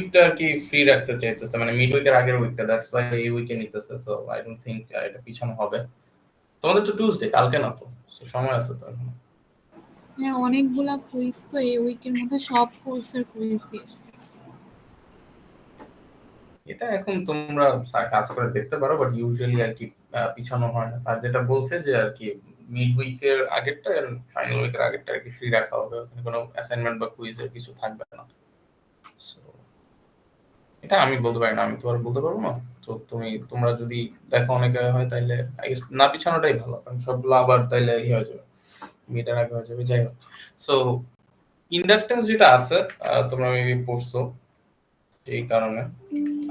উইকটা আর কি ফ্রি রাখতে চাইতেছে, মানে মিড উইকের আগের উইকটা, দ্যাটস ওয়াই এই উইকে নিতেছে। সো আই ডোন্ট থিংক এটা পিছানো হবে। তোমাদের তো টুইসডে, কালকে না তো, সময় আছে তো এখন। হ্যাঁ, অনেকগুলা কুইজ তো এই উইকের মধ্যে, সব কোর্সের কুইজ দিয়ে দিয়েছে। এটা এখন তোমরা কাজ করে দেখতে পারো, বাট ইউজুয়ালি আর কি পিছানো হয় না। স্যার যেটা বলছে যে আর কি মিড উইকের আগেরটা আর ফাইনাল উইকের আগেরটা আর কি ফ্রি রাখা হবে, কোনো অ্যাসাইনমেন্ট বা কুইজের কিছু থাকবে না। এটা আমি বলতে পারি না, আমি তো আর বলতে পারবো না। তো তোমরা যদি দেখো অনেকে হয় তাইলে আই গেস না পিছানোটাই ভালো, কারণ সবগুলো আবার তাইলে হয়ে যাবে, মিটার আগে হয়ে যাবে। যাই হোক, সো ইন্ডাকটেন্স যেটা আছে তোমরা মেবি পড়ছো, এই কারণে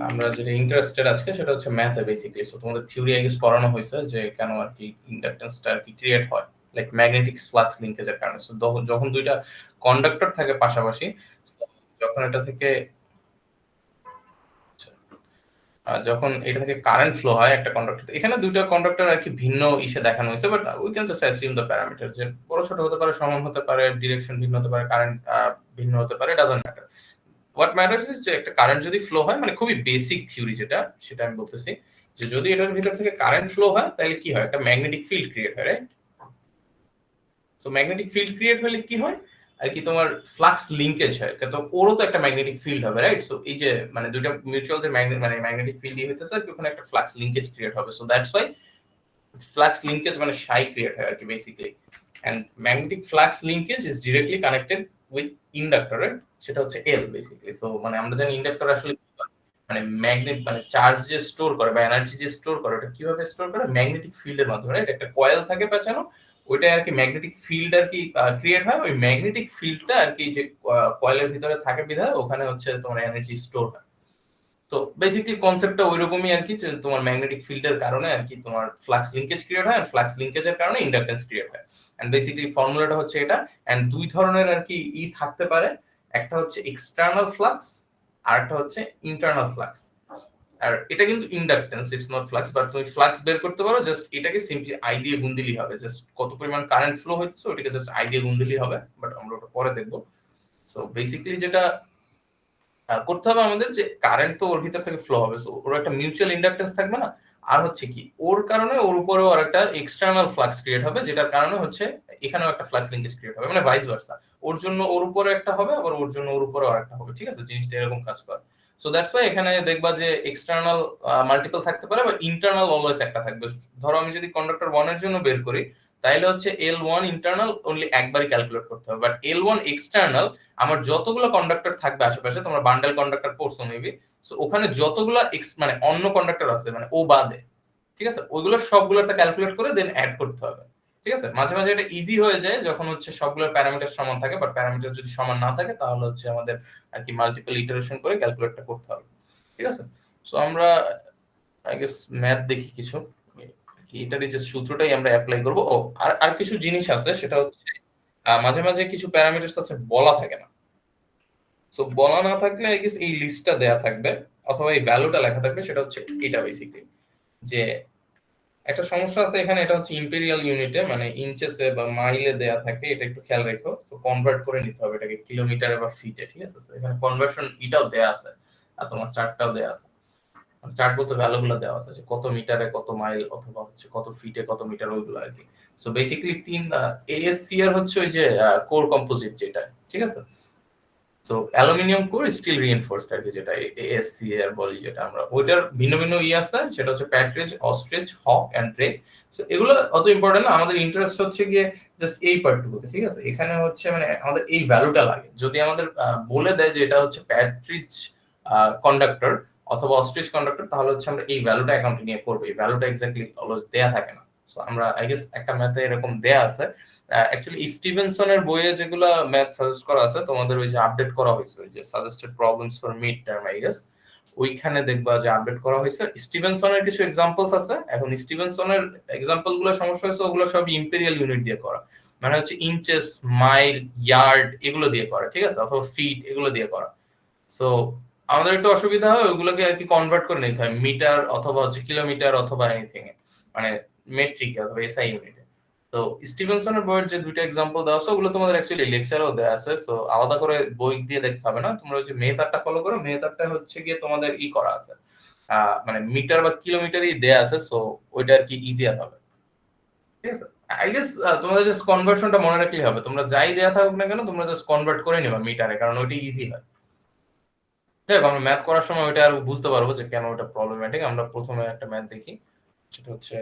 আমরা যেটা ইন্টারেস্টেড আজকে সেটা হচ্ছে ম্যাথে বেসিক্যালি। সো তোমাদের থিওরি আই গেস পড়ানো হয়েছে যে কেন আর কি ইন্ডাকটেন্সটা আর কি ক্রিয়েট হয়, লাইক ম্যাগনেটিক ফ্লাক্স লিংকেজের কারণে। সো যখন দুইটা কন্ডাক্টর থাকে পাশাপাশি, যখন এটা থেকে যখন এটা থেকে কারেন্ট ফ্লো হয় একটা কন্ডাক্টর, এখানে দুইটা কন্ডাক্টর আর কি ভিন্ন ইসে দেখানো হয়েছে, but we can just assume the parameter, যে বড় ছোট হতে পারে, সমান হতে পারে, ডিরেকশন ভিন্ন হতে পারে, কারেন্ট ভিন্ন হতে পারে, doesn't matter. What matters is যে একটা কারেন্ট যদি ফ্লো হয়, মানে খুবই বেসিক থিওরি যেটা, সেটা আমি বলতেছি যে যদি এটার ভিতর থেকে কারেন্ট ফ্লো হয় তাহলে কি হয়, একটা ম্যাগনেটিক ফিল্ড ক্রিয়েট হয়, right? So magnetic field create হলে কি হয় আর কি, তোমার ফ্লাক্স লিংকেজ হয়, তো ওরও তো একটা ম্যাগনেটিক ফিল্ড হবে, রাইট? সো এই যে মানে দুইটা মিউচুয়াল যে ম্যাগনেটিক ফিল্ড হইতেছে, ওখানে একটা ফ্লাক্স লিংকেজ ক্রিয়েট হবে। So that's why flux linkage মানে সাই ক্রিয়েট হয় আর কি basically. And magnetic flux linkage is directly connected with inductor, right? সেটা হচ্ছে এল বেসিক্যালি। সো মানে আমরা জানি ইন্ডাক্টর আসলে মানে ম্যাগনেট, মানে চার্জ যে স্টোর করে বা এনার্জি যে স্টোর করে, ওটা কিভাবে স্টোর করে? ম্যাগনেটিক ফিল্ডের মাধ্যমে, রাইট? একটা কয়েল থাকে পেছানো, ওইটা আর কি ম্যাগনেটিক ফিল্ড আর কি ক্রিয়েট হয়। ওই ম্যাগনেটিক ফিল্ডটা আর কি যে কয়েলের ভিতরে থাকে বিধায় ওখানে হচ্ছে তোমার এনার্জি স্টোর হয়। তো বেসিক্যালি কনসেপ্টটা ওইরকমই আর কি, যে তোমার ম্যাগনেটিক ফিল্ডের কারণে আর কি তোমার ফ্লাক্স লিংকেজ ক্রিয়েট হয়, আর ফ্লাক্স লিংকেজের কারণে ইন্ডাকটেন্স ক্রিয়েট হয়। এন্ড বেসিক্যালি ফর্মুলাটা হচ্ছে এটা। এন্ড দুই ধরনের আর কি থাকতে পারে, একটা হচ্ছে এক্সটার্নাল ফ্লাক্স আর একটা হচ্ছে ইন্টারনাল ফ্লাক্স। আর এটা কিন্তু inductance, it's not flux, but তুমি ফ্লাক্স বের করতে পারো জাস্ট এটাকে সিম্পলি আই দিয়ে গুণ দিলেই হবে। জাস্ট কত পরিমাণ কারেন্ট ফ্লো হচ্ছে ওটাকে জাস্ট আই দিয়ে গুণ দিলেই হবে, বাট আমরা ওটা পরে দেখবো। সো বেসিক্যালি যেটা করতে হবে আমাদের, যে কারেন্ট তো ওর ভিতর থেকে ফ্লো হবে, সো ওর একটা মিউচুয়াল ইন্ডাকটেন্স থাকবে না, আর হচ্ছে কি ওর কারণে ওর উপরেও আর একটা এক্সটার্নাল ফ্লাক্স ক্রিয়েট হবে, যেটার কারণে হচ্ছে এখানেও একটা ফ্লাক্স লিংকেজ ক্রিয়েট হবে, মানে ভাইস ভার্সা। ওর জন্য ওর উপরে একটা হবে, আবার ওর জন্য ওর উপরেও আরেকটা হবে, ঠিক আছে? জিনিসটা এরকম কাজ করে। সো দ্যাটস ওয়াই এখানে দেখবা যে এক্সটার্নাল মাল্টিপল থাকতে পারে, বা ইন্টারনাল অলওয়েজ একটা থাকবে। ধরো আমি যদি কন্ডাক্টর 1 এর জন্য বের করি, তাহলে হচ্ছে L1 ইন্টারনাল অনলি একবারই ক্যালকুলেট করতে হবে, বাট L1 এক্সটার্নাল আমার যতগুলো কন্ডাক্টর থাকবে আশেপাশে, তোমরা বান্ডেল কন্ডাক্টর পড়ছো মেবি, সো ওখানে যতগুলো মানে অন্য কন্ডাক্টর আছে মানে ও বাদে, ঠিক আছে, ওইগুলো সবগুলোটা ক্যালকুলেট করে দেন অ্যাড করতে হবে, ঠিক আছে? মাঝে মাঝে এটা ইজি হয়ে যায় যখন হচ্ছে সবগুলোর প্যারামিটার সমান থাকে, বাট প্যারামিটার যদি সমান না থাকে তাহলে হচ্ছে আমাদের আর কি মাল্টিপল ইটারেশন করে ক্যালকুলেটটা করতে হবে, ঠিক আছে? সো আমরা আই গেস ম্যাথ দেখি কিছু, এটার এই যে সূত্রটাই আমরা অ্যাপ্লাই করব। ও আর কিছু জিনিস আছে, সেটা হচ্ছে মাঝে মাঝে কিছু প্যারামিটারস আছে বলা থাকে না। সো বলা না থাকলে আই গেস এই লিস্টটা দেয়া থাকবে অথবা এই ভ্যালুটা লেখা থাকবে, সেটা হচ্ছে এটা বেসিক্যালি যে একটা সমস্যা আছে এখানে, এটা হচ্ছে ইম্পেরিয়াল ইউনিটে মানে ইঞ্চেসে বা মাইলে দেয়া থাকে, এটা একটু খেয়াল রেখো। সো কনভার্ট করে নিতে হবে এটাকে কিলোমিটারে বা ফিটে, ঠিক আছে? সো এখানে কনভার্সন এটাও দেয়া আছে, আর তোমার চার্টটাও দেয়া আছে। চার্ট বলতে ভ্যালুগুলো দেওয়া আছে, যে কত মিটারে কত মাইল অথবা হচ্ছে কত ফিটে কত মিটার, ওইগুলো আর কি। সো বেসিক্যালি তিন এএসসিআর হচ্ছে ওই যে কোর কম্পোজিট যেটা, ঠিক আছে? So aluminium core steel reinforced আর কি, যেটা এএসসিআর বলি যেটা আমরা, ওইটার ভিন্ন ভিন্ন আছে, সেটা হচ্ছে partridge, ostrich, hawk and drake. So এগুলো অত ইম্পর্টেন্ট না, আমাদের ইন্টারেস্ট হচ্ছে গিয়ে জাস্ট এই পার্টটুকুতে, ঠিক আছে? এখানে হচ্ছে মানে আমাদের এই ভ্যালুটা লাগে। যদি আমাদের বলে দেয় যে এটা হচ্ছে প্যাট্রিজ কন্ডাক্টর অথবা অস্ট্রিচ কন্ডাক্টর, তাহলে হচ্ছে আমরা এই ভ্যালুটা অ্যাকাউন্টে নিয়ে করব। এই ভ্যালুটা এক্স্যাক্টলি অলওয়েজ দেয়া থাকে না। সো আমরা আই গেস একটা ম্যাথে এরকম দেয়া আছে। অ্যাকচুয়ালি স্টিভেনসনের বইয়ে যেগুলো ম্যাথ সাজেস্ট করা আছে, তোমাদের ওই যে আপডেট করা হয়েছে, ওই যে suggested problems for mid term I guess, ওইখানে দেখবা যে আপডেট করা হয়েছে। স্টিভেনসনের কিছু এক্সাম্পলস আছে। এখন স্টিভেনসনের এক্সাম্পল গুলো সমস্যা হয়েছে, ওগুলো সব ইম্পেরিয়াল ইউনিট দিয়ে করা, মানে হচ্ছে ইঞ্চেস, মাইল, ইয়ার্ড এগুলো দিয়ে করা, ঠিক আছে? অথবা ফিট এগুলো দিয়ে করা। সো আমাদের একটু অসুবিধা হয় ওইগুলোকে আর কি কনভার্ট করে নিতে হয় মিটার অথবা হচ্ছে কিলোমিটার অথবা এনিথিং এ, মানে মেট্রিক অথবা এসআই ইউনিটে। তো স্টিভেনসনের বইয়ের যে দুইটা এক্সাম্পল দেওয়া আছে ওগুলো তোমাদের অ্যাকচুয়ালি লেকচারেও দেওয়া আছে, সো আলাদা করে বই দিয়ে দেখতে হবে না, তোমরা যে মেথডটা ফলো করো, মেথডটা হচ্ছে গিয়ে তোমাদের করা আছে, মানে মিটার বা কিলোমিটারই দেয়া আছে, সো ওইটা আর কি ইজিয়ার হবে, ঠিক আছে। আই গেস তোমাদের জাস্ট কনভার্সনটা মনে রাখলেই হবে, তোমরা যাই দেয়া থাকুক না কেন তোমরা জাস্ট কনভার্ট করে নিবা মিটারে, কারণ ওইটা ইজি হয়। দেখ আমরা ম্যাথ করার সময় ওইটা আর বুঝতে পারবো যে কেন ওটা প্রবলেম্যাটিক। আমরা প্রথমে একটা ম্যাথ দেখি, সেটা হচ্ছে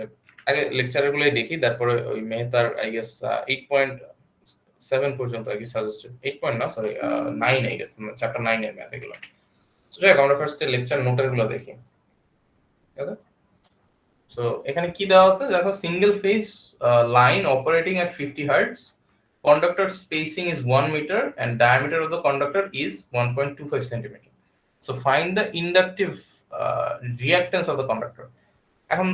আগে লেকচারের গুলোই দেখি, তারপরে ওই ম্যাথ আর আই গেস 8.7 পর্যন্ত আর কি সাজেস্টেড, 8 পয়েন্ট না সরি 9 আই গেস, চ্যাপ্টার 9 এর ম্যাথ এগুলো। তো যাই হোক আমরা ফার্স্টে লেকচার নোটের গুলো দেখি, ঠিক আছে। সো এখানে কি দেওয়া আছে দেখো, single phase line operating at 50 hertz, conductor spacing is 1 meter and diameter of the conductor is 1.25 centimeter. So find the inductive reactance of the conductor. এখন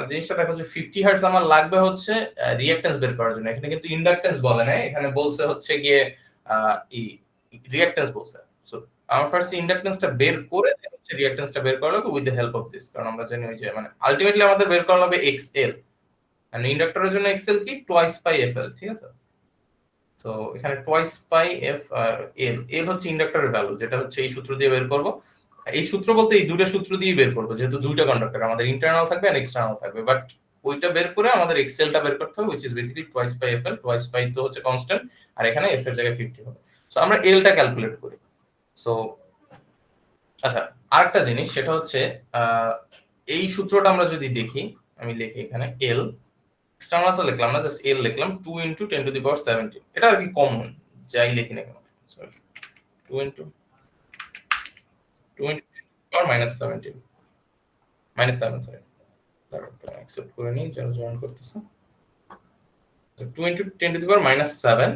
জিনিসটা দেখো যে 50 হার্টজ আমার লাগবে হচ্ছে রিঅ্যাকট্যান্স বের করার জন্য, এখানে কিন্তু ইন্ডাকট্যান্স বলে না, এখানে বলছে হচ্ছে গিয়ে রিঅ্যাকট্যান্স বলছে। সো আমার ফার্স্ট ইন্ডাকট্যান্সটা বের করে হচ্ছে রিঅ্যাকট্যান্সটা বের করা লাগবে with the help of this, কারণ আমরা জানি ওই যে মানে আলটিমেটলি আমাদের বের করা লাগবে এক্সএল, এন্ড ইন্ডাক্টরের জন্য এক্সএল কি টুয়াইস পাই এফএল, ঠিক আছে। সো এখানে টুয়াইস পাই এফ এল, এল হচ্ছে ইন্ডাক্টরের ভ্যালু, যেটা হচ্ছে এই সূত্র দিয়ে বের করব। এই সূত্র বলতে এই দুটো সূত্র দিয়ে বের করব, যেহেতু দুইটা কন্ডাক্টর আমাদের ইন্টারনাল থাকবে আর এক্সটার্নাল থাকবে, বাট ওইটা বের করে আমাদের এক্সএলটা বের করতে হবে, which is basically twice pi FL, twice পাই তো হচ্ছে কনস্ট্যান্ট আর এখানে এফ এর জায়গায় 50 হবে। সো আমরা এলটা ক্যালকুলেট করি। সো আচ্ছা আরেকটা জিনিস সেটা হচ্ছে এই সূত্রটা আমরা যদি দেখি, আমি লিখি এখানে এল, এক্সটার্নাল তো লিখলাম না, জাস্ট এল লিখলাম 2 × 10⁻17, এটা আর কি কমন যাই লিখি না কেন, সরি 2 × 10⁻17 -7 সরি, তারপর অ্যাকসেপ্ট করে নিই যারা জয়েন করতেছে। 2 × 10⁻7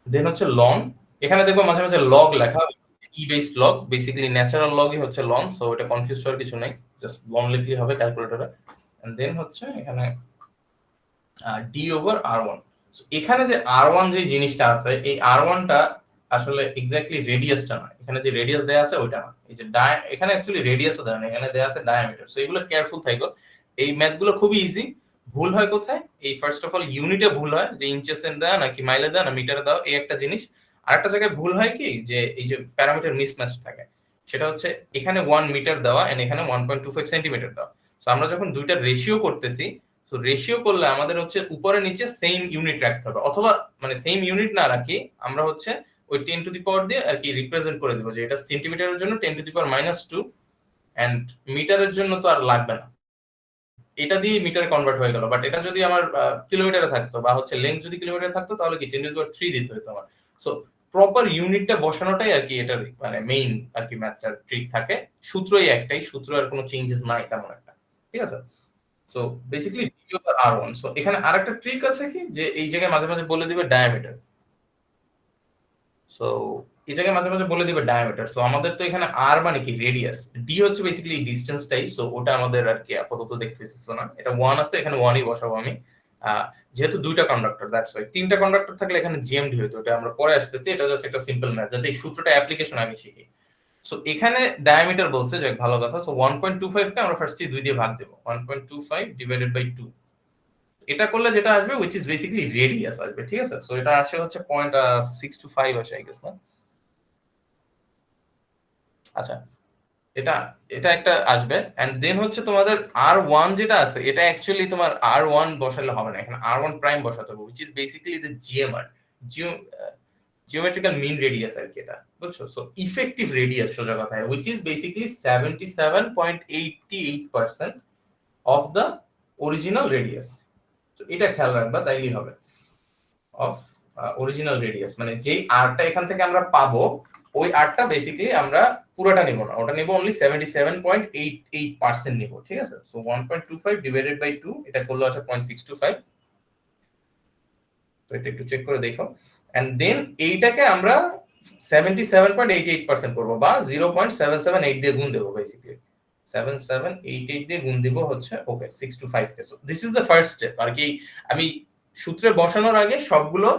দেন হচ্ছে লন, এখানে দেখবো মাঝে মাঝে লগ লেখা, ই বেসড লগ, বেসিক্যালি ন্যাচারাল লগই হচ্ছে লন, সো এটা কনফিউজ হওয়ার কিছু নাই, জাস্ট লন লিখলেই হবে ক্যালকুলেটরে। এন্ড দেন হচ্ছে এখানে d/r1। এখানে যে r1 যে জিনিসটা আছে, এই r1 টা আসলে এক্স্যাক্টলি রেডিয়াসটা না, এখানে যে রেডিয়াস দেয়া আছে ওইটা না, এই যে এখানে অ্যাকচুয়ালি রেডিয়াসও দেয়া নেই, এখানে দেয়া আছে ডায়ামিটার। সো এগুলো কেয়ারফুল থাকো, এই ম্যাথ গুলো খুবই ইজি। ভুল হয় কোথায়, এই ফার্স্ট অফ অল ইউনিটে ভুল হয়, যে ইঞ্চেসে দেয়া নাকি মাইলে দেয়া না মিটারে দাও, এই একটা জিনিস। আরেকটা জায়গায় ভুল হয় কি, যে এই যে প্যারামিটার মিসম্যাচ থাকে, সেটা হচ্ছে এখানে 1 মিটার দেওয়া এন্ড এখানে 1.25 সেন্টিমিটার দেওয়া। সো আমরা যখন দুইটা রেশিও করতেছি, তো রেশিও করলে আমাদের হচ্ছে উপরে নিচে সেম ইউনিট রাখতে হবে, অথবা মানে সেম ইউনিট না রাখি আমরা হচ্ছে ওই 10 টু দি পাওয়ার দিয়ে আর কি রিপ্রেজেন্ট করে দেব, যে এটা সেন্টিমিটারের জন্য 10 টু দি পাওয়ার -2 এন্ড মিটারের জন্য তো আর লাগবে না, এটা দিয়ে মিটারে কনভার্ট হয়ে গেল। বাট এটা যদি আমার কিলোমিটারে থাকতো বা হচ্ছে লেন্থ যদি কিলোমিটারে থাকতো, তাহলে কি 10 টু দি পাওয়ার 3 দিতে হতো আমার। সো প্রপার ইউনিটটা বসানোটাই আর কি এটার মানে মেইন আর কি ম্যাথটার ট্রিক থাকে, সূত্রই একটাই, সূত্র আর কোনো চেঞ্জেস নাই তেমন একটা, ঠিক আছে। So basically d/r1। সো এখানে আরেকটা ট্রিক আছে কি, যে এই জায়গায় মাঝে মাঝে বলে দিবে ডায়ামিটার। সো এই জায়গায় মাঝে মাঝে বলে দিবে ডায়ামিটার। সো আমাদের তো এখানে আর মানে কি রেডিয়াস, ডি হচ্ছে বেসিক্যালি ডিসটেন্সটাই, সো ওটা আমাদের আর কি আপাতত দেখতেছি না, এটা 1 আছে, এখানে 1ই বসাবো আমি। যেহেতু দুইটা কন্ডাক্টর, দ্যাটস ওয়াই। তিনটা কন্ডাক্টর থাকলে এখানে জিএমডি হতো, এটা আমরা পরে আসতেছি, এটা জাস্ট একটা সিম্পল ম্যাথ, যাতে এই সূত্রটা অ্যাপ্লিকেশন আমি শিখি। সো এখানে ডায়ামিটার বলছে, যে ভালো কথা। সো 1.25 কে আমরা ফার্স্টে 2 দিয়ে ভাগ দেব, 1.25 ডিভাইডেড বাই 2, এটা করলে যেটা আসবে which is basically রেডিয়াস আসবে, ঠিক আছে। সো এটা আসে হচ্ছে 0.625 আসে আই গেস না। আচ্ছা এটা এটা একটা আসবে, এন্ড দেন হচ্ছে তোমাদের r1 যেটা আছে, এটা অ্যাকচুয়ালি তোমার r1 বসালে হবে না, এখানে r1 প্রাইম বসাতে হবে, which is basically the GMR, geometrical mean radius আর কি এটা, বুঝছো। সো ইফেক্টিভ রেডিয়াস সোজা কথায়, which is basically 77.88% of the original radius। তো এটা খেয়াল রাখবা, তাইলেই হবে অফ অরিজিনাল রেডিয়াস, মানে যেই আরটা এখান থেকে আমরা পাবো, ওই আরটা বেসিক্যালি আমরা পুরোটা নিব না, ওটা নিব অনলি 77.88% নিব, ঠিক আছে। সো 1.25 ডিভাইডেড বাই 2, এটা করলে আসে 0.625। তো এটা একটু চেক করে দেখো, এন্ড দেন এইটাকে আমরা 77.88% করব, বা 0.778 দিয়ে গুণ দেব, বেসিক্যালি 7788 দিয়ে গুণ দিব হচ্ছে ওকে 625 কে। So this is the first step আর কি। আমি সূত্রে বসানোর আগে সবগুলো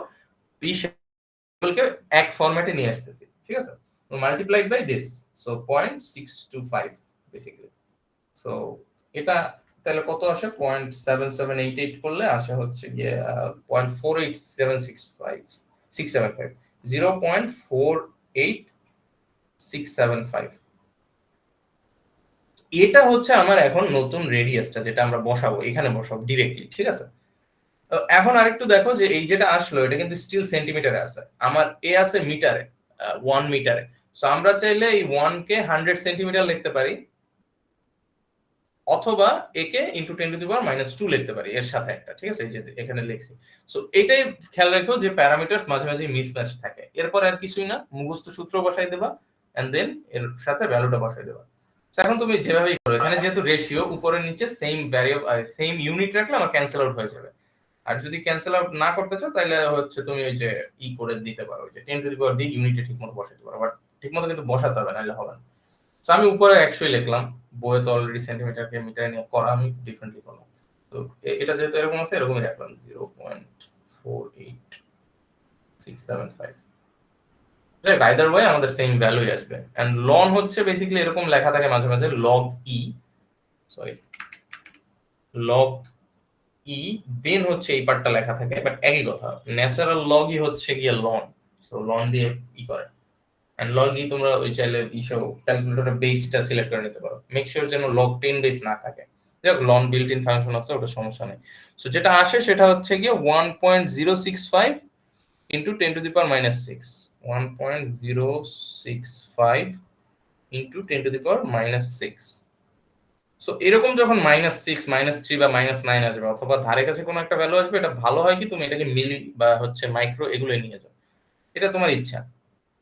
এক ফরম্যাটে নিয়ে আসতেছি, ঠিক আছে। তো multiplied by this, so 0.625 basically. So এটা তাহলে কত আসে 0.7788 করলে আসে হচ্ছে গিয়ে 0.487675 0.48675। এটা হচ্ছে আমার এখন নতুন রেডিয়াসটা যেটা আমরা বসাবো, এখানে বসাবো ডিরেক্টলি, ঠিক আছে। তো এখন আরেকটু দেখো যে এই যেটা আসলো এটা কিন্তু স্টিল সেন্টিমিটারে আছে, আমার এ আছে মিটারে, 1 মিটারে। সো আমরা চাইলে এই 1 কে 100 সেন্টিমিটার লিখতে পারি, অথবা একে ইনটু 10 টু দি পাওয়ার -2 লিখতে পারি এর সাথে একটা, ঠিক আছে, এই যে এখানে লিখছি। সো এটাই খেয়াল রাখো যে প্যারামিটারস মাঝে মাঝে মিসম্যাচ থাকে, এরপর আর কিছুই না, মুখস্থ সূত্র বসাই দেবা এন্ড দেন এর সাথে ভ্যালুটা বসাই দেবা। সো এখন তুমি যেভাবেই করো, এখানে যেহেতু রেশিও উপরে নিচে সেম ভ্যারিয়েবল সেম ইউনিট রাখলে আমার ক্যান্সেল আউট হয়ে যাবে। আর যদি ক্যান্সেল আউট না করতে চাও তাহলে হচ্ছে তুমি ওই যে করে দিতে পারো, ওই যে 10 টু দি পাওয়ার দিয়ে ইউনিটে ঠিকমতো বসাতে পারো, বাট ঠিকমতো কিন্তু বসাতে হবে, নাহলে হবে না। সো আমি উপরে 100 লিখলাম, বইয়ে তো অলরেডি সেন্টিমিটারকে মিটারে নিয়ে করা, আমি ডিফারেন্টলি করলাম। তো এটা যেহেতু এরকম আছে এরকমই রাখলাম 0.48675। রাইট, আইদার ওয়ে আমাদের সেম ভ্যালুই আসবে। এন্ড লন হচ্ছে বেসিক্যালি এরকম লেখা থাকে মাঝে মাঝে log e, sorry log e, দেন হচ্ছে এই পার্টটা লেখা থাকে, বাট একই কথা, ন্যাচারাল log e হচ্ছে গিয়ে লন। সো লন দিয়ে করে এন্ড log e তোমরা ওই চাইলে ইসো ক্যালকুলেটরের বেসটা সিলেক্ট করে নিতে পারো, মেক শিওর যেন log 10 বেস না থাকে। যাক, লন বিল্ট ইন ফাংশন আছে, ওটা সমস্যা নেই। সো যেটা আসে সেটা হচ্ছে গিয়ে 1.065 into 10 to the power -6, 1.065 into 10 to the power -6। So এরকম যখন -6, -3 বা -9 আসবে, অথবা ধারে কাছে কোনো একটা ভ্যালু আসবে, এটা ভালো হয় কি তুমি এটাকে মিলি বা হচ্ছে মাইক্রো এগুলো নিয়ে যাও, এটা তোমার ইচ্ছা।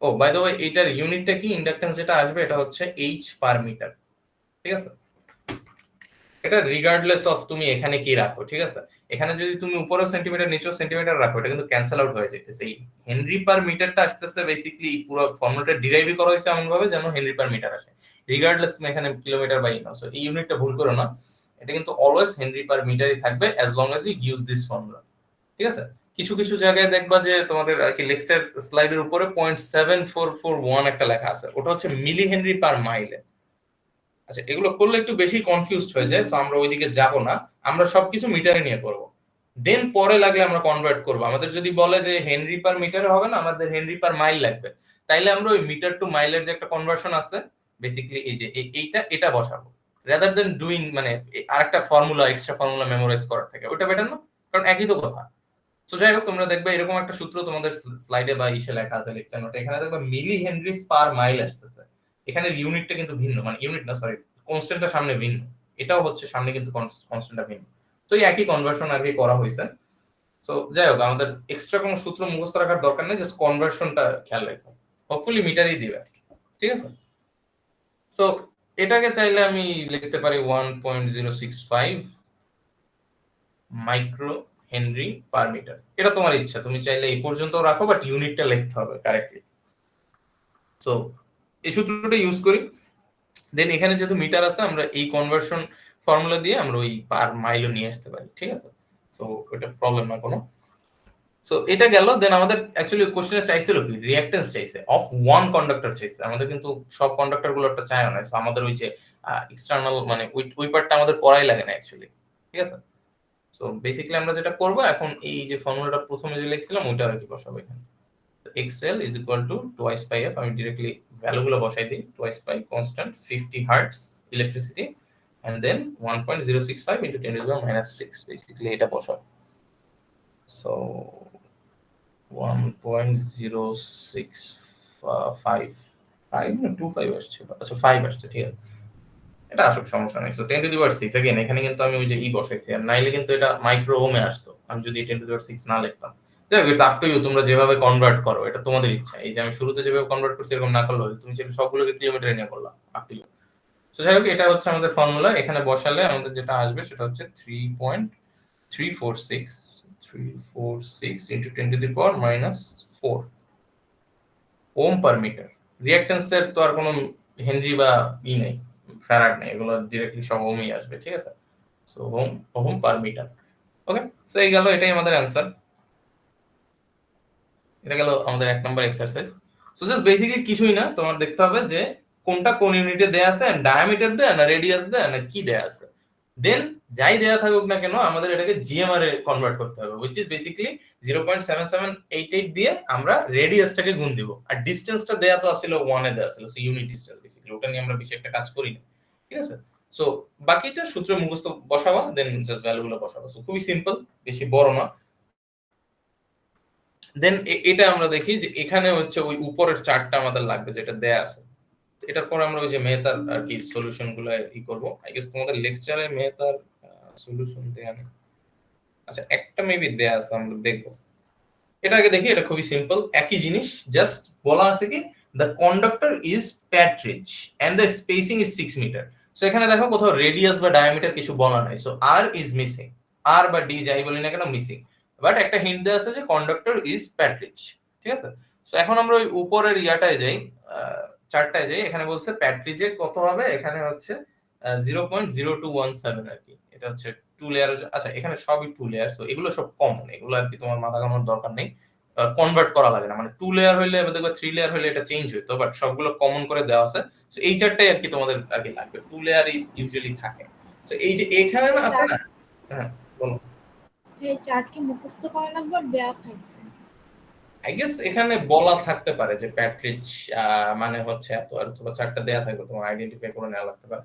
ও বাই দ্য ওয়ে, এটার ইউনিটটা কি, ইন্ডাকটেন্স যেটা আসবে এটা হচ্ছে এইচ পার মিটার, ঠিক আছে। এটা রিগার্ডলেস অফ তুমি এখানে কি রাখো, ঠিক আছে। এখানে যদি তুমি উপরেও সেন্টিমিটার নিচেও সেন্টিমিটার রাখো, এটা কিন্তু ক্যান্সেল আউট হয়ে যাইতেছে। এই হেনরি পার মিটারটা আসতেছে বেসিক্যালি পুরো ফর্মুলাটা ডিরাইভই করা হয়েছে এমন ভাবে যেন হেনরি পার মিটার আসে, রিগার্ডলেস তুমি এখানে কিলোমিটার বাই নাও। সো এই ইউনিটটা ভুল করো না, এটা কিন্তু অলওয়েজ হেনরি পার মিটারই থাকবে as long as you use this formula, ঠিক আছে। কিছু কিছু জায়গায় দেখবা যে তোমাদের আর কি লেকচার স্লাইডের উপরে 0.7441 একটা লেখা আছে, ওটা হচ্ছে মিলি হেনরি পার মাইলে। আচ্ছা, এগুলো করলে একটু বেশি কনফিউজড হয়ে যায়, সো আমরা ওইদিকে যাব না, আমরা সবকিছু মিটারে নিয়ে করব। দেন পরে লাগলে আমরা কনভার্ট করব। আমাদের যদি বলে যে হেনরি পার মিটারে হবে না, আমাদের হেনরি পার মাইল লাগবে, তাইলে আমরা ওই মিটার টু মাইলের যে একটা কনভার্সন আছে, বেসিক্যালি এই যে এটা বসাবো, রাদার দেন ডুইং মানে আরেকটা ফর্মুলা, এক্সট্রা ফর্মুলা মেমোরাইজ করার থেকে, ওটা বেটার না? কারণ একই তো কথা। সো যাই হোক, তোমরা দেখবে এরকম একটা সূত্র তোমাদের স্লাইডে বা ইসে লেখা আছে লেকচার নোটে, এখানে দেখবে মিলি হেনরিস পার মাইল আসতেছে। এখানে ইউনিটটা কিন্তু ভিন্ন, মানে ইউনিট না, সরি, কনস্ট্যান্টটা সামনে ভিন্ন, এটাও হচ্ছে সামনে কিন্তু কনস্ট্যান্টটা ভিন্ন। তো এই একই কনভার্সন আর কি করা হয়েছে। সো যাই হোক, আমাদের এক্সট্রা কোনো সূত্র মুখস্থ রাখার দরকার নেই, জাস্ট কনভার্সনটা খেয়াল রাখবো, হোপফুলি মিটারই দিবে, ঠিক আছে। সো এটাকে চাইলে আমি লিখতে পারি 1.065 মাইক্রো হেনরি পার মিটার, এটা তোমার ইচ্ছা, তুমি চাইলে এই পর্যন্ত রাখো, বাট ইউনিটটা লিখতে হবে কারেক্টলি। সো এই সূত্রটা ইউজ করি, দেন এখানে যেহেতু মিটার আছে, আমরা এই কনভার্সন ফর্মুলা দিয়ে আমরা ওই পার মাইলও নিয়ে আসতে পারি, ঠিক আছে। সো এটা প্রবলেম না কোনো। সো এটা গেল। দেন আমাদের অ্যাকচুয়ালি কোশ্চেনে চাইছিল কি, রিঅ্যাকট্যান্স চাইছে অফ ওয়ান কন্ডাক্টর চাইছে, আমাদের কিন্তু সব কন্ডাক্টর গুলো একটা চায় না। সো আমাদের ওই যে এক্সটার্নাল মানে ওই পার্টটা আমাদের পড়াই লাগে না অ্যাকচুয়ালি, ঠিক আছে। সো বেসিক্যালি আমরা যেটা করব এখন, এই যে ফর্মুলাটা প্রথমে যে লিখছিলাম ওইটা আর কি বসাবো এখানে। xl is equal to twice pi f, আমি ডিরেক্টলি ভ্যালুগুলো বসাই দিই, twice pi constant 50 hertz electricity and then 1.065 into 10 to the power -6, basically এটা বসাও। so 1.065 আসছে, আচ্ছা 5 আসছে, ঠিক আছে, এটা আসলে সমস্যা নেই। So 10 to the power 6, again এখানে কিন্তু আমি ওই যে বসাইছি, আর নাইলে কিন্তু এটা মাইক্রো ওহমে আসতো আমি যদি 10 টু দি পাওয়ার 6 না লিখতাম। যাই হোক, ইটস আপ টু ইউ, তোমরা যেভাবে কনভার্ট করো এটা তোমাদের ইচ্ছা। এই যে আমি শুরুতে যেভাবে কনভার্ট করছি এরকম না করলে তুমি সেটা সবগুলোকে কিলোমিটারে নিয়ে করলা, আপ টু ইউ। সো যাই হোক, এটা হচ্ছে আমাদের ফর্মুলা, এখানে বসালে আমাদের যেটা আসবে সেটা হচ্ছে 3.346 into 10 to the power -4 ohm per metre. রিঅ্যাকট্যান্সের তো আর কোনো হেনরি বা নেই, ফ্যারাড নেই, এগুলো ডিরেক্টলি সব ওমই আসবে, ঠিক আছে। So ohm per metre. Okay, so এই গেল, এটাই আমাদের অ্যানসার। এটা গেল আমাদের 1 number exercise. So just basically কিছুই না, তোমার দেখতে হবে যে কোনটা কোন ইউনিটে দেয়া আছে, ডায়ামিটার দেয়া না রেডিয়াস দেয়া না কি দেয়া আছে। দেন যাই দেয়া থাকুক না কেন আমাদের এটাকে জিএমআর এ কনভার্ট করতে হবে, which is basically 0.7788 দিয়ে আমরা রেডিয়াসটাকে গুণ দিব, আর ডিসটেন্সটা দেয়া তো আসলে 1 এ দেয়া ছিল, সো ইউনিট ডিসটেন্স বেসিক্যালি ওটা নিয়ে আমরা বেশি একটা কাজ করি না, ঠিক আছে। সো বাকিটা সূত্র মুখস্থ বসাবা, দেন জাস্ট ভ্যালুগুলো বসাবা, সো খুবই সিম্পল, বেশি বড় না। দেন এটা আমরা দেখি যে এখানে হচ্ছে ওই উপরের চার্টটা আমাদের লাগবে যেটা দেয়া আছে। এটার পর আমরা ওই যে মেহতার আর কি সলিউশন গুলো ই করব। আই গেস তোমাদের লেকচারে মেহতার সলিউশন দেয়া নেই, আচ্ছা একটা মেবি দেয়া আছে, আমরা দেখব। এটা আগে দেখি, এটা খুবই সিম্পল, একই জিনিস, জাস্ট বলা আছে কি the conductor is partridge and the spacing is 6 মিটার। সো এখানে দেখো কোথাও রেডিয়াস বা ডায়ামিটার কিছু বলা নাই, so R is missing, R বা ডি যাই বলি না কেন মিসিং, বাট একটা হিন্ট দেওয়া আছে যে কন্ডাক্টর ইজ প্যাট্রিজ, ঠিক আছে। সো এখন আমরা ওই উপরের ইয়াটায় যাই, চারটায় যাই, এখানে বলছে প্যাট্রিজে কত হবে, এখানে হচ্ছে 0.0217 আর কি, এটা হচ্ছে টু লেয়ার, আচ্ছা এখানে সবই টু লেয়ার, সো এগুলো সব কমন, এগুলো আর কি তোমার মাথা ঘামানোর দরকার নেই, কনভার্ট করা লাগে না, মানে টু লেয়ার হইলে দেখবে থ্রি লেয়ার হইলে এটা চেঞ্জ হইতো, বাট সবগুলো কমন করে দেওয়া আছে, সো এই চারটাই আর কি তোমাদের আর কি লাগবে, টু লেয়ারই ইউজুয়ালি থাকে। তো এই যে এখানে না আছে না, হ্যাঁ বলো। এই চার্ট কি মুখস্থ করা লাগবে আর দেয়া থাকবে? আই গেস এখানে বলা থাকতে পারে যে প্যাট্রিজ মানে হচ্ছে এত, আর অথবা চারটা দেয়া থাকবে, তোমার আইডেন্টিফাই করে নেওয়া লাগতে পারে,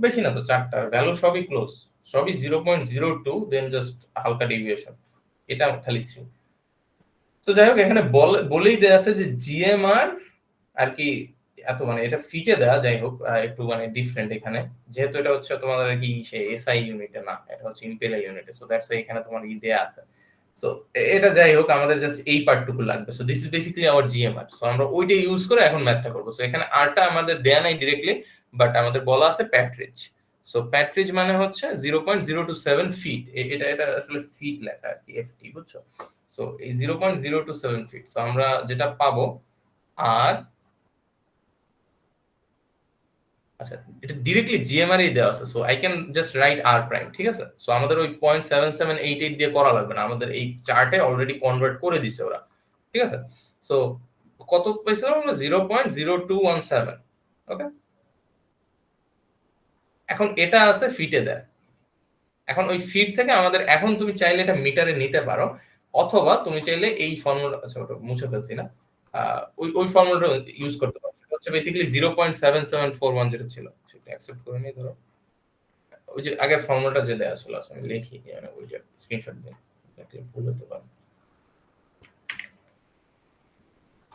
বেশি না তো, চারটার ভ্যালু সবই ক্লোজ, সবই 0.02, দেন জাস্ট হালকা ডেভিয়েশন, এটা খালি 3। তো যাই হোক এখানে বলেই দেয়া আছে যে জিএমআর আর কি এত, মানে এটা ফিটে দেয়া, যাই হোক একটু মানে ডিফারেন্ট এখানে, যেহেতু এটা হচ্ছে তোমাদের কি সেই এসআই ইউনিটে না, এটা হচ্ছে ইম্পেরিয়াল ইউনিটে, সো দ্যাটস ওয়াই এখানে তোমার দেয়া আছে। সো এটা যাই হোক, আমাদের জাস্ট এই পার্টটুকু লাগবে, so this is basically our GMR, so আমরা ওইটা ইউজ করে এখন ম্যাথটা করব। সো এখানে আরটা আমাদের দেয়া নাই ডিরেক্টলি, বাট আমাদের বলা আছে প্যাট্রিজ। সো প্যাট্রিজ মানে হচ্ছে 0.027 ফিট, এটা এটা আসলে ফিট লেখা আর কি, এফটি, বুঝছো। সো এই 0.027 ফিট, সো আমরা যেটা পাবো, আর আচ্ছা এটা ডিরেক্টলি জিএমআর এই দেওয়া আছে, so I can just write R prime, ঠিক আছে। সো আমাদের ওই 0.7788 দিয়ে করা লাগবে না, আমাদের এই চার্টে অলরেডি কনভার্ট করে দিছে ওরা, ঠিক আছে। সো কত পাইছিলাম আমরা, 0.0217, ওকে। এখন এটা আছে ফিটে দেয়, এখন ওই ফিট থেকে আমাদের, এখন তুমি চাইলে এটা মিটারে নিতে পারো, অথবা তুমি চাইলে এই ফর্মুলা, আচ্ছা ওটা মুছে ফেলছি না, ওই ওই ফর্মুলাটা ইউজ করতে পারো, সেটা হচ্ছে বেসিক্যালি 0.7741 যেটা ছিল সেটা অ্যাকসেপ্ট করে নিয়ে ধরো, ওই যে আগের ফর্মুলাটা যে দেওয়া ছিল, আসলে আমি লিখি মানে ওইটা স্ক্রিনশট দিই, এটা ভুল হতে পারে,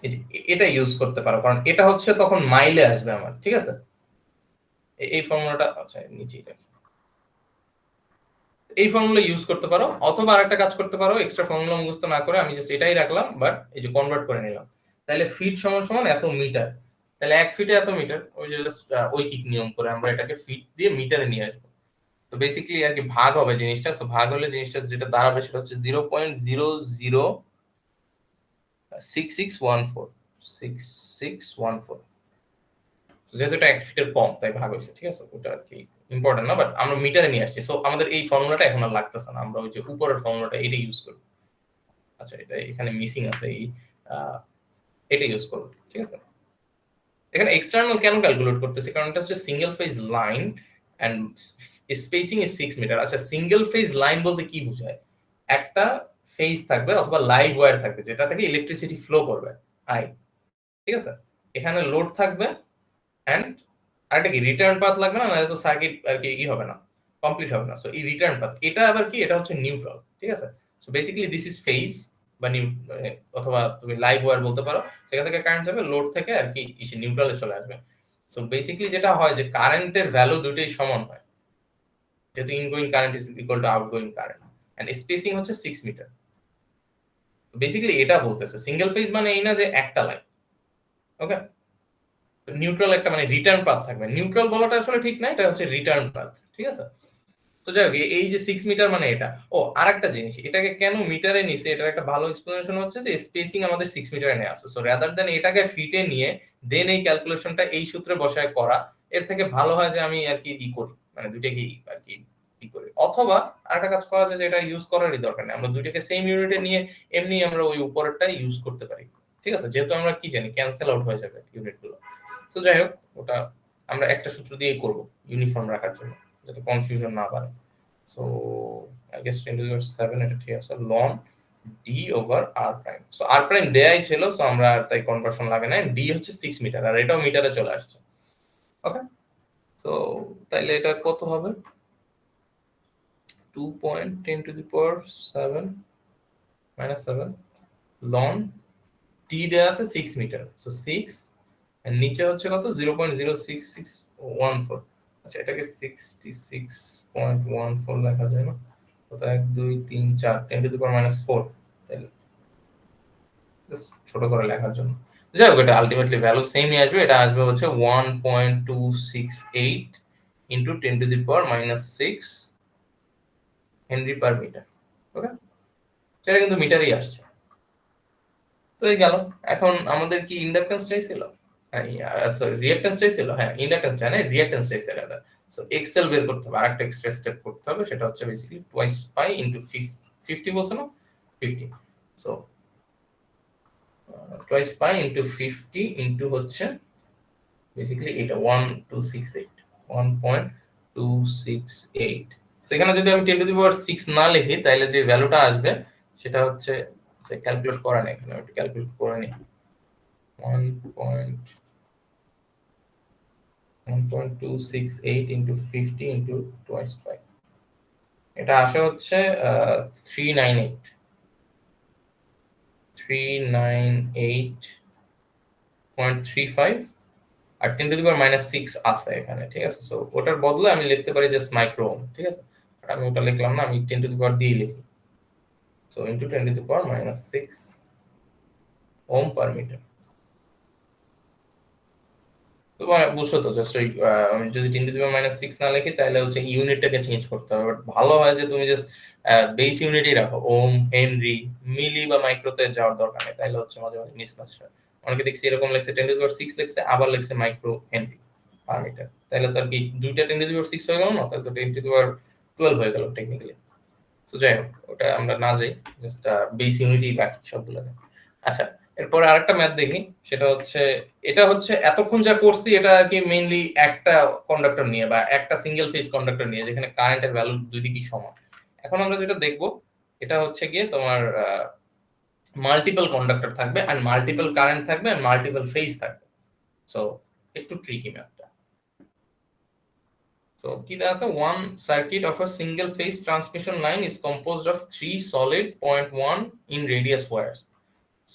এই যে এটা ইউজ করতে পারো, কারণ এটা হচ্ছে তখন মাইলে আসবে আমার, ঠিক আছে। এই ফর্মুলাটা, আচ্ছা নিচেই রাখি, এই ফর্মুলা ইউজ করতে পারো, অথবা আরেকটা কাজ করতে পারো, এক্সট্রা ফর্মুলা মুখস্থ না করে আমি জাস্ট এটাই রাখলাম, বাট এই যে কনভার্ট করে নিলাম, তাহলে ফিট সমান সমান এত মিটার, তাহলে এক ফিটে এত মিটার, ওই যে জাস্ট ঐকিক নিয়ম করে আমরা এটাকে ফিট দিয়ে মিটারে নিয়ে আসবো। তো বেসিক্যালি আর কি ভাগ হবে জিনিসটা, সো ভাগ হলে জিনিসটা যেটা দাঁড়াবে সেটা হচ্ছে 0.006614 যেহেতু এটা এক ফিটের কম তাই ভাগ হয়েছে, ঠিক আছে, ওটা আর কি ইম্পর্টেন্ট না, বাট আমরা মিটারে নিয়ে আসছি, সো আমাদের এই ফর্মুলাটা এখন আর লাগতেছে না, আমরা ওই যে উপরের ফর্মুলাটা এটা ইউজ করব। আচ্ছা এটা এখানে মিসিং আছে, এই এটা ইউজ করব, ঠিক আছে। এখানে এক্সটার্নাল কেন ক্যালকুলেট করতেছি, কারণ এটা হচ্ছে single phase line and spacing is 6 মিটার। আচ্ছা সিঙ্গেল ফেজ লাইন বলতে কি বোঝায়, একটা ফেজ থাকবে অথবা লাইভ ওয়্যার থাকবে যেটা থেকে ইলেকট্রিসিটি ফ্লো করবে, আই, ঠিক আছে। এখানে লোড থাকবে এন্ড আরেকটা কি রিটার্ন পাথ লাগবে না, নাহলে তো সার্কিট আর কি ই হবে না, কমপ্লিট হবে না। সো এই রিটার্ন পাথ, এটা আবার কি, এটা হচ্ছে নিউট্রাল, ঠিক আছে। So basically this is phase বা অথবা তুমি লাইভ ওয়্যার বলতে পারো, সেখান থেকে কারেন্ট যাবে, লোড থেকে আর কি ইসে নিউট্রালে চলে আসবে। সো বেসিক্যালি যেটা হয় যে কারেন্টের ভ্যালু দুটোই সমান হয়, যেহেতু ingoing current is equal to outgoing current, and spacing হচ্ছে 6 মিটার। বেসিক্যালি এটা বলতেছে সিঙ্গেল ফেজ মানে এই না যে একটা লাইন, ওকে। নিউট্রাল একটা মানে রিটার্ন পাথ থাকবে, নিউট্রাল বলাটা আসলে ঠিক না, এটা হচ্ছে রিটার্ন পাথ, ঠিক আছে। তো যাই হোক এই যে 6 মিটার মানে এটা, ও আরেকটা জিনিস, এটাকে কেন মিটারে নিছে, এটার একটা ভালো এক্সপ্লেনেশন হচ্ছে যে স্পেসিং আমাদের 6 মিটারে নেওয়া আছে, সো রাদার দ্যান এটাকে ফিটে নিয়ে দেন এই ক্যালকুলেশনটা এই সূত্রে বসায় করা, এর থেকে ভালো হয় যে আমি আর কি ই করি, মানে দুইটাকে আর কি ই করি, অথবা আরেকটা কাজ করা যায় যে এটা ইউজ করারই দরকার নেই, আমরা দুইটাকে সেম ইউনিটে নিয়ে এমনি আমরা ওই উপরেরটা ইউজ করতে পারি, ঠিক আছে, যেহেতু আমরা কি জানি ক্যান্সেল আউট হয়ে যাবে ইউনিটগুলো। তো যাই হোক ওটা আমরা একটা সূত্র দিয়ে করব ইউনিফর্ম রাখার জন্য, যাতে কনফিউশন না বাড়ে। So I guess 10 to the power 7 এটা ঠিক আছে, ln d over r prime. So r prime দেয়াই ছিল, সো আমরা আর তাই কনভার্সন লাগে না। d হচ্ছে 6 মিটার আর এটাও মিটারে চলে আসছে। ওকে, সো তাইলে এটা কত হবে? 2.10 two the power 7 minus 7 ln t দেয়া আছে 6 মিটার, সো 6 আর নিচে হচ্ছে কত 0.06614। আচ্ছা এটাকে 66.14 লেখা যায় না? কত 1 2 3 4 10 টু দি পাওয়ার মাইনাস 4, তাহলে ছোট করে লেখার জন্য। যাই হোক, এটা আলটিমেটলি ভ্যালু সেমই আসবে। এটা আসবে হচ্ছে 1.268 into 10 to the power minus 6 henry per metre. Okay, সেটা কিন্তু মিটারই আসছে। তো এই গেল। এখন আমাদের কি ইন্ডাকট্যান্স চাইছিল? সরি রিঅ্যাকট্যান্স চাইছিল। হ্যাঁ, ইন্ডাকট্যান্স চাই না, রিঅ্যাকট্যান্স চাইছে রাদার। সো এক্সেল বের করতে হবে, আরেকটা এক্সট্রা স্টেপ করতে হবে, সেটা হচ্ছে বেসিক্যালি টুয়াইস পাই ইনটু 50 বলছে না, 50। সো টুয়াইস পাই ইনটু 50 ইনটু হচ্ছে বেসিক্যালি এটা 1268 1.268। সেখানে যদি আমি 10 টু দি পাওয়ার 6 না লিখি তাহলে যে ভ্যালুটা আসবে সেটা হচ্ছে, ক্যালকুলেট করা নেই এখানে, একটু ক্যালকুলেট করে নিই। 1.268 into 50 into twice pi, এটা আসে হচ্ছে 398.35 আর 10 টু দি পাওয়ার মাইনাস 6 আছে এখানে, ঠিক আছে। সো ওটার বদলে আমি লিখতে পারি জাস্ট মাইক্রো ওম, ঠিক আছে। আর আমি ওটা লিখলাম না, আমি 10 টু দি পাওয়ার দিয়ে লিখি। So into 10 to the power minus 6 ohm per metre. তো বুঝছো তো, জাস্ট ওই আমি যদি 10 টু দি পাওয়ার মাইনাস 6 না লিখি তাহলে হচ্ছে ইউনিটটাকে চেঞ্জ করতে হবে। বাট ভালো হয় যে তুমি জাস্ট বেস ইউনিটই রাখো, ওম, হেনরি, মিলি বা মাইক্রোতে যাওয়ার দরকার নেই, তাহলে হচ্ছে মাঝে মাঝে মিসম্যাচ হয়। অনেকে দেখছি এরকম লিখছে 10 টু দি পাওয়ার 6 লিখছে, আবার লিখছে মাইক্রো হেনরি পার মিটার, তাহলে তো আর কি দুইটা 10 টু দি পাওয়ার 6 হয়ে গেল না, তাহলে তো 10 টু দি পাওয়ার 12 হয়ে গেল টেকনিক্যালি। তো যাই হোক, ওটা আমরা না যাই, জাস্ট বেস ইউনিটই রাখি সবগুলোকে। আচ্ছা, এরপরে আরেকটা ম্যাথ দেখি, সেটা হচ্ছে এটা হচ্ছে এতক্ষণ যা করছি এটা আর কি মেইনলি একটা কন্ডাক্টর নিয়ে বা একটা সিঙ্গেল ফেজ কন্ডাক্টর নিয়ে, যেখানে কারেন্টের ভ্যালু দুই দিকই সমান। এখন আমরা যেটা দেখব এটা হচ্ছে গিয়ে তোমার মাল্টিপল কন্ডাক্টর থাকবে এন্ড মাল্টিপল কারেন্ট থাকবে এন্ড মাল্টিপল ফেজ থাকবে। সো একটু ট্রিকি ম্যাথটা। So, কি দেয়া আছে, one circuit of a single phase transmission line is composed of three solid 0.1 in radius wires.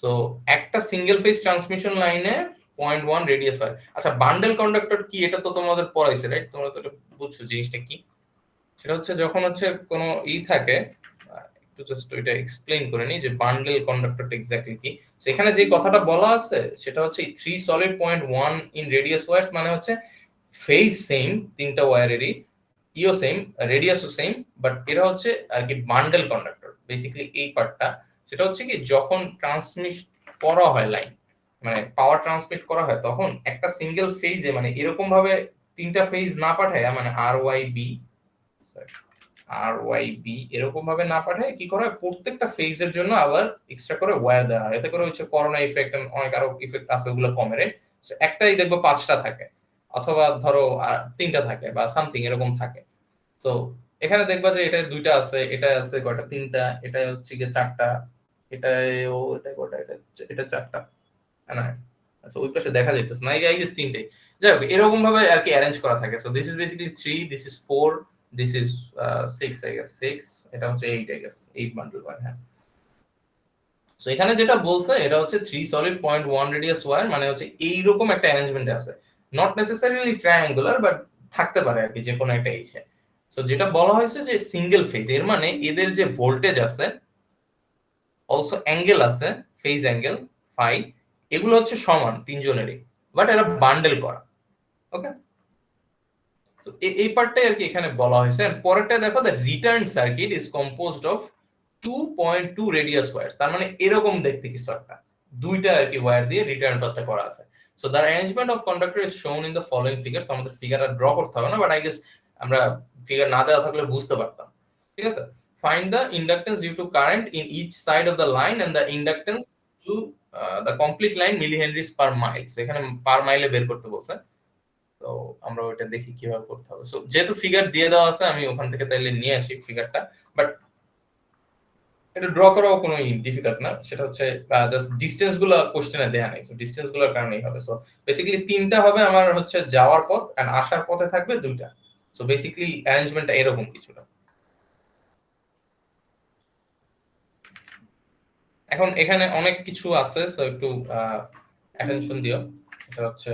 So, একটা সিঙ্গেল ফেজ ট্রান্সমিশন লাইনে 0.1 রেডিয়াস ওয়্যার। আচ্ছা, বান্ডেল কন্ডাক্টর কি এটা তো তোমাদের পড়াইছে, রাইট? তোমরা তো এটা বুঝছো জিনিসটা কি। সেটা হচ্ছে যখন হচ্ছে কোনো থাকে, একটু জাস্ট ওইটা এক্সপ্লেইন করে নি যে বান্ডেল কন্ডাক্টরটা এক্স্যাক্টলি কি। সেখানে যে কথাটা বলা আছে সেটা হচ্ছে এই 3 solid 0.1 in radius wires মানে হচ্ছে ফেজ সেম তিনটা ওয়্যারেরই, ইও সেম, রেডিয়াসও সেম, বাট এরা হচ্ছে আর কি বান্ডেল কন্ডাক্টর। বেসিক্যালি এই পার্টটা সেটা হচ্ছে কি যখন ট্রান্সমিট করা হয় লাইন, মানে পাওয়ার ট্রান্সমিট করা হয়, তখন একটা সিঙ্গেল ফেজে মানে এরকম ভাবে তিনটা ফেজ না পাঠায়, মানে আর ওয়াই বি এরকম ভাবে না পাঠায়, কি করা হয় প্রত্যেকটা ফেজের জন্য আবার এক্সট্রা করে ওয়্যার দেওয়া হয়। এতে করে হচ্ছে করোনা ইফেক্ট, অনেক আরো ইফেক্ট আছে, ওগুলো কমে রে। একটাই দেখবো 5টা থাকে, অথবা ধরো 3টা থাকে বা সামথিং এরকম থাকে। তো এখানে দেখবা যে এটা 2টা আছে, এটা আছে কয়টা, 3টা, এটা হচ্ছে গিয়ে 4টা, এটাও, এটা কয়টা, এটা 4টা না। আচ্ছা, ওই পাশে দেখা যাইতেছে না, এই গেস 3টে। যাই হোক, এরকম ভাবে আর কি অ্যারেঞ্জ করা থাকে। So this is basically 3, this is 4, this is 6 I guess 6, এটা হচ্ছে 8 আই গেস 8 বান্ডেল ওয়্যার। হ্যাঁ, সো এখানে যেটা বলছে এটা হচ্ছে 3 solid 0.1 রেডিয়াস ওয়্যার, মানে হচ্ছে এইরকম একটা অ্যারেঞ্জমেন্টে আছে, নট নেসেসারিলি ট্রায়াঙ্গুলার, বাট থাকতে পারে আর কি যে কোনো একটা ইসে। সো যেটা বলা হয়েছে যে সিঙ্গেল ফেজ, এর মানে এদের যে ভোল্টেজ আছে, অলসো অ্যাঙ্গেল আছে, ফেজ অ্যাঙ্গেল ফাই, এগুলো হচ্ছে সমান তিনজনেরই, বাট এরা বান্ডেল করা। ওকে, তো এই পার্টটাই আর কি এখানে বলা হয়েছে। আর পরেরটা দেখো, the return circuit is composed of 2.2 radius wires, তার মানে এরকম দেখতে কিছু একটা, দুইটা আর কি ওয়্যার দিয়ে রিটার্ন পাথটা করা আছে। So the arrangement of conductor is shown in the following figures. আমাদের ফিগারটা ড্র করতে হবে না, বাট আই গেস আমরা ফিগার না দেওয়া থাকলে বুঝতে পারতাম, ঠিক আছে। Find the inductance due to current in each side of the line and the inductance to the complete line millihenrys per mile. এখানে পার মাইলে বের করতে বলছে। তো আমরা ওইটা দেখি কিভাবে করতে হবে। সো যেহেতু ফিগার দিয়ে দেওয়া আছে আমি ওখান থেকে তাইলে নিয়ে আসি ফিগারটা, বাট এটা ড্র করাও কোনো ডিফিকাল্ট না, সেটা হচ্ছে জাস্ট ডিসটেন্স গুলো কোশ্চেনে দেয়া নাই, সো ডিসটেন্স গুলোর কারণেই হবে। সো বেসিক্যালি তিনটা হবে আমার হচ্ছে যাওয়ার পথ এন্ড আসার পথে থাকবে দুইটা। সো বেসিক্যালি অ্যারেঞ্জমেন্টটা এরকম কিছুটা। এখন এখানে অনেক কিছু আছে, সো একটু অ্যাটেনশন দিও। এটা হচ্ছে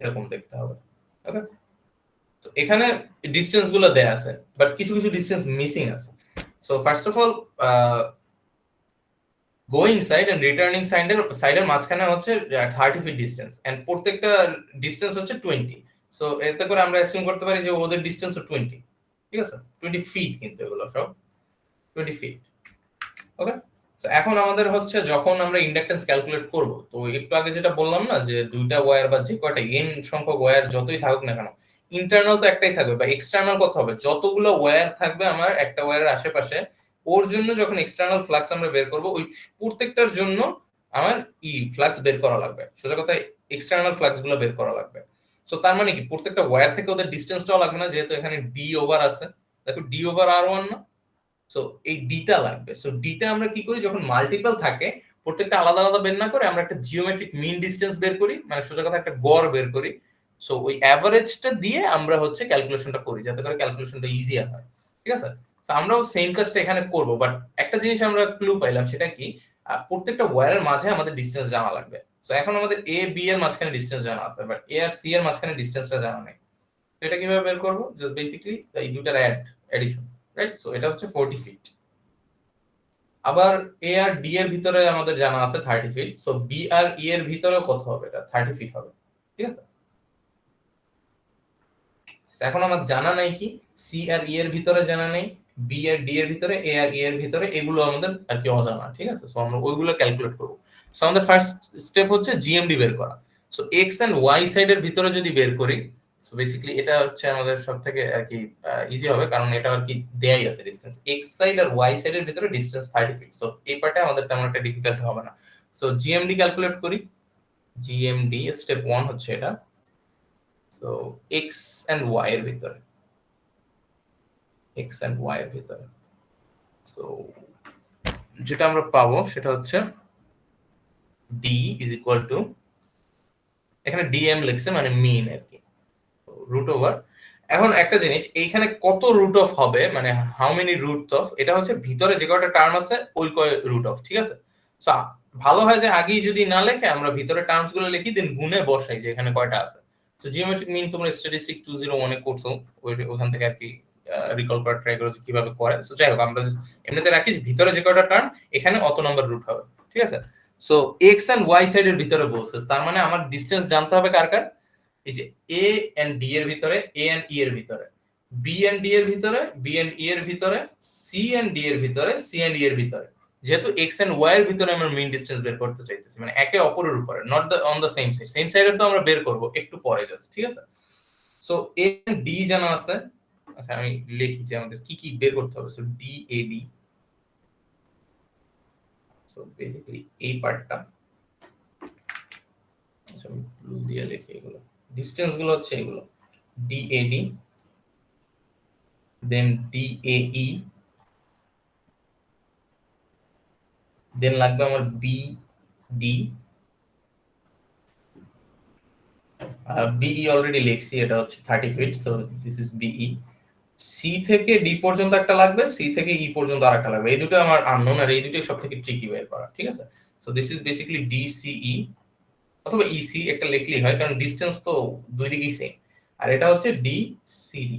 এরকম দেখতে হবে, ওকে? তো এখানে ডিসটেন্স গুলো দেয়া আছে, বাট কিছু কিছু ডিসটেন্স মিসিং আছে। So first of all going side and returning সাইডের মাঝখানে হচ্ছে 30 ফিট ডিসটেন্স এন্ড প্রত্যেকটা ডিসটেন্স হচ্ছে 20। সো এতে করে আমরা অ্যাসিউম করতে পারি যে ওদের ডিসটেন্স 20, ঠিক আছে? 20 ফিট কিন্তু এগুলো সব 20 ফিট, ওকে? তো এখন আমাদের হচ্ছে যখন আমরা ইন্ডাকটেন্স ক্যালকুলেট করব, তো একটু আগে যেটা বললাম না যে দুইটা ওয়্যার বা যে কয়টা n সংখ্যক ওয়্যার যতই থাকুক না কেন, ইন্টারনাল তো একটাই থাকবে, বা এক্সটার্নাল কত হবে, যতগুলো ওয়্যার থাকবে আমার একটা ওয়্যারের আশেপাশে, ওর জন্য যখন এক্সটার্নাল ফ্লাক্স আমরা বের করব, ওই প্রত্যেকটার জন্য আমার ফ্লাক্স বের করা লাগবে, সোজা কথা এক্সটার্নাল ফ্লাক্স গুলো বের করা লাগবে। সো তার মানে কি প্রত্যেকটা ওয়্যার থেকে ওদের ডিসটেন্সটাও লাগবে না, যেহেতু এখানে ডি ওভার আছে, দেখো ডি ওভার আর ওয়ান না, সো এই ডিটা লাগবে। সো ডিটা আমরা কি করি, যখন মাল্টিপল থাকে প্রত্যেকটা আলাদা আলাদা বের না করে আমরা একটা জিওমেট্রিক মিন ডিসটেন্স বের করি, মানে সোজা কথা একটা গড় বের করি। সো ওই অ্যাভারেজটা দিয়ে আমরা হচ্ছে ক্যালকুলেশনটা করি, যাতে করে ক্যালকুলেশনটা ইজিয়ার হয়, ঠিক আছে? তো আমরাও সেম কাজটা এখানে করব, বাট একটা জিনিস আমরা ক্লু পাইলাম, সেটা কি প্রত্যেকটা ওয়্যারের মাঝে আমাদের ডিসটেন্স জানা লাগবে। সো এখন আমাদের এ বি এর মাঝখানে ডিসটেন্স জানা আছে, বাট এ আর সি এর মাঝখানে ডিসটেন্সটা জানা নেই। তো এটা কিভাবে বের করব? জাস্ট বেসিক্যালি এই দুটার এডিশন, রাইট? সো এটা হচ্ছে 40 ফিট। আবার এ আর ডি এর ভিতরে আমাদের জানা আছে 30 ফিট, সো বি আর ই এর ভিতরে কত হবে, এটা 30 ফিট হবে, ঠিক আছে? এখন আমার জানা নাই কি, সি আর ই এর ভিতরে জানা নেই, বি আর ডি এর ভিতরে, এ আর ই এর ভিতরে, এগুলো আমাদের আর কি অজানা, ঠিক আছে? সো আমরা ওইগুলো ক্যালকুলেট করব। সো আমাদের ফার্স্ট স্টেপ হচ্ছে জিএমডি বের করা। সো এক্স এন্ড ওয়াই সাইডের ভিতরে যদি বের করি, সো বেসিক্যালি এটা হচ্ছে আমাদের সবথেকে আর কি ইজি হবে, কারণ এটা আর কি দেয়াই আছে ডিসটেন্স, এক্স সাইড আর ওয়াই সাইডের ভিতরে ডিসটেন্স 30 ফিট। সো এই পার্টে আমাদের তেমন একটা ডিফিকাল্ট হবে না। সো জিএমডি ক্যালকুলেট করি। জিএমডি স্টেপ 1 হচ্ছে এটা। সো এক্স এন্ড ওয়াই এর ভিতরে, এক্স এন্ড ওয়াই এর ভিতরে, সো যেটা আমরা পাবো সেটা হচ্ছে ডি ইজ ইকুয়াল টু, এখানে ডিএম লিখছে মানে মিন আর কি, রুট ওভার। এখন একটা জিনিস, এইখানে কত রুট অফ হবে, মানে হাউ মেনি রুট অফ, এটা হচ্ছে ভিতরে যে কয়টা টার্ম আছে ওই কয় রুট অফ, ঠিক আছে? সো ভালো হয় যে আগেই যদি না লেখে আমরা ভিতরে টার্মস গুলো লিখি, দেন গুণে বসাই যে এখানে কয়টা আছে। সো জিওমেট্রিক মিন তোমরা স্ট্যাটিস্টিক 201 এ করছো, ওখান থেকে আর কি রিকল করার ট্রাই করো কিভাবে করে। সো যাই হোক, আমরা এমনিতে রাখি যে ভিতরে যে কয়টা টার্ম এখানে অত নম্বর রুট হবে, ঠিক আছে? সো এক্স এন্ড ওয়াই সাইডের ভিতরে বলছে, তার মানে আমার ডিসটেন্স জানতে হবে কার কার, এই যে এ এন্ড ডি এর ভিতরে, এ এন্ড ই এর ভিতরে, বি এন্ড ডি এর ভিতরে, বি এন্ড ই এর ভিতরে, সি এন্ড ডি এর ভিতরে, সি এন্ড ই এর ভিতরে। যেহেতু এক্স এন্ড ওয়াই এর ভিতরে আমরা মিন ডিসটেন্স বের করতে চাইতেছি, মানে একে অপরের উপরে, not the on the same side, same সাইডে তো আমরা বের করব একটু পরে জাস্ট, ঠিক আছে? সো এ এন্ড ডি জানা আছে। আচ্ছা আমি লিখি যে আমাদের কি কি বের করতে হবে। So D A D, so basically এই পার্টটা, আচ্ছা আমি ব্লু দিয়ে লিখি, এগুলো ডিসটেন্স গুলো হচ্ছে এগুলো, D A D, then D A E, then লাগবে আমার বি ডি, বিই অলরেডি লিখছি, এটা হচ্ছে 30 feet, so this is BE. C থেকে ডি পর্যন্ত একটা লাগবে, সি থেকে ই পর্যন্ত আরেকটা লাগবে, এই দুটো আমার আননোন, আর এই দুটোই সবথেকে ট্রিকি বের করা, ঠিক আছে? So this is basically DCE অথবা ইসি একটা লিখলেই হয়, কারণ ডিসটেন্স তো দুই দিকেই সেম। আর এটা হচ্ছে ডিসিডি,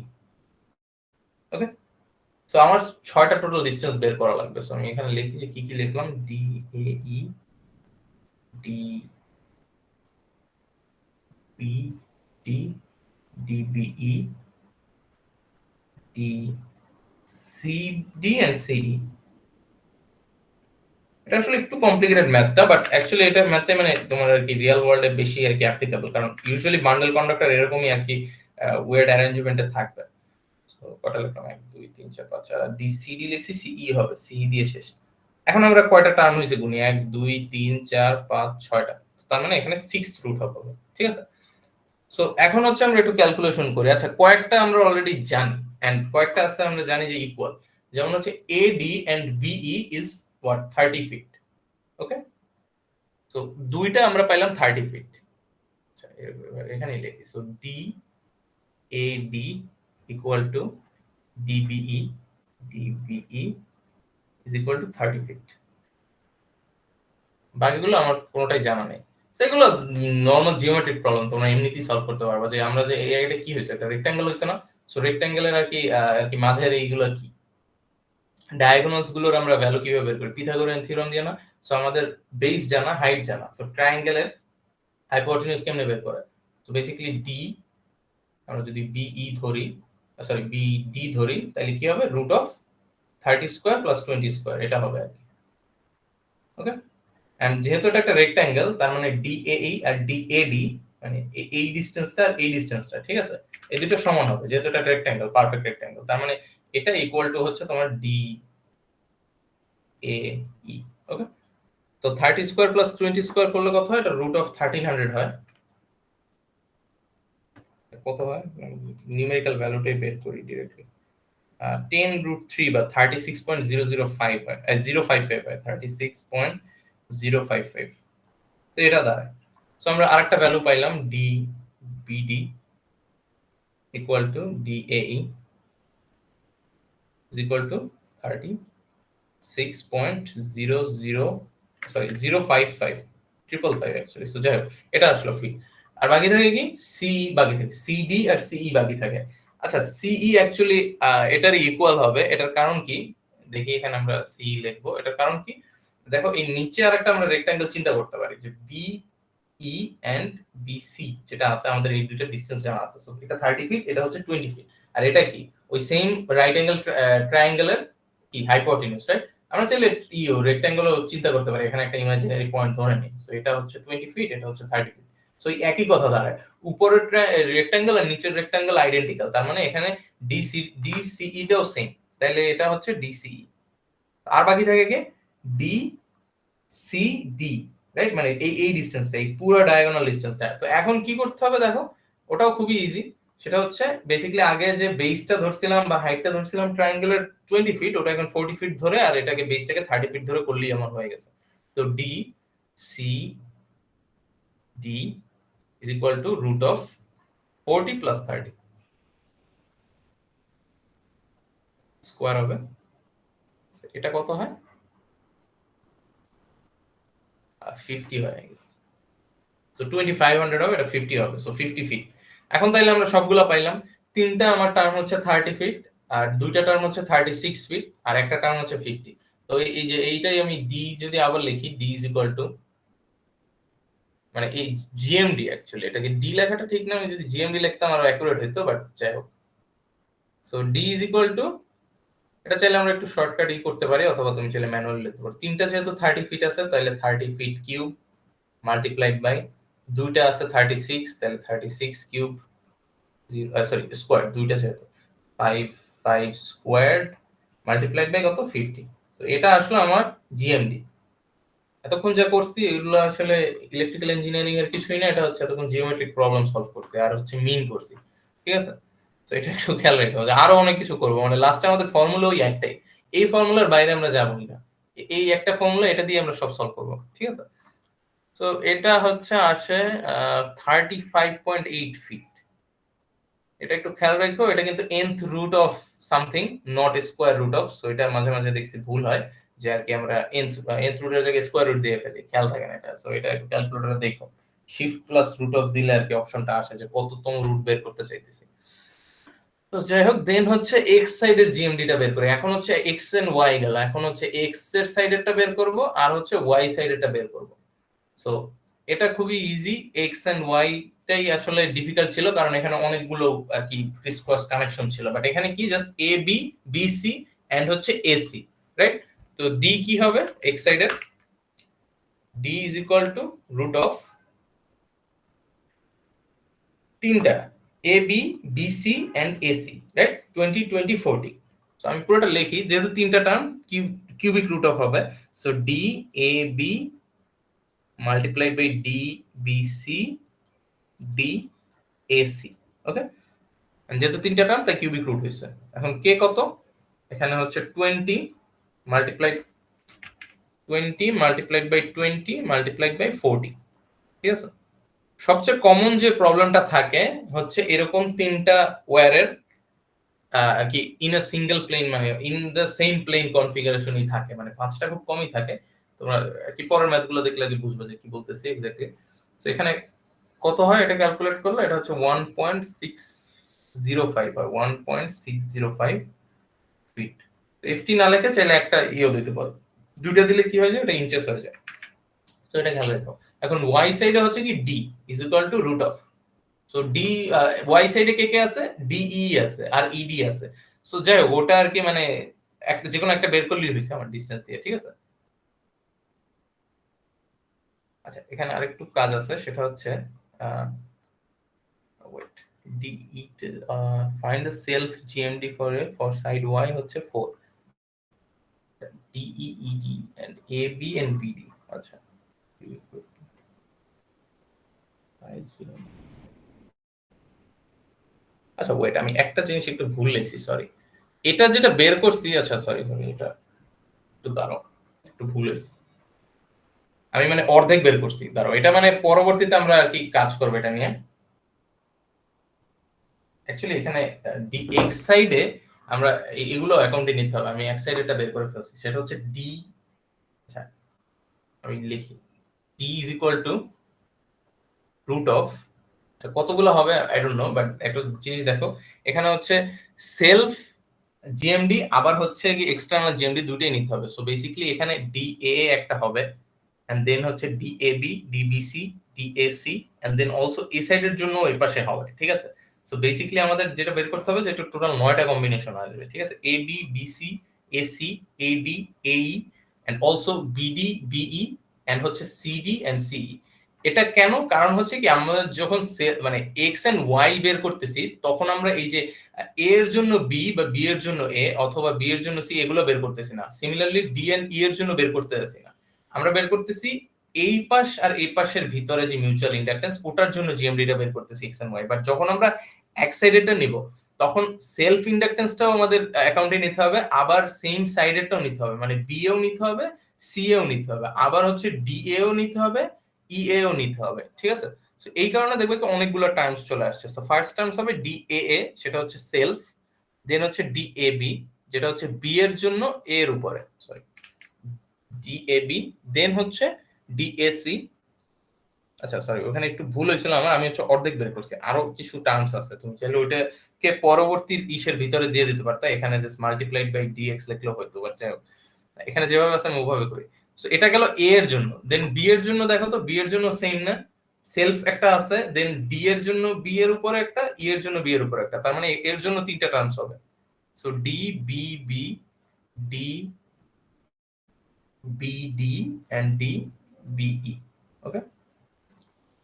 ওকে? সো আমার 6টা টোটাল ডিসটেন্স বের করা লাগবে। সো আমি এখানে লিখি যে কি কি লিখলাম, D A E, D B D, DBE, D C D and CD. এটা আসলে একটু কমপ্লিকেটেড ম্যাথটা, বাট অ্যাকচুয়ালি এটা ম্যাথটা মানে তোমার আর কি রিয়েল ওয়ার্ল্ডে বেশি আর কি অ্যাপ্লিকেবল, কারণ ইউজুয়ালি বান্ডেল কন্ডাক্টর এরকমই আর কি ওয়েট অ্যারেঞ্জমেন্টে থাকবে। সো কটা লিখলাম, 1 2 3 4 5, আর ডিসিডি লিখছি, সিই হবে, সিই দিয়ে শেষ। এখন আমরা কয়টা টার্ম হইছে গুনি, 1 2 3 4 5 6টা, তার মানে এখানে 6th রুট হবে, ঠিক আছে? সো এখন হচ্ছে আমরা একটু ক্যালকুলেশন করি। আচ্ছা, কয়েকটা আমরা অলরেডি জানি এন্ড কয়েকটা আছে আমরা জানি যে ইকুয়াল। যেমন হচ্ছে AD and BE is what 30 feet. Okay, so দুইটা আমরা পাইলাম 30 ফিট। আচ্ছা, এখানেই লিখি। So DAD equal to DBE is equal to 30 feet. বাকিগুলো আমার কোনোটাই জানা নেই। সেগুলো নরমাল জিওমেট্রিক প্রবলেম, তোমরা এমনিতেই সলভ করতে পারবে। যে আমরা যে এই জায়গাটা কি হয়েছে, একটা রেক্ট্যাঙ্গেল হয়েছে না? সো রেক্ট্যাঙ্গেলের আর কি মাঝের এইগুলো কি ডায়াগোনালস গুলোর আমরা ভ্যালু কিভাবে বের করি? পিথাগোরিয়ান থিওরেম দিয়ে না? সো আমাদের বেস জানা, হাইট জানা। সো ট্রায়াঙ্গেলের হাইপোটেনিউস কেমনে বের করে? সো বেসিক্যালি ডি, আমরা যদি বিই ধরি, সরি বিডি ধরি, তাহলে কি হবে? Root of 30 square plus 20 square, এটা হবে আর কি। ওকে, এন্ড যেহেতু এটা একটা রেক্ট্যাঙ্গেল, তার মানে ডিএই আর ডিএডি, মানে এই ডিসটেন্সটা আর এই ডিসটেন্সটা, ঠিক আছে, এই দুটো সমান হবে যেহেতু এটা রেক্ট্যাঙ্গেল, পারফেক্ট রেক্ট্যাঙ্গেল। তার মানে এটা ইকুয়াল টু হচ্ছে তোমার ডি এ ই। ওকে, তো 30 স্কয়ার প্লাস 20 স্কয়ার করলে কত হয়? এটা রুট অফ 1300 হয়। কত হয় নিউমেরিক্যাল ভ্যালুটাই বের করি ডাইরেক্টলি। 10 রুট 3 বা 36.005 হয়, 055 হয়, 36.055। তো এটা দাঁড়ায়। সো আমরা আরেকটা ভ্যালু পাইলাম, D BD equal to ডিএই is equal two 36.00 sorry 055 555 actually. So যাই হোক, এটা আসলে ফিট। আর বাকি থাকে কি? সি বাকি থাকে, সিডি আর সিই বাকি থাকে। আচ্ছা, সিই অ্যাকচুয়ালি এটার ইকুয়াল হবে। এটার কারণ কি দেখি, এখানে আমরা সি লিখবো। এটার কারণ কি দেখো, এই নিচে আরেকটা আমরা রেক্ট্যাঙ্গেল চিন্তা করতে পারি যে বি ই এন্ড বিসি যেটা আছে, আমাদের এই দুটো ডিসটেন্স জানা আছে। সো এটা 30 ফিট, এটা হচ্ছে 20 ফিট। আর এটা কি? ওই সেম রাইট অ্যাঙ্গেল ট্রায়াঙ্গেলের কি হাইপোটেনিউস, রাইট? আমরা চাইলে রেক্ট্যাঙ্গেলও চিন্তা করতে পারি, এখানে একটা ইমাজিনারি পয়েন্ট ধরে নিই। সো এটা হচ্ছে 20 ফিট, এটা হচ্ছে 30 ফিট। সো এই একই কথা দাঁড়ায়, উপরের রেক্ট্যাঙ্গেল আর নিচের রেক্ট্যাঙ্গেল আইডেন্টিক্যাল। তার মানে এখানে ডিসিই টাও সেম, তাহলে এটা হচ্ছে ডিসিই। আর বাকি থাকে কি? D C D, right? মানে এই ডিসটেন্সটা, এই পুরো ডায়াগোনাল ডিসটেন্সটা। তো এখন কি করতে হবে দেখো, ওটাও খুবই ইজি। সেটা হচ্ছে বেসিক্যালি আগে যে বেসটা ধরছিলাম বা হাইটটা ধরছিলাম ট্রায়াঙ্গেলের 20 ফিট, ওটা এখন 40 ফিট ধরে, আর এটাকে বেসটাকে 30 ফিট ধরে করলেই আমার হয়ে গেছে। তো D C D is equal to root of 40 plus 30 square হবে। এটা কত হয়? 50 হয়, I guess। তো 2500 হবে, এটা 50 হবে। So 50 feet. এখন তাইলে আমরা সবগুলা পাইলাম। তিনটা আমার টার্ম হচ্ছে 30 ফিট, আর দুইটা টার্ম হচ্ছে 36 ফিট, আর একটা টার্ম হচ্ছে 50। তো এই যে এইটাই আমি ডি যদি আবার লিখি, ডি ইজ ইকুয়াল টু, মানে এই জিএমডি, অ্যাকচুয়ালি এটাকে ডি লেখাটা ঠিক না, আমি যদি জিএমডি লিখতাম আরো অ্যাকুরেট হতো, বাট যাই হোক। So D is equal to, এটা চাইলে আমরা একটু শর্টকাট করতে পারি, অথবা তুমি চাইলে ম্যানুয়ালি লিখতে পারো। তিনটা যেহেতু 30 ফিট আছে, তাহলে 30 ফিট কিউব মাল্টিপ্লাইড বাই দুইটা আছে 36, তাহলে 36 কিউব সরি স্কোয়ার, দুইটা যেহেতু 5 স্কোয়ার্ড মাল্টিপ্লাইড বাই কত 50। তো এটা আসলে আমার জিএমডি। এতক্ষণ যা করছি এগুলো আসলে ইলেকট্রিক্যাল ইঞ্জিনিয়ারিং এর কিছুই না, এটা হচ্ছে এতক্ষণ জিওমেট্রিক প্রবলেম সলভ করছি আর হচ্ছে মিন করছি, ঠিক আছে? তো এটা একটু খেয়াল রাখতে হবে, আরো অনেক কিছু করবো। মানে লাস্টে আমাদের ফর্মুলা ওই একটাই, এই ফর্মুলার বাইরে আমরা যাবোই না। এই একটা ফর্মুলা, এটা দিয়ে আমরা সব সলভ করবো, ঠিক আছে? তো এটা হচ্ছে আসে 35.8 ফিট। এটা একটু খেয়াল রাখো, এটা কিন্তু nth root of something, not square root of. So এটা মাঝে মাঝে দেখছি ভুল হয়, যে আর কি আমরা nth রুটের জায়গায় স্কয়ার রুট দিয়ে ফেলি, খেয়াল থাকে না এটা। সো এটা একটু ক্যালকুলেটরে দেখো, শিফট প্লাস রুট অফ দিলে আর কি অপশনটা আসে যে কততম রুট বের করতে চাইতেছি। তো যাই হোক, দেন হচ্ছে এক্স সাইডের জিএমডিটা বের করে। এখন হচ্ছে এক্স এন্ড ওয়াই গেল, এখন হচ্ছে এক্স এর সাইডেরটা বের করব, আর হচ্ছে ওয়াই সাইডেরটা বের করব। সো এটা খুবই ইজি। এক্স এন্ড ওয়াই টাই আসলে ডিফিকাল্ট ছিল, কারণ এখানে অনেকগুলো আর কি ক্রিস ক্রস কানেকশন ছিল। বাট এখানে কি just A B B C and হচ্ছে এসি, রাইট? তো ডি কি হবে এক্স সাইডের? D is equal to root of তিনটা A B B C and AC, right? 20 20 40। So আমি পুরোটা লিখি, যেহেতু তিনটা টার্ম কিউবিক রুট অফ হবে। So D A B multiplied by D B C D AC. Okay, যেহেতু তিনটা টার্ম তাই কিউবিক রুট হয়েছে। এখন কে কত, এখানে হচ্ছে 20 মাল্টিপ্লাইড 20 মাল্টিপ্লাইড বাই 40, ঠিক আছে। সবচেয়ে কমন যে প্রবলেমটা থাকে হচ্ছে এরকম তিনটা ওয়্যারের আর কি ইন আ সিঙ্গেল প্লেন, মানে ইন দ্য সেম প্লেন কনফিগারেশনই থাকে, মানে পাঁচটা খুব কমই থাকে। তোমরা কি পরের ম্যাথগুলো দেখলে কি বুঝবে যে কি বলতেছি এক্স্যাক্টলি। সো এখানে কত হয় এটা ক্যালকুলেট করলে এটা হচ্ছে 1.605 বা 1.605 ফিট। এফটি না লেখে চাইলে একটা ইও দিতে পারো, দুইটা দিলে কি হয়ে যায়, এটা ইঞ্চেস হয়ে যায়। তো এটা খেয়াল রাখো। এখন ওয়াই সাইডে হচ্ছে কি D is equal to root of, so D Y সাইডে কে কে আছে, ডিই আছে আর ইডি আছে। সো যাই হোক ওটা আর কি মানে একটা যে কোনো একটা বের করলেই হয়েছে আমার ডিসটেন্স দিয়ে, ঠিক আছে। আচ্ছা এখানে আরেকটু কাজ আছে, সেটা হচ্ছে wait DE find the self GMD for side Y হচ্ছে 4 DE ED and AB and BD. আচ্ছা আচ্ছা ওয়েট, আমি একটা জিনিস একটু ভুল লিখছি, সরি। এটা যেটা বের করছি, আচ্ছা সরি এটা একটু দাঁড়াও, একটু ভুল হয়েছে। আমি মানে অর্ধেক বের করছি, দাঁড়াও এটা মানে পরবর্তীতে আমরা আর কি কাজ করবো এটা নিয়ে। অ্যাকচুয়ালি এখানে ডি এক্স সাইডে আমরা এগুলো অ্যাকাউন্টে নিতে হবে। আমি এক সাইড এটা বের করে ফেলছি, সেটা হচ্ছে ডি, আচ্ছা আমি লিখি D is equal to root of, কতগুলো হবে আই ডোন্ট নো, বাট একটা জিনিস দেখো এখানে হচ্ছে সেলফ জিএমডি আবার হচ্ছে কি এক্সটার্নাল জিএমডি দুটোই নিতে হবে। সো বেসিক্যালি এখানে ডিএ একটা হবে, and then হচ্ছে DAB, DBC, DAC, and then also এ সাইডের জন্য এই পাশে হবে, ঠিক আছে। সো বেসিক্যালি আমাদের যেটা বের করতে হবে যেটা টোটাল 9টা কম্বিনেশন আসবে, ঠিক আছে। এবি, বিসি, এসি, এডি, এই, and also BD, BE, and হচ্ছে সিডি and সিই। এটা কেন, কারণ হচ্ছে কি আমরা যখন মানে এক্স এন্ড ওয়াই বের করতেছি তখন আমরা এই যে এ এর জন্য বি বা বি এর জন্য এ অথবা বি এর জন্য সি এগুলো বের করতেছি না। সিমিলারলি ডি এন্ড ই এর জন্য বের করতেছি না, আমরা বের করতেছি এই পাশ আর এই পাশের ভিতরে যে মিউচুয়াল ইন্ডাকটেন্স ওটার জন্য জিএমডি টা বের করতেছি এক্স এন্ড ওয়াই। বাট যখন আমরা এক সাইডেরটা নিব তখন সেলফ ইন্ডাকটেন্সটাও আমাদের অ্যাকাউন্টে নিতে হবে, আবার সেম সাইডেরটাও নিতে হবে, মানে বি এও নিতে হবে, সি এও নিতে হবে, আবার হচ্ছে ডি এও নিতে হবে, ই এও নিতে হবে, ঠিক আছে। সো এই কারণে দেখবে কি অনেকগুলো টার্মস চলে আসছে। সো ফার্স্ট টার্মস হবে ডিএএ, সেটা হচ্ছে সেলফ, দেন হচ্ছে ডিএবি যেটা হচ্ছে বি এর জন্য এ এর উপরে, সরি ডিএবি, দেন হচ্ছে ডিএসি। আচ্ছা সরি ওখানে একটু ভুল হয়েছিল আমার, আমি হচ্ছে অর্ধেক বের করছি, আরো কিছু টার্মস আছে, তুমি চাইলে ওইটাকে পরবর্তী ইসের ভিতরে দিয়ে দিতে পারতা, এখানে জাস্ট মাল্টিপ্লাইড বাই ডিএক্স লিখলেও হয়তো, বাট যাই হোক এখানে যেভাবে আছে আমি ওভাবে করি। সো এটা গেল এ এর জন্য, দেন বি এর জন্য দেখো তো বি এর জন্য সেম না, সেলফ একটা আছে, দেন ডি এর জন্য বি এর উপরে একটা, ই এর জন্য বি এর উপরে একটা, তার মানে এর জন্য তিনটা টার্মস হবে। So D B B, D BD and D BE, okay.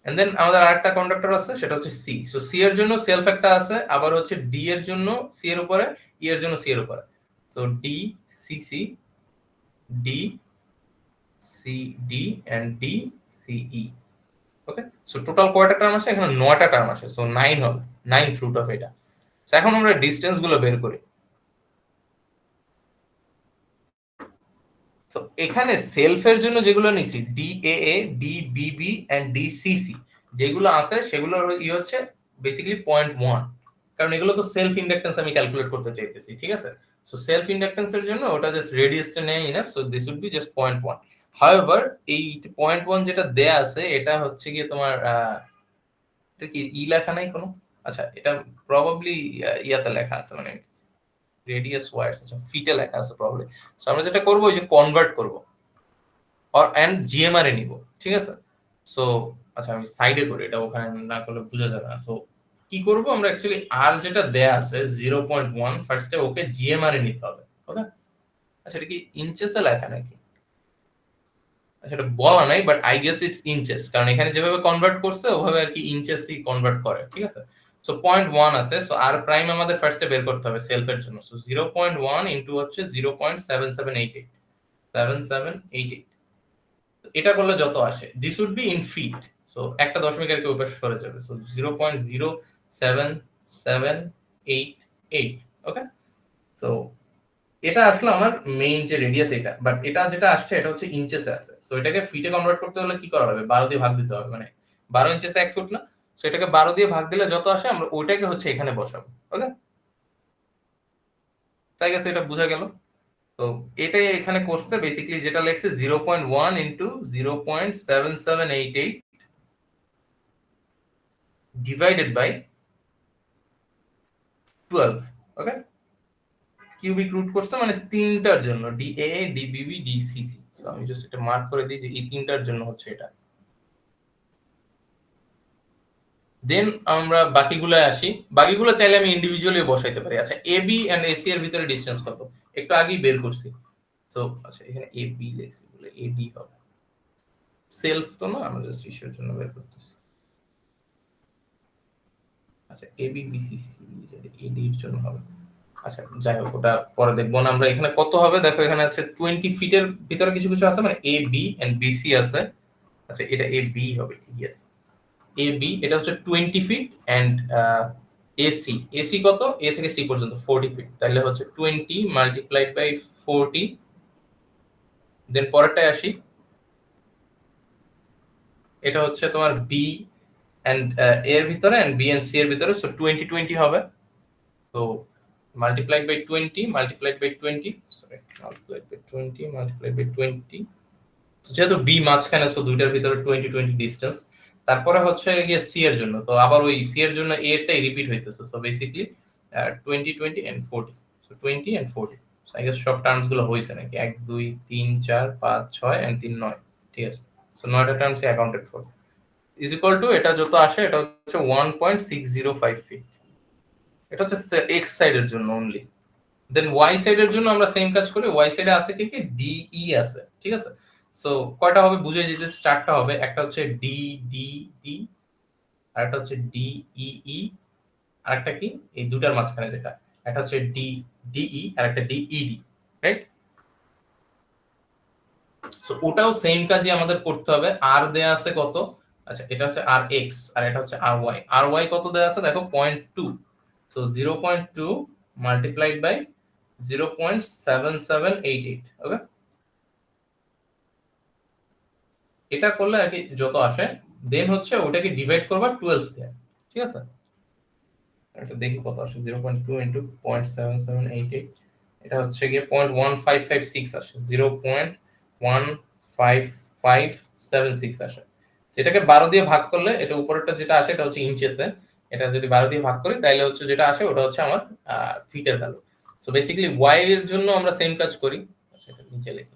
And then আমাদের আরেকটা কন্ডাক্টর আছে সেটা হচ্ছে সি। সো সি এর জন্য সেলফ একটা আছে, আবার হচ্ছে ডি এর জন্য সি এর উপরে, ই এর জন্য সি এর উপরে। So D C C, D C D and D CE, okay. So total কয়টা টার্ম আসে এখানে, 9টা টার্ম আসে। সো 9 হবে, 9th রুট অফ এটা। সো এখন আমরা ডিসটেন্স গুলো বের করি। তো এখানে সেলফের জন্য যেগুলো নিছি ডিএএ, ডিবিবি এন্ড ডিসিসি যেগুলো আছে সেগুলোর ই হচ্ছে বেসিক্যালি 0.1, কারণ এগুলো তো সেলফ ইন্ডাকটেন্স আমি ক্যালকুলেট করতে চাইতেছি, ঠিক আছে। সো সেলফ ইন্ডাকটেন্সের জন্য ওটা জাস্ট রেডিয়াসটা নেয় enough, so this would be just 0.1। However এই 0.1 যেটা দেয়া আছে এটা হচ্ছে কি তোমার এটা কি ই লেখা নাই কোনো, আচ্ছা এটা প্রবাবলি ইয়াতে লেখা আছে, মানে রেডিয়াস ওয়াইডস, আচ্ছা ফিটে লেখা আছে প্রবাবলি। সো আমরা যেটা করব ওই যে কনভার্ট করব অর এন্ড জিএমআর এ নিব, ঠিক আছে। সো আচ্ছা আমি সাইডে করি, এটা ওখানে না করলে বোঝা যাবে না। সো কি করব আমরা, অ্যাকচুয়ালি আর যেটা দেয়া আছে 0.1 ফার্স্টে ওকে জিএমআর এ নিতে হবে, ওকে। আচ্ছা এটা কি ইঞ্চেসে লেখা নাকি, আচ্ছা এটা বলা নাই, but I guess it's inches, কারণ এখানে যেভাবে কনভার্ট করছে ওভাবে আর কি ইঞ্চেসই কনভার্ট করে, ঠিক আছে। সো 0.1 আছে, সো আর প্রাইম আমাদের ফার্স্টে বের করতে হবে সেলফের জন্য। সো 0.1 ইনটু হচ্ছে 0.7788, 7788, এটা করলে যত আসে this would be in feet. So একটা দশমিক আর কি ওই পাশে সরে যাবে। সো 778 ওকে। সো এটা আসলে আমার মেইন যে রেডিয়াস এটা, বাট এটা যেটা আসছে এটা হচ্ছে ইঞ্চেসে আছে। সো এটাকে ফিটে কনভার্ট করতে হলে কি করা হবে, 12 দিয়ে ভাগ দিতে হবে, মানে 12 ইঞ্চেসে 1 ফুট না। সো এটাকে 12 দিয়ে ভাগ দিলে যত আসে আমরা ওইটাকে হচ্ছে এখানে বসাবো। ওকে, তাই গেছে, এটা বোঝা গেল। তো এটাই এখানে করছে বেসিক্যালি, যেটা লেখছে 0.1 into 0.7788 divided by 12। Okay, cubic root করছে মানে তিনটার জন্য, ডিএ ডিবিবি ডিসিসি। সো আমি জাস্ট এটা মার্ক করে দিই যে এই তিনটার জন্য হচ্ছে এটা। দেন আমরা বাকিগুলো আসি। বাকিগুলো চাইলে আমি ইন্ডিভিজুয়ালি বসাইতে পারি। আচ্ছা, এবি এন্ড এসি এর ভিতরে ডিসটেন্স কত, একটু আগেই বের করছি। সো আচ্ছা, এখানে এবি লেখছি বলে এডি হবে, সেলফ তো না, আমরা জাস্ট ইস্যুর জন্য বের করতেছি। আচ্ছা, এবি বিসিসি এডি এর জন্য হবে। আচ্ছা যাই হোক, ওটা পরে দেখবো না আমরা। এখানে কত হবে দেখো, এখানে আছে 20 ফিটের ভিতরে কিছু কিছু আছে, মানে এ বি এন্ড বিসি আছে। আচ্ছা, এটা এ বি হবে, ঠিক আছে। এ বি এটা হচ্ছে 20 ফিট এন্ড এসি, এসি কত, এ থেকে সি পর্যন্ত 40 ফিট, তাহলে হচ্ছে 20 মাল্টিপ্লাইড বাই 40। দেন পরেরটায় আসি, এটা হচ্ছে তোমার বি এন্ড এর ভিতরে এন্ড বি এন্ড সি এর ভিতরে, সো 20 20 হবে। তো multiplied by 20 multiplied by 20, sorry, multiplied by 20 multiplied by 20, যেহেতু বি মাঝখানে, সো দুইটার ভিতরে 20 20 ডিসটেন্স। তারপরে হচ্ছে গিয়ে সি এর জন্য, তো আবার ওই সি এর জন্য এ টাই রিপিট হইতেছে। So basically 20 20 and 40, so 20 and 40। So I guess সব টার্মস গুলো হইছে নাকি, 1 2 3 4 5 6 এন্ড 3 9, ঠিক আছে। সো 9টা terms accounted for, is equal to এটা যত আসে এটা হচ্ছে 1.605 ফিট। এটা হচ্ছে এক্স সাইডের জন্য অনলি। দেন ওয়াই সাইডের জন্য আমরা সেম কাজ করি। ওয়াই সাইডে আছে কি কি, ডিই আছে, ঠিক আছে। সো কয়টা হবে বুঝে যেতে, চারটা হবে। একটা হচ্ছে ডি ডি ডি, আর একটা হচ্ছে ডিই, আর একটা কি এই দুটার মাঝখানে যেটা, একটা হচ্ছে ডি ডিই আর একটা ডিইডি, রাইট। সো ওটাও সেম কাজই আমাদের করতে হবে। আর দেয়া আছে কত, আচ্ছা এটা হচ্ছে আর এক্স আর এটা হচ্ছে আর ওয়াই। আর ওয়াই কত দেয়া আছে দেখো, 0.2। সো 0.2 মাল্টিপ্লাইড বাই 0.7788, ওকে। এটা করলে আর কি যত আসে, দেন হচ্ছে ওটাকে ডিভাইড করবা 12 দিয়ে, ঠিক আছে। এটা দেখি কত আসে, 0.2 ইনটু 0.7788, এটা হচ্ছে গিয়ে 0.1556 আসে, 0.1556 আসে। সেটাকে 12 দিয়ে ভাগ করলে এটা উপরেরটা যেটা আসে এটা হচ্ছে ইঞ্চেসে, এটা যদি 12 দিয়ে ভাগ করি তাহলে হচ্ছে যেটা আসে ওটা হচ্ছে আমার ফিটের ভ্যালু। সো বেসিক্যালি ওয়াই এর জন্য আমরা সেম কাজ করি। আচ্ছা, এটা নিচে লিখি।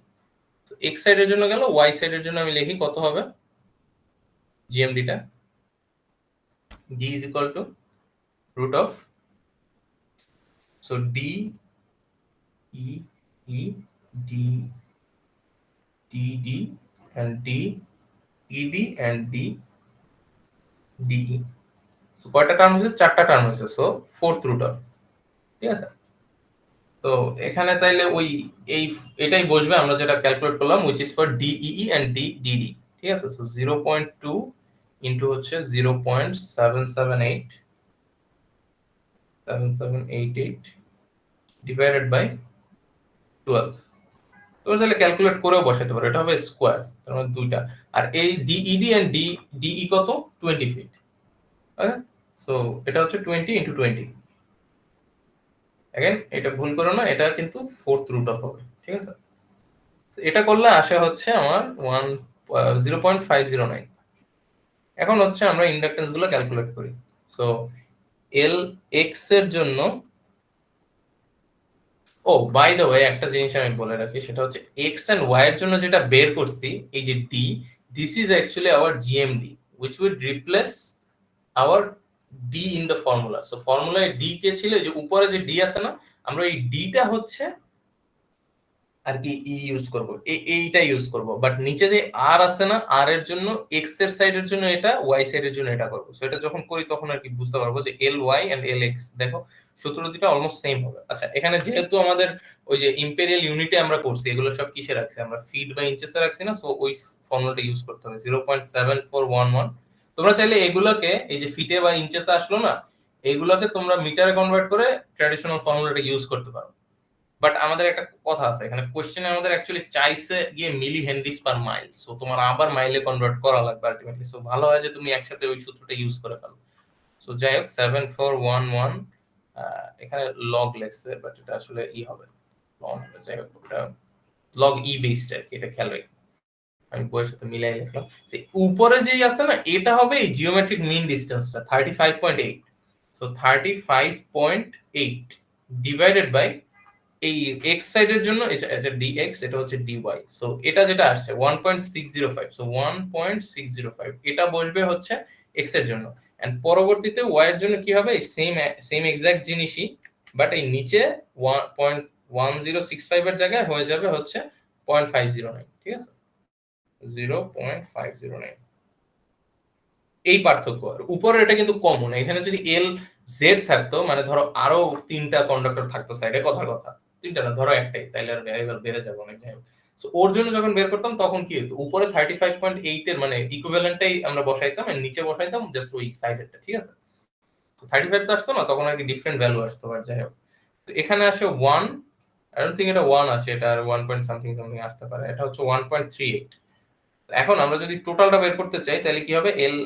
তো এক্স সাইডের জন্য গেল, ওয়াই সাইডের জন্য আমি লিখি কত হবে, জিএমডিটা g is equal to root of, so d e e d d d and d ed and d de, so কয়টা টার্ম হচ্ছে, চারটা টার্ম হচ্ছে, সো ফোর্থ রুট অফ, ঠিক আছে। তো এখানে তাইলে ওই এই এটাই বসবে আমরা যেটা ক্যালকুলেট করলাম, which is for DEE and DDD, ঠিক আছে। সো 0.2 ইনটু হচ্ছে 0.7788 ডিভাইডেড বাই 12। তোমরা চাইলে ক্যালকুলেট করেও বসাতে পারো, এটা হবে স্কোয়ার, তার মানে দুইটা। আর এই ডিইডি এন্ড ডিই কত, 20 ফিট, ওকে। সো এটা হচ্ছে 20 ইনটু 20, अगेन এটা ভুল করো না, এটা কিন্তু ফোর্থ রুট অফ হবে, ঠিক আছে। এটা করলে আসে হচ্ছে আমার 0.509। এখন হচ্ছে আমরা ইন্ডাকটেন্স গুলো ক্যালকুলেট করি। সো এল এক্স এর জন্য, ও বাই দ্য ওয়ে একটা জিনিস আমি বলে রাখি, সেটা হচ্ছে এক্স এন্ড ওয়াই এর জন্য যেটা বের করছি, এই যে D, this is actually our GMD which would replace our d in the formula. So ফর্মুলায় d কে ছিল, যে উপরে যে d আছে না, আমরা এই d টা হচ্ছে আর কি ই ইউজ করব, এইটা ইউজ করব, বাট নিচে যে আর আছে না, আর এর জন্য এক্স এর সাইডের জন্য এটা, ওয়াই সাইডের জন্য এটা করব। সো এটা যখন করি তখন আর কি বুঝতে পারবো যে L Y and L X, দেখো সূত্র দুটো অলমোস্ট সেম হবে। আচ্ছা, এখানে যেহেতু আমাদের ওই যে ইম্পেরিয়াল ইউনিটে আমরা করছি, এগুলো সব কিসে রাখছি, আমরা ফিট বা ইঞ্চেসে রাখছি না, সো ওই ফর্মুলাটা ইউজ করতে হবে, 0.7411। তোমরা চাইলে এগুলোকে এই যে ফিটে বা ইঞ্চেসে আসলো না, এইগুলোকে তোমরা মিটারে কনভার্ট করে ট্র্যাডিশনাল ফর্মুলাটা ইউজ করতে পারো। বাট আমাদের একটা কথা আছে এখানে, কোশ্চেনে আমাদের অ্যাকচুয়ালি চাইছে গিয়ে মিলি হেনরিস পার মাইল, সো তোমার আবার মাইলে কনভার্ট করা লাগবে আলটিমেটলি। সো ভালো হয় যে তুমি একসাথে ওই সূত্রটা ইউজ করে ফেলো। সো যাই হোক 7411 এখানে লগ লেখছে, বাট এটা আসলে হবে লগ, যাই হোক এটা লগ ই বেসড আর কি, এটা খেয়াল রাখি। আমি বইয়ের সাথে মিলাই লিখলাম যে উপরে যেই আছে না, এটা হবে এই জিওমেট্রিক মিন ডিসটেন্সটা 35.8। সো 35.8 ডিভাইডেড বাই এই এক্স সাইডের জন্য এটা ডিএক্স, এটা হচ্ছে ডিওয়াই। সো এটা যেটা আসছে 1.605, সো 1.605 এটা বসবে হচ্ছে এক্স এর জন্য। এন্ড পরবর্তীতে ওয়াই এর জন্য কি হবে, সেম সেম এক্সাক্ট জিনিসই, বাট এই নিচে 1.1065 এর জায়গায় হয়ে যাবে হচ্ছে 0.509, ঠিক আছে 0.509। এই পার্থক্য। আর উপরে এটা কিন্তু কমন, এখানে যদি এল জেড থাকতো, মানে ধরো আরো 3টা কন্ডাক্টর থাকতো সাইডে, কথার কথা 3টা না, ধরো একটাই, তাইলে আর ভ্যারিয়েবল বেড়ে যাবে অনেক। যাই হোক, তো ওর জন্য যখন বের করতাম তখন কি হতো, উপরে 35.8 এর মানে ইকুইভ্যালেন্টটাই আমরা বসাইতাম, আর নিচে বসাইতাম জাস্ট ওই সাইডেরটা, ঠিক আছে। তো 35 তো আসতো না তখন, আর কি ডিফারেন্ট ভ্যালু আসতো। আর যাই হোক, তো এখানে আসে 1, আই ডোন্ট থিংক এটা 1 আসে, এটা আর 1 পয়েন্ট সামথিং সামথিং আসতে পারে, এটা হচ্ছে 1.38। এখন আমরা যদি টোটালটা বের করতে চাই তাহলে কি হবে, L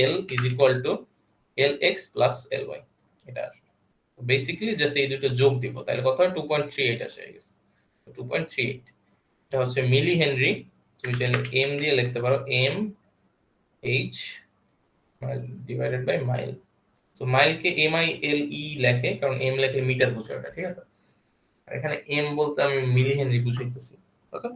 L is equal to L X plus L Y, এটা আসবে বেসিক্যালি জাস্ট এই দুটো যোগ দিব, তাহলে কত হয় 2.38 আসে, আই গেস 2.38। এটা হচ্ছে মিলি হেনরি, তুমি চাইলে এম দিয়ে লিখতে পারো, M H divided by mile. So মাইলকে এম আই এল ই লেখে, কারণ এম লেখলে মিটার বুঝো এটা, ঠিক আছে। আর এখানে এম বলতে আমি মিলি হেনরি বুঝাইতেছি, ওকে।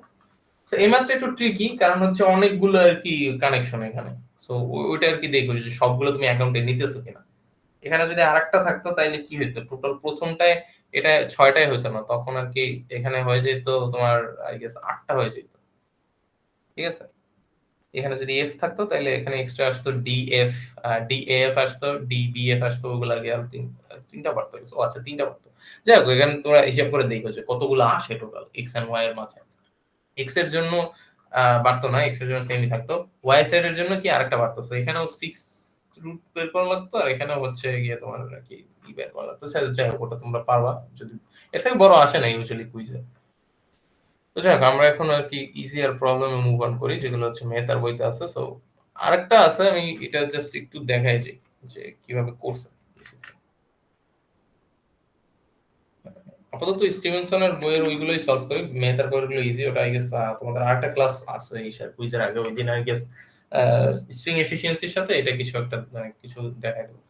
তো এই ম্যাথটা একটু ট্রিকি, কারণ হচ্ছে অনেকগুলো আর কি কানেকশন এখানে। সো ওইটা আর কি দেখো যে সবগুলো তুমি অ্যাকাউন্টে নিতেছো কিনা। এখানে যদি আরেকটা থাকতো তাইলে কি হতো, টোটাল প্রথমটায় এটা 6টাই হতো না, তখন আর কি এখানে হয়ে যেত তোমার আই গেস 8টা হয়ে যেত, ঠিক আছে। এখানে যদি এফ থাকতো তাহলে এখানে এক্সট্রা আসতো ডিএফ, ডিএফ আসতো, ডিবিএফ আসতো, ওগুলো আগে আর 3টা পারতো। ও আচ্ছা 3টা পারতো। যাই হোক, এখানে তোমরা হিসাব করে দেখো যে কতগুলো আসে টোটাল এক্স এন্ড ওয়াই এর মাঝে। এক্স এর জন্য বাড়তো না, এক্স এর জন্য সেমই থাকতো, ওয়াই সাইড এর জন্য কি আরেকটা বাড়তো। সো এখানেও 6 রুট বের করা লাগতো, আর এখানে হচ্ছে গিয়ে তোমার কি বের করা লাগতো। যাই হোক, ওটা তোমরা পারবা, যদি এর থেকে বড় আসে না ইউজুয়ালি কুইজে। তো যাই হোক, আমরা এখন আর কি ইজিয়ার প্রবলেমে মুভ অন করি, যেগুলো হচ্ছে মেহতার বইতে আছে। সো আরেকটা আছে, আমি এটা জাস্ট একটু দেখাই যে কিভাবে করছে। আপাতত স্টিভেনসনের বইয়ের ওইগুলোই সলভ করি, মেহতার বইগুলো ইজি, ওটা আই গেস তোমাদের আরেকটা ক্লাস আছে এই কুইজের আগে, ওই দিন আই গেস স্ট্রিং এফিসিয়েন্সির সাথে এটা কিছু একটা মানে কিছু দেখাই দেবো।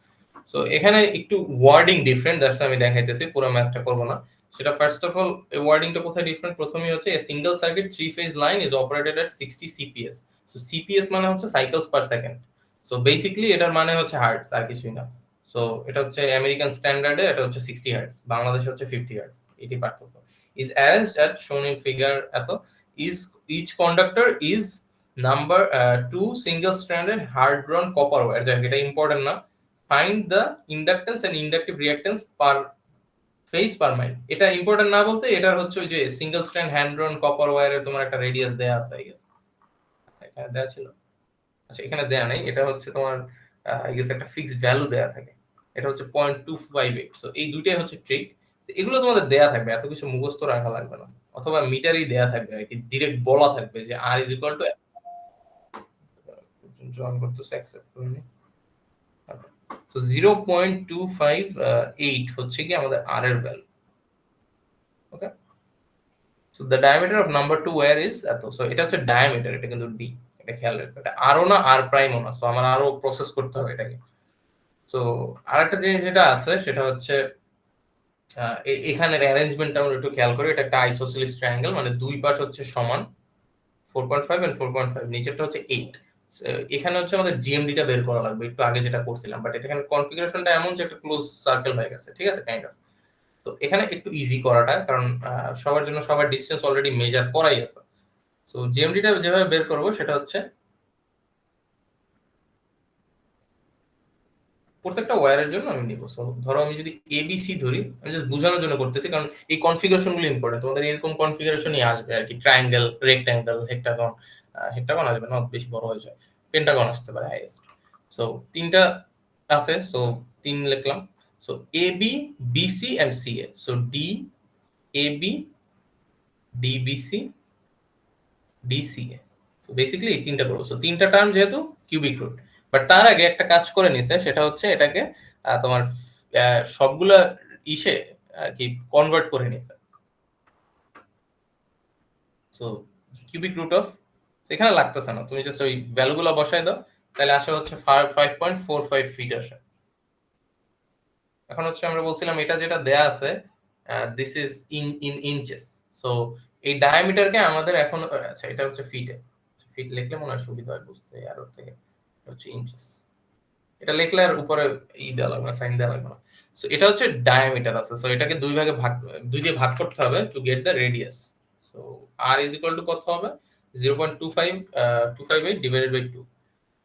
সো এখানে একটু ওয়ার্ডিং ডিফারেন্ট, দ্যাটস আমি দেখাইতেছি, পুরো ম্যাথটা করব না। সেটা ফার্স্ট অফ অল ওয়ার্ডিংটা কোথায় ডিফারেন্ট, প্রথমেই হচ্ছে a single circuit 3-phase line is operated at 60 CPS. So CPS মানে হচ্ছে cycles per second. So basically এটার মানে হচ্ছে হার্টজ, আর কিছুই না। সো এটা হচ্ছে আমেরিকান স্ট্যান্ডার্ডে এটা হচ্ছে 60 হার্টজ, বাংলাদেশে হচ্ছে 50 হার্টজ, এটি পার্থক্য। Is arranged at shown in figure এত, is each conductor is number 2 single stranded hard drawn copper wire. এটা ইম্পর্টেন্ট না, find the inductance and inductive reactance per phase per mile. এটা ইম্পর্টেন্ট না বলতে, এটা হচ্ছে ওই যে single strand hard drawn copper ওয়্যারে তোমার একটা রেডিয়াস দেয়া আছে, আই গেস এখানে দেয়া ছিল, আচ্ছা এখানে দেয়া নাই, এটা হচ্ছে তোমার আই গেস একটা ফিক্সড ভ্যালু দেয়া থাকে, এটা হচ্ছে 0.258। সো এই দুইটাই হচ্ছে ট্রিক, এগুলো তোমাদের দেয়া থাকবে, এত কিছু মুখস্থ রাখা লাগবে না, অথবা মিটারই দেয়া থাকবে আর কি, ডিরেক্ট বলা থাকবে যে আর ইজ ইকুয়াল টু, জয়েন করতেছে অ্যাকসেপ্ট করে নি। সো 0.258 হচ্ছে কি আমাদের আর এর value, okay. So the diameter of number 2 where is এত। সো এটা হচ্ছে ডায়ামিটার, এটা কিন্তু ডি, এটা খেয়াল রাখবে, এটা আরও না আর প্রাইমও না। সো আমার আরো প্রসেস করতে হবে এটাকে। সো আরেকটা জিনিস যেটা আছে সেটা হচ্ছে এখানের অ্যারেঞ্জমেন্টটা আমরা একটু খেয়াল করি, এটা একটা আইসোসেলিস ট্রায়াঙ্গেল, মানে দুই পাশ হচ্ছে সমান 4.5 এন্ড 4.5, নিচেরটা হচ্ছে 8। এখানে হচ্ছে আমাদের জিএমডিটা বের করা লাগবে, একটু আগে যেটা করছিলাম, বাট এখানে কনফিগারেশনটা এমন যে একটা ক্লোজ সার্কেল হয়ে গেছে, ঠিক আছে, কাইন্ড অফ। তো এখানে একটু ইজি করাটা, কারণ সবার জন্য সবার ডিসটেন্স অলরেডি মেজার করাই আছে। সো জিএমডিটা যেভাবে বের করব সেটা হচ্ছে প্রত্যেকটা ওয়্যারের জন্য আমি নিব। সো ধরো আমি যদি এবিসি ধরি, আমি জাস্ট বোঝানোর জন্য করতেছি, কারণ এই কনফিগারেশন গুলো ইম্পর্টেন্ট, তোমাদের এরকম কনফিগারেশনই আসবে আর কি, ট্রায়াঙ্গেল, রেক্ট্যাঙ্গেল, হেক্টাগন, হেক্টাগন আসবে না, বেশি বড় হয়ে যায়, পেন্টাগন আসতে পারে হাইয়েস্ট। সো 3টা আছে। সো 3 লিখলাম। So AB BC and CA, so DAB DBC DCA, so basically এই তিনটা করব। সো তিনটা টার্ম যেহেতু কিউবিক রুট, বাট তার আগে একটা কাজ করে নিছে, সেটা হচ্ছে এটাকে তোমার সবগুলা ইসে আর কি কনভার্ট করে নিছে। সো কিউবিক রুট অফ, এখানে লাগতেছে না, তুমি জাস্ট ওই ভ্যালুগুলো বসায় দাও, তাহলে আসে হচ্ছে 5.45 ফিট আসে। এখন হচ্ছে আমরা বলছিলাম এটা যেটা দেয়া আছে this is in inches, so এই ডায়ামিটারকে আমাদের এখন আচ্ছা এটা হচ্ছে ফিটে, ফিট লিখলে মনে হয় সুবিধা হয় বুঝতে, আর ওর থেকে হচ্ছে ইঞ্চেস, এটা লিখলে আর উপরে দেওয়া লাগবে না, সাইন দেওয়া লাগবে না। সো এটা হচ্ছে ডায়ামিটার আছে, সো এটাকে দুই দিয়ে ভাগ করতে হবে to get the radius. So r is equal to কত হবে, 0.258 divided by 2,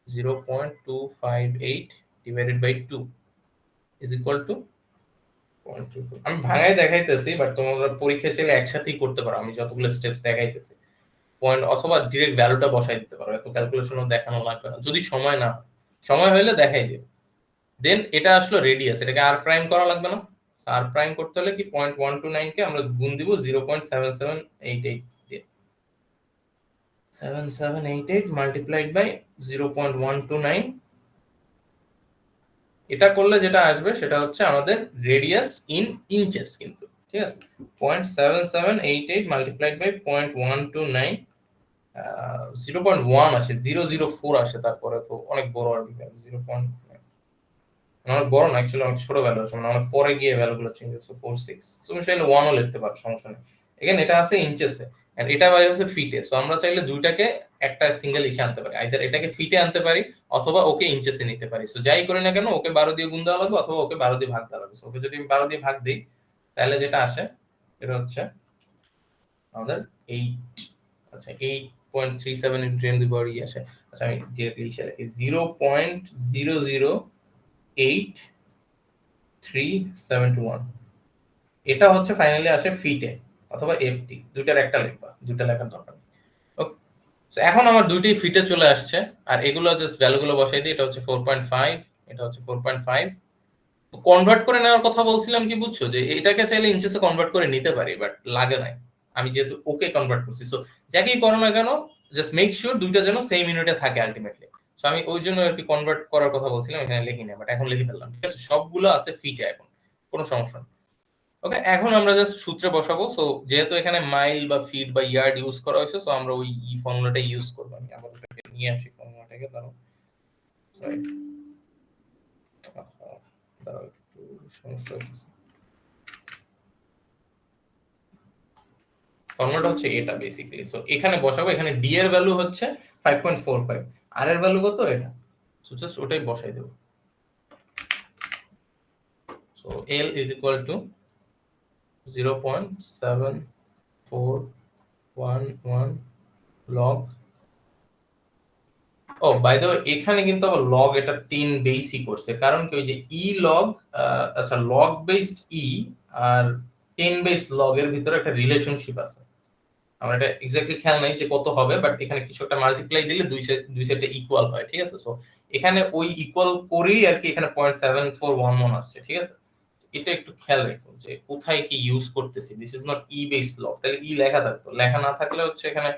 0.258 divided by 2 is equal to 0.24। আমি ভাঙাই দেখাইতেছি, বাট তোমরা পরীক্ষা চাইলে একসাথেই করতে পারো, আমি যতগুলো স্টেপস দেখাইতেছি পয়েন্ট, অথবা ডিরেক্ট ভ্যালুটা বসাই দিতে পারো, এত ক্যালকুলেশনও দেখানো লাগবে না যদি সময় না, সময় হলে দেখাই দিও। দেন এটা আসলো রেডিয়াস, এটাকে আর প্রাইম করা লাগবে না, আর প্রাইম করতে হলে কি 0.129 কে আমরা গুণ দিব 0.7788 দিয়ে, 7788 মাল্টিপ্লাইড বাই 0.129, এটা করলে যেটা আসবে সেটা হচ্ছে আমাদের রেডিয়াস ইন ইঞ্চেস, কিন্তু ঠিক আছে 0.7788 মাল্টিপ্লাইড বাই 0.129, 0.1 আসে, 004 আসে, তারপরে তো অনেক বড় আর 0. অনেক বড় না, অ্যাকচুয়ালি অনেক ছোট ভ্যালু আছে, মানে অনেক পরে গিয়ে ভ্যালুগুলো চেঞ্জ হচ্ছে 46, তুমি চাইলে 1 ও লিখতে পারো, সমস্যা নেই। এখানে এটা আছে ইঞ্চেসে এন্ড এটা বাইরে হচ্ছে ফিটে, সো আমরা চাইলে দুইটাকে একটা সিঙ্গেল ইসে আনতে পারি, আইদার এটাকে ফিটে আনতে পারি অথবা ওকে ইঞ্চেসে নিতে পারি। সো যাই করি না কেন ওকে 12 দিয়ে গুণ দেওয়া লাগবে অথবা ওকে 12 দিয়ে ভাগ দেওয়া লাগবে। সো ওকে যদি আমি 12 দিয়ে ভাগ দিই তাহলে যেটা আসে এটা হচ্ছে আমাদের 8, আচ্ছা 8.37 ইনটু 10 টু দি পাওয়ার আসে। আচ্ছা আমি ডিরেক্টলি লিখে রাখি 0.00831, এটা হচ্ছে ফাইনালি আসে ফিটে অথবা এফটি, দুইটার একটা লিখবা, দুইটা লেখার দরকার নেই। ওকে, সো এখন আমার দুইটাই ফিটে চলে আসছে, আর এগুলো জাস্ট ভ্যালুগুলো বসাই দিই, এটা হচ্ছে 4.5, এটা হচ্ছে 4.5। কনভার্ট করে নেওয়ার কথা বলছিলাম কি, বুঝছো যে এটাকে চাইলে ইঞ্চেসে কনভার্ট করে নিতে পারি, বাট লাগে না, আমি যেহেতু ওকে কনভার্ট করছি। সো যাকেই করো না কেন জাস্ট মেক শিওর দুইটা যেন সেম ইউনিটে থাকে আলটিমেটলি। সো আমি ওই জন্য আর কি কনভার্ট করার কথা বলছিলাম, এখানে লিখি না, বাট এখন লিখে ফেললাম, ঠিক আছে সবগুলো আছে ফিটে এখন, কোনো সমস্যা নেই। ওকে, এখন আমরা জাস্ট সূত্রে বসাবো। সো যেহেতু এখানে মাইল বা ফিট বা ইয়ার্ড ইউজ করা হয়েছে, সো আমরা ওই ফর্মুলাটাই ইউজ করব। আমি আবার ওটাকে নিয়ে আসি ফর্মুলাটাকে, দাঁড়াও সরি, দাঁড়াও একটু সমস্যা হচ্ছে। ফর্মুলাটা হচ্ছে এটা বেসিক্যালি, সো এখানে বসাবো, এখানে ডি এর ভ্যালু হচ্ছে 5.45, আর এর ভ্যালু কত এটা, সো জাস্ট ওটাই বসাই দেব। So L is equal to 0.7411 log, ও বাই দ্য ওয়ে এখানে কিন্তু আবার লগ এটা 10 বেসই করছে, কারণ কি ওই যে ই লগ, আচ্ছা লগ বেসড ই আর 10 বেস লগ এর ভিতরে একটা রিলেশনশিপ আছে, আমরা এটা এক্স্যাক্টলি খেয়াল নাই যে কত হবে, বাট এখানে কিছু একটা মাল্টিপ্লাই দিলে দুই সাইডে ইকুয়াল হয়, ঠিক আছে। সো এখানে ওই ইকুয়াল করেই আর কি এখানে 0.7411 আসছে, ঠিক আছে। এটা একটু খেয়াল রাখো যে কোথায় কি ইউজ করতেছি, this is not E based log, তাহলে ই লেখা থাকতো, লেখা না থাকলে হচ্ছে এখানে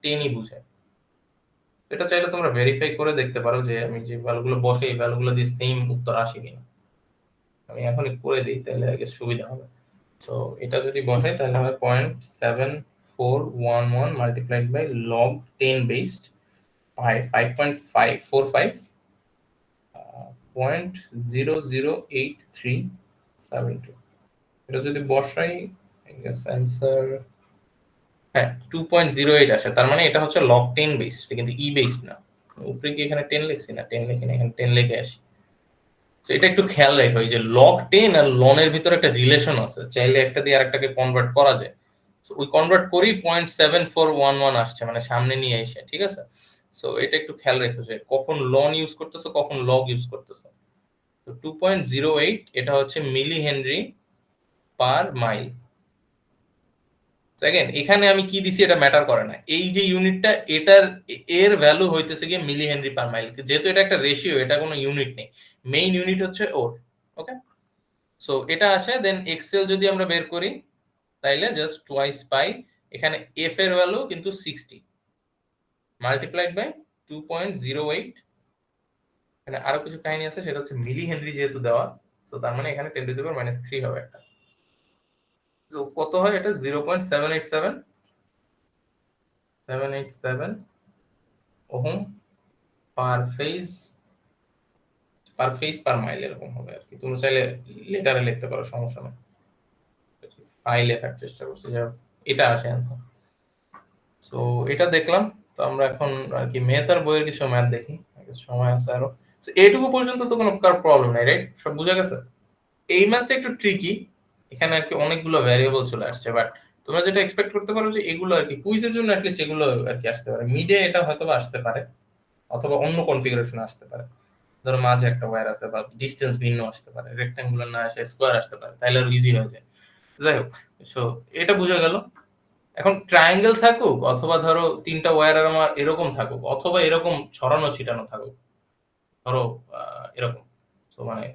10ই বুঝায়। এটা চাইলে তোমরা ভেরিফাই করে দেখতে পারো যে আমি যে ভ্যালুগুলো বসে এই ভ্যালুগুলো দিয়ে সেম উত্তর আসে কিনা। আমি এখনই করে দিই তাহলে আগে সুবিধা হবে। সো এটা যদি বসাই তাহলে হবে 0.7411 মাল্টিপ্লাইড বাই লগ 10 বেসড 5.545 0.008372, এটা যদি বসাই আই গেস অ্যানসার হ্যাঁ 2.08 আসে, তার মানে এটা হচ্ছে লগ 10 বেস, এটা কিন্তু ই বেস না। উপরে কি এখানে 10 লিখছি না, 10 লিখি না, এখানে 10 লিখে আসি। তো এটা একটু খেয়াল রাখো, এই যে লগ 10 আর লন এর ভিতরে একটা রিলেশন আছে, চাইলে একটা দিয়ে আরেকটাকে কনভার্ট করা যায়। সো ওই কনভার্ট করি 0.7411 আসছে, মানে সামনে নিয়ে এসে, ঠিক আছে। সো এটা একটু খেয়াল রেখো যে কখন লন ইউজ করতেছো কখন লগ ইউজ করতেছো। তো 2.08 এটা হচ্ছে মিলি হেনরি পার মাইল। সেকেন্ড এখানে আমি কি দিছি এটা ম্যাটার করে না, এই যে ইউনিটটা এটার এর ভ্যালু হইতেছে গিয়ে মিলি হেনরি পার মাইল, যেহেতু এটা একটা রেশিও, এটা কোনো ইউনিট নেই, মেইন ইউনিট হচ্ছে ওর ওকে, সো এটা আসে। দেন এক্সেল যদি আমরা বের করি তাইলে জাস্ট টোয়াইস পাই, এখানে এফ এর ভ্যালু কিন্তু 60 মাল্টিপ্লাইড বাই 2.08। এখানে আরো কিছু কাহিনী আছে, সেটা হচ্ছে মিলি হেনরি যেহেতু দেওয়া, তো তার মানে এখানে 10 টু দি পাওয়ার -3 হবে একটা। তো কত হয় এটা? 0.787 ওহম পার মাইল এরকম হবে আর কি। তুমি চাইলে লিটারে লিখতে পারো, সমস্যা নেই। পাই লেখার চেষ্টা করছি, যা এটা আসে অ্যান্সার। সো এটা দেখলাম। তো আমরা এখন আর কি ম্যাথ আর বইয়ের কিছু ম্যাথ দেখি, সময় আছে আরো। এইটুকু পর্যন্ত তো কোনো প্রবলেম নাই, রাইট? সব বুঝা গেছে। এই ম্যাথটা একটু ট্রিকি, এখানে আর কি অনেকগুলো ভ্যারিয়েবল চলে আসছে, বাট তোমরা যেটা এক্সপেক্ট করতে পারো যে এগুলো আর কি কুইজের জন্য অ্যাটলিস্ট এগুলো আর কি আসতে পারে। মিডে এটা হয়তো বা আসতে পারে, অথবা অন্য কনফিগারেশন আসতে পারে। ধরো মাঝে একটা ওয়্যার আছে, বা ডিসটেন্স ভিন্ন আসতে পারে, রেক্ট্যাঙ্গুলার না আসে স্কোয়ার আসতে পারে, তাহলে আরো ইজি হয়ে যায়। যাই হোক, সো এটা বোঝা গেল। এখন ট্রায়াঙ্গেল থাকুক, অথবা ধরো তিনটা ওয়্যার আমার এরকম থাকুক, অথবা এরকম ছড়ানো ছিটানো থাকুক, ধরো এরকম, তো মানে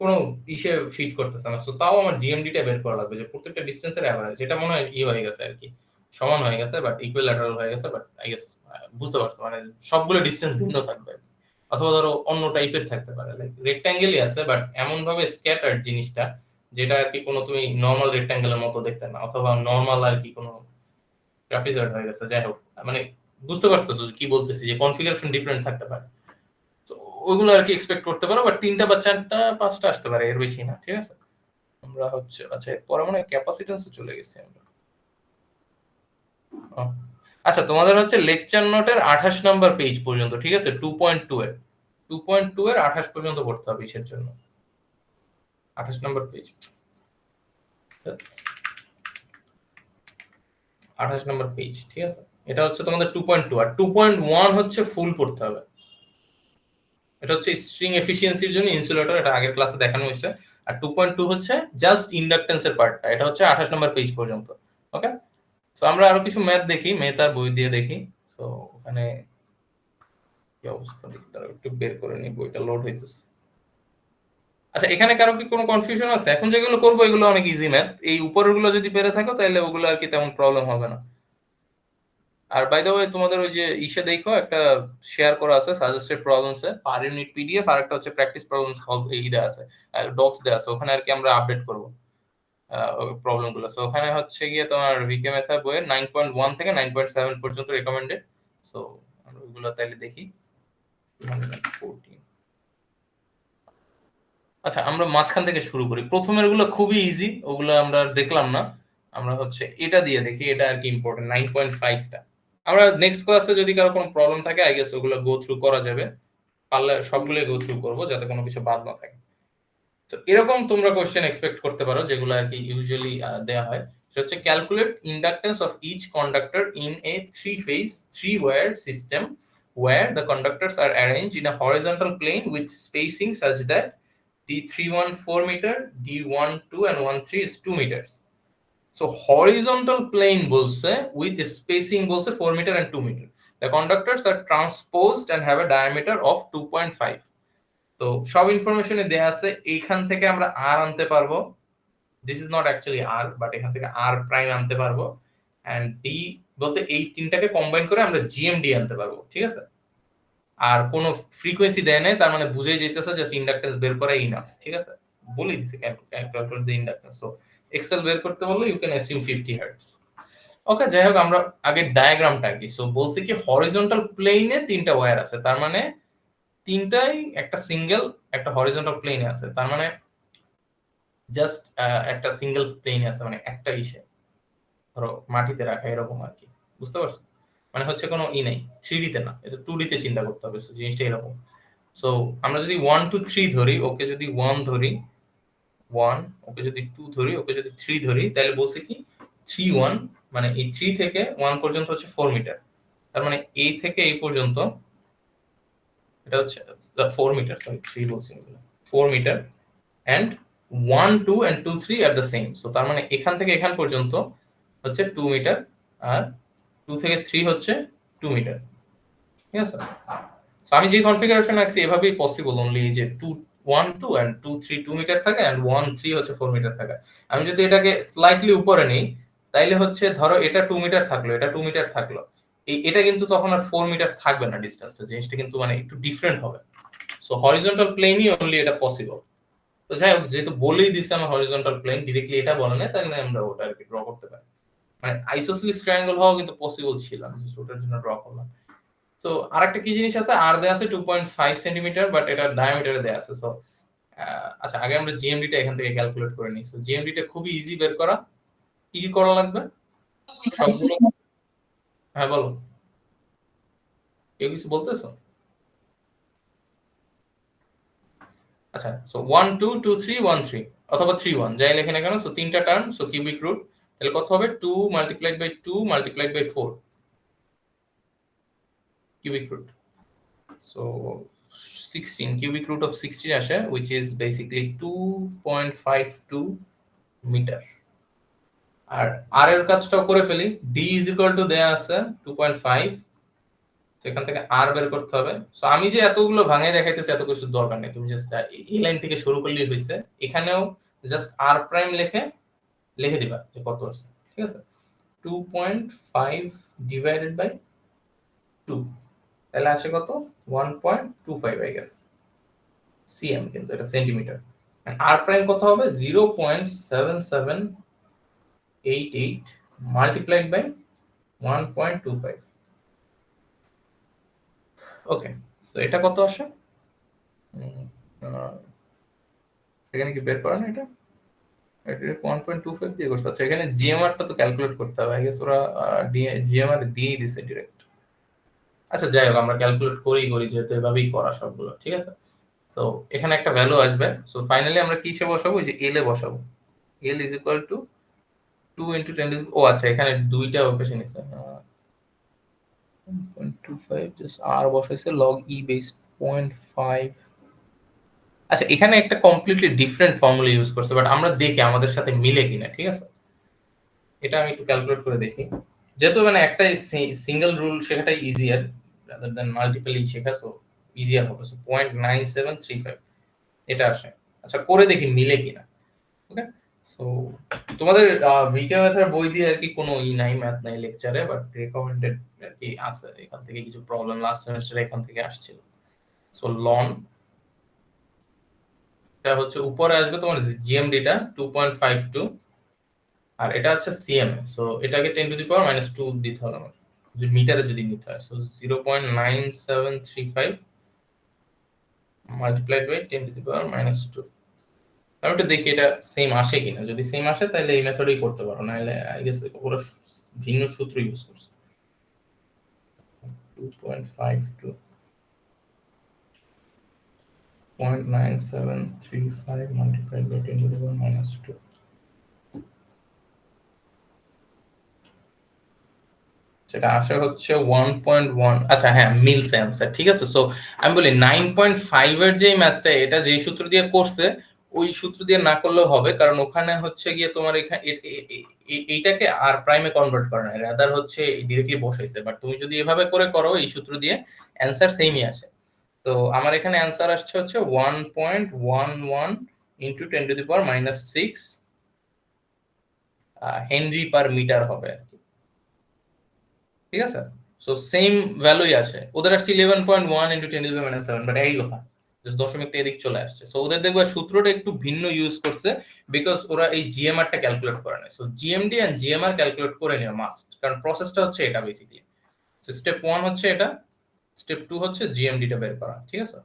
কোনো ইসে ফিট করতেছে না, তো তাও আমার জিএমডিটা বের করা লাগবে যে প্রত্যেকটা ডিসটেন্সের এভারেজ। যেটা মনে হয় হয়ে গেছে আর কি, সমান হয়ে গেছে, বাট ইকুইল্যাটারাল হয়ে গেছে, বাট আই গেস বুঝতে পারছো, মানে সবগুলো ডিসটেন্স ভিন্ন থাকবে। অথবা ধরো অন্য টাইপের থাকতে পারে, লাইক রেক্ট্যাঙ্গেলই আছে, বাট এমন ভাবে স্ক্যাটার্ড জিনিসটা, যেটা আর কি কোনো তুমি নর্মাল রেক্ট্যাঙ্গেলের মতো দেখতে না, অথবা নর্মাল আর কি কোনো ট্রাপিজয়েড হয়ে গেছে। যাই হোক, মানে বুঝতে পারতেছো কি বলতেছি, যে কনফিগারেশন ডিফারেন্ট থাকতে পারে। তো ওইগুলো আর কি এক্সপেক্ট করতে পারো, বাট 3টা বা 4টা 5টা আসতে পারে, এর বেশি না। ঠিক আছে, আমরা হচ্ছে আচ্ছা পরে মনে হয় ক্যাপাসিট্যান্সে চলে গেছি আমরা। আচ্ছা, তোমাদের হচ্ছে লেকচার নোটের 28 নাম্বার পেজ পর্যন্ত, ঠিক আছে? 2.2 এর 28 পর্যন্ত পড়তে হবে ইসের জন্য। 28 নাম্বার পেজ, 28 নাম্বার পেজ, ঠিক আছে? এটা হচ্ছে তোমাদের 2.2, আর 2.1 হচ্ছে ফুল পড়তে হবে। এটা হচ্ছে স্ট্রিং এফিসিয়েন্সির জন্য ইনসুলেটর, এটা আগের ক্লাসে দেখানো হয়েছে। আর 2.2 হচ্ছে জাস্ট ইন্ডাকটেন্সের পার্টটা, এটা হচ্ছে 28 নাম্বার পেজ পর্যন্ত। ওকে, সো আমরা আরো কিছু ম্যাথ দেখি, ম্যাথ আর বই দিয়ে দেখি। সো ওখানে কি অবস্থা দেখি, তারা একটু বের করে নি, বইটা লোড হইতেছে। আচ্ছা, এখানে কারো কি কোনো কনফিউশন আছে? এখন যেগুলো করবো এগুলো অনেক ইজি ম্যাথ, এই উপরের গুলো যদি পেরে থাকো তাহলে ওগুলো আর কি তেমন প্রবলেম হবে না। আর বাই দ্য ওয়ে, তোমাদের ওই যে ইসে দেখো একটা শেয়ার করা আছে সাজেস্টেড প্রবলেমস এ পার ইউনিট পিডিএফ, আর একটা হচ্ছে প্র্যাকটিস প্রবলেম সলভ এই দেয়া আছে, ডক্স দেয়া আছে, ওখানে আর কি আমরা আপডেট করব প্রবলেম গুলো। সো ওখানে হচ্ছে গিয়ে তোমার ভিকে মেথড বইয়ের 9.1 থেকে 9.7 পর্যন্ত রেকমেন্ডেড। সো আমরা ওইগুলো তাইলে দেখি। 14। আচ্ছা, আমরা মাঝখান থেকে শুরু করি। প্রথমের গুলো খুবই ইজি, ওগুলো আমরা দেখলাম না। আমরা হচ্ছে এটা দিয়ে দেখি, এটা আর কি ইম্পর্টেন্ট 9.5টা। আমরা নেক্সট ক্লাসে যদি কারো কোনো প্রবলেম থাকে আই গেস ওগুলো গো থ্রু করা যাবে, পারলে সবগুলো গো থ্রু করব যাতে কোনো কিছু বাদ না থাকে। তো এরকম তোমরা কোশ্চেন এক্সপেক্ট করতে পারো, যেগুলো আর কি ইউজুয়ালি দেয়া হয়। সেটা হচ্ছে calculate inductance of each conductor in a 3-phase 3-wire system where the conductors are arranged in a horizontal plane with spacing such that D314 meter, D12 and 13 is 2 meters. So horizontal plane বলছে with spacing বলছে 4 meter and 2 meter. The conductors are transposed and have a diameter of 2.5. তো সব ইনফরমেশনে দেয়া আছে। এইখান থেকে আমরা r আনতে পারবো, this is not actually r, but এখান থেকে r প্রাইম আনতে পারবো, এন্ড d বলতে এই তিনটাকে কম্বাইন করে আমরা জিএমডি আনতে পারবো। ঠিক আছে, আর কোনো ফ্রিকোয়েন্সি দেয় নাই, তার মানে বুঝেই যাইতেছে জাস্ট ইন্ডাকটেন্স বের করা ইনাফ। ঠিক আছে, বলে দিছি ক্যালকুলেটর দি ইন্ডাকটেন্স। সো এক্সেল বের করতে বললে ইউ ক্যান অ্যাসিউম 50 হার্টজ। ওকে, যাই হোক, আমরা আগে ডায়াগ্রামটা কি। সো বলছে কি হরিজন্টাল প্লেনে তিনটা ওয়্যার আছে, তার মানে তিনটাই একটা সিঙ্গেল একটা হরিজন্টাল প্লেনে আছে, তার মানে জাস্ট একটা সিঙ্গেল প্লেনে আছে, মানে একটা ইসে ধরো মাটিতে রাখা এরকম আর কি। বুঝতে পারছো? মানে হচ্ছে কোনো নাই 3D তে না, এটা 2D তে চিন্তা করতে হবে। সো জিনিসটা এরকম। সো আমরা যদি 1 2 3 ধরি, ওকে যদি 1 ধরি 1, ওকে যদি 2 ধরি, ওকে যদি 3 ধরি, তাহলে বলছে কি 3 1, মানে এই 3 থেকে 1 পর্যন্ত হচ্ছে 4 মিটার। তার মানে এই থেকে এই পর্যন্ত এটা হচ্ছে 4 মিটার, সরি 3 বলছি, 4 মিটার, এন্ড 1 2 and 2 3 আর দ্য সেম। সো তার মানে এখান থেকে এখান পর্যন্ত হচ্ছে 2 মিটার, আর 2 থেকে 3 হচ্ছে 2 মিটার। ঠিক আছে, সো আমি যে কনফিগারেশন রাখছি এভাবেই পসিবল, অনলি এই যে 2 1 2 and 2 3 2 মিটার থাকে and 1 3 হচ্ছে 4 মিটার থাকে। আমি যদি এটাকে স্লাইটলি উপরে নেই তাইলে হচ্ছে ধরো এটা 2 মিটার থাকলো, এটা 2 মিটার থাকলো, এটা কিন্তু তখন আর 4 মিটার থাকবে না ডিসটেন্সটা, জিনিসটা কিন্তু মানে একটু ডিফারেন্ট হবে। সো হরিজন্টাল প্লেনই অনলি এটা পসিবল। তো যাই হোক, যেহেতু বলেই দিছে আমার হরিজন্টাল প্লেন, ডিরেক্টলি এটা বলে না, তাহলে আমরা ওটা আর কি ড্র করতে পারি। মানে আইসোসেলিস ট্রায়াঙ্গেল হওয়া কিন্তু পসিবল ছিল, আমি জাস্ট ওটার জন্য ড্র করলাম। তো আরেকটা কি জিনিস আছে, আর দেয়া আছে 2.5 সেন্টিমিটার, বাট এটা ডায়ামিটারে দেয়া আছে। সো আচ্ছা, আগে আমরা জিএমডি টা এখান থেকে ক্যালকুলেট করে নিই। সো জিএমডি টা খুবই ইজি বের করা। কি কি করা লাগবে সবগুলো? হ্যাঁ বলো, কেউ কিছু বলতেছো? আচ্ছা, সো 1 2 2 3 1 3 অথবা 3 1 যাই লেখেন না কেন। সো তিনটা টার্ম, সো কিউবিক রুট, তাহলে কত হবে 2 multiplied by 2 multiplied by 4 cubic root. So 16 cubic root of 16 আসে, which is basically 2.52 মিটার। আর আর এর কাজটাও করে ফেলি। d is equal to দেয়া আছে 2.5, সেখান থেকে r বের করতে হবে। সো আমি যে এতগুলো ভাঙাই দেখাইতেছি এত কিছু দরকার নেই, তুমি জাস্ট এই লাইন থেকে শুরু করলেই হইছে। এখানেও জাস্ট r প্রাইম লিখে দিবা যে কত আছে, ঠিক আছে? 2.5 ডিভাইডেড বাই 2, তাহলে আসে কত 1.25 আই গেস সিএম, কিন্তু এটা সেন্টিমিটার। আর প্রাইম কত হবে 0.7788 মাল্টিপ্লাইড বাই 1.25। ওকে, সো এটা কত আসে? এখানে কি বের করা না এটা? এটা 1.25 দিয়ে করছে। আচ্ছা, এখানে জিএমআর টা তো ক্যালকুলেট করতে হবে, আই গেস ওরা জিএমআর দিয়েই দিছে ডিরেক্ট। আচ্ছা যাই হোক, আমরা ক্যালকুলেট করি যেহেতু এভাবেই করা সবগুলো, ঠিক আছে? সো এখানে একটা ভ্যালু আসবে। সো ফাইনালি আমরা কি হিসেবে বসাবো, যে এল এ বসাবো। এল ইজ ইকুয়াল টু 2 ইনটু 10 ও আচ্ছা, এখানে দুইটা বেশি নিছে 1.25 জাস্ট আর বসাইছে log e বেস 0.5। আচ্ছা, এখানে একটা কমপ্লিটলি ডিফারেন্ট ফর্মুলা ইউজ করছে, বাট আমরা দেখি আমাদের সাথে মিলে কিনা, ঠিক আছে? এটা আমি একটু ক্যালকুলেট করে দেখি। যেহেতু মানে একটা সিঙ্গেল রুল শেখাটাই ইজিয়ার রাদার দ্যান মাল্টিপলি শেখা, সো ইজিয়ার হবে। সো 0.9735 এটা আসে। আচ্ছা, করে দেখি মিলে কিনা। ওকে, সো তোমাদের ভিডিও ম্যাথের বই দিয়ে আর কি কোনো নাই, ম্যাথ নাই লেকচারে, বাট রিকমেন্ডেড আর কি আছে। এখান থেকে কিছু প্রবলেম লাস্ট সেমিস্টারে এখান থেকে আসছিল। সো লন এটা হচ্ছে উপরে আসবে তোমার জিএমডি টা 2.52, আর এটা হচ্ছে সিএম। সো এটাকে 10 টু দি পাওয়ার -2 দিতে হবে আমার, যদি মিটারে যদি নিতে হয়। So 0.9735 multiplied by 10 to the power -2। আমি একটু দেখি এটা সেম আসে কিনা। যদি সেম আসে তাহলে এই মেথডেই করতে পারো, নাহলে আই গেস ওরা ভিন্ন সূত্র ইউজ করছে। 2.52 0.9735 multiplied by 10 to the power -2। সেটা আসে হচ্ছে 1.1। আচ্ছা হ্যাঁ, মিলস অ্যান্সার, ঠিক আছে? সো আমি বলি 9.5 এর যে ম্যাথটা, এটা যে সূত্র দিয়ে করছে ওই সূত্র দিয়ে না করলেও হবে, কারণ ওখানে হচ্ছে গিয়ে তোমার এখানে এইটাকে আর প্রাইমে কনভার্ট করে না, রাদার হচ্ছে ডিরেক্টলি বসাইছে। বাট তুমি যদি এভাবে করে করো এই সূত্র দিয়ে, অ্যান্সার সেমই আসে। তো আমার এখানে অ্যান্সার আসছে হচ্ছে 1.11 into 10 to the power -6 henry per metre হবে আর কি, ঠিক আছে? সো সেম ভ্যালুই আসে। ওদের আসছে 11.1 into 10 to the power -7, but একই কথা, জাস্ট দশমিকটা এদিক চলে আসছে। সো ওদের দেখবা সূত্রটা একটু ভিন্ন ইউজ করছে, বিকজ ওরা এই জিএমআর টা ক্যালকুলেট করে না। So GMD and GMR calculate করে নেওয়া মাস্ট, কারণ প্রসেসটা হচ্ছে এটা বেসিক্যালি। সো স্টেপ 1 হচ্ছে এটা, স্টেপ 2 হচ্ছে জিএমডি টা বের করা, ঠিক আছে?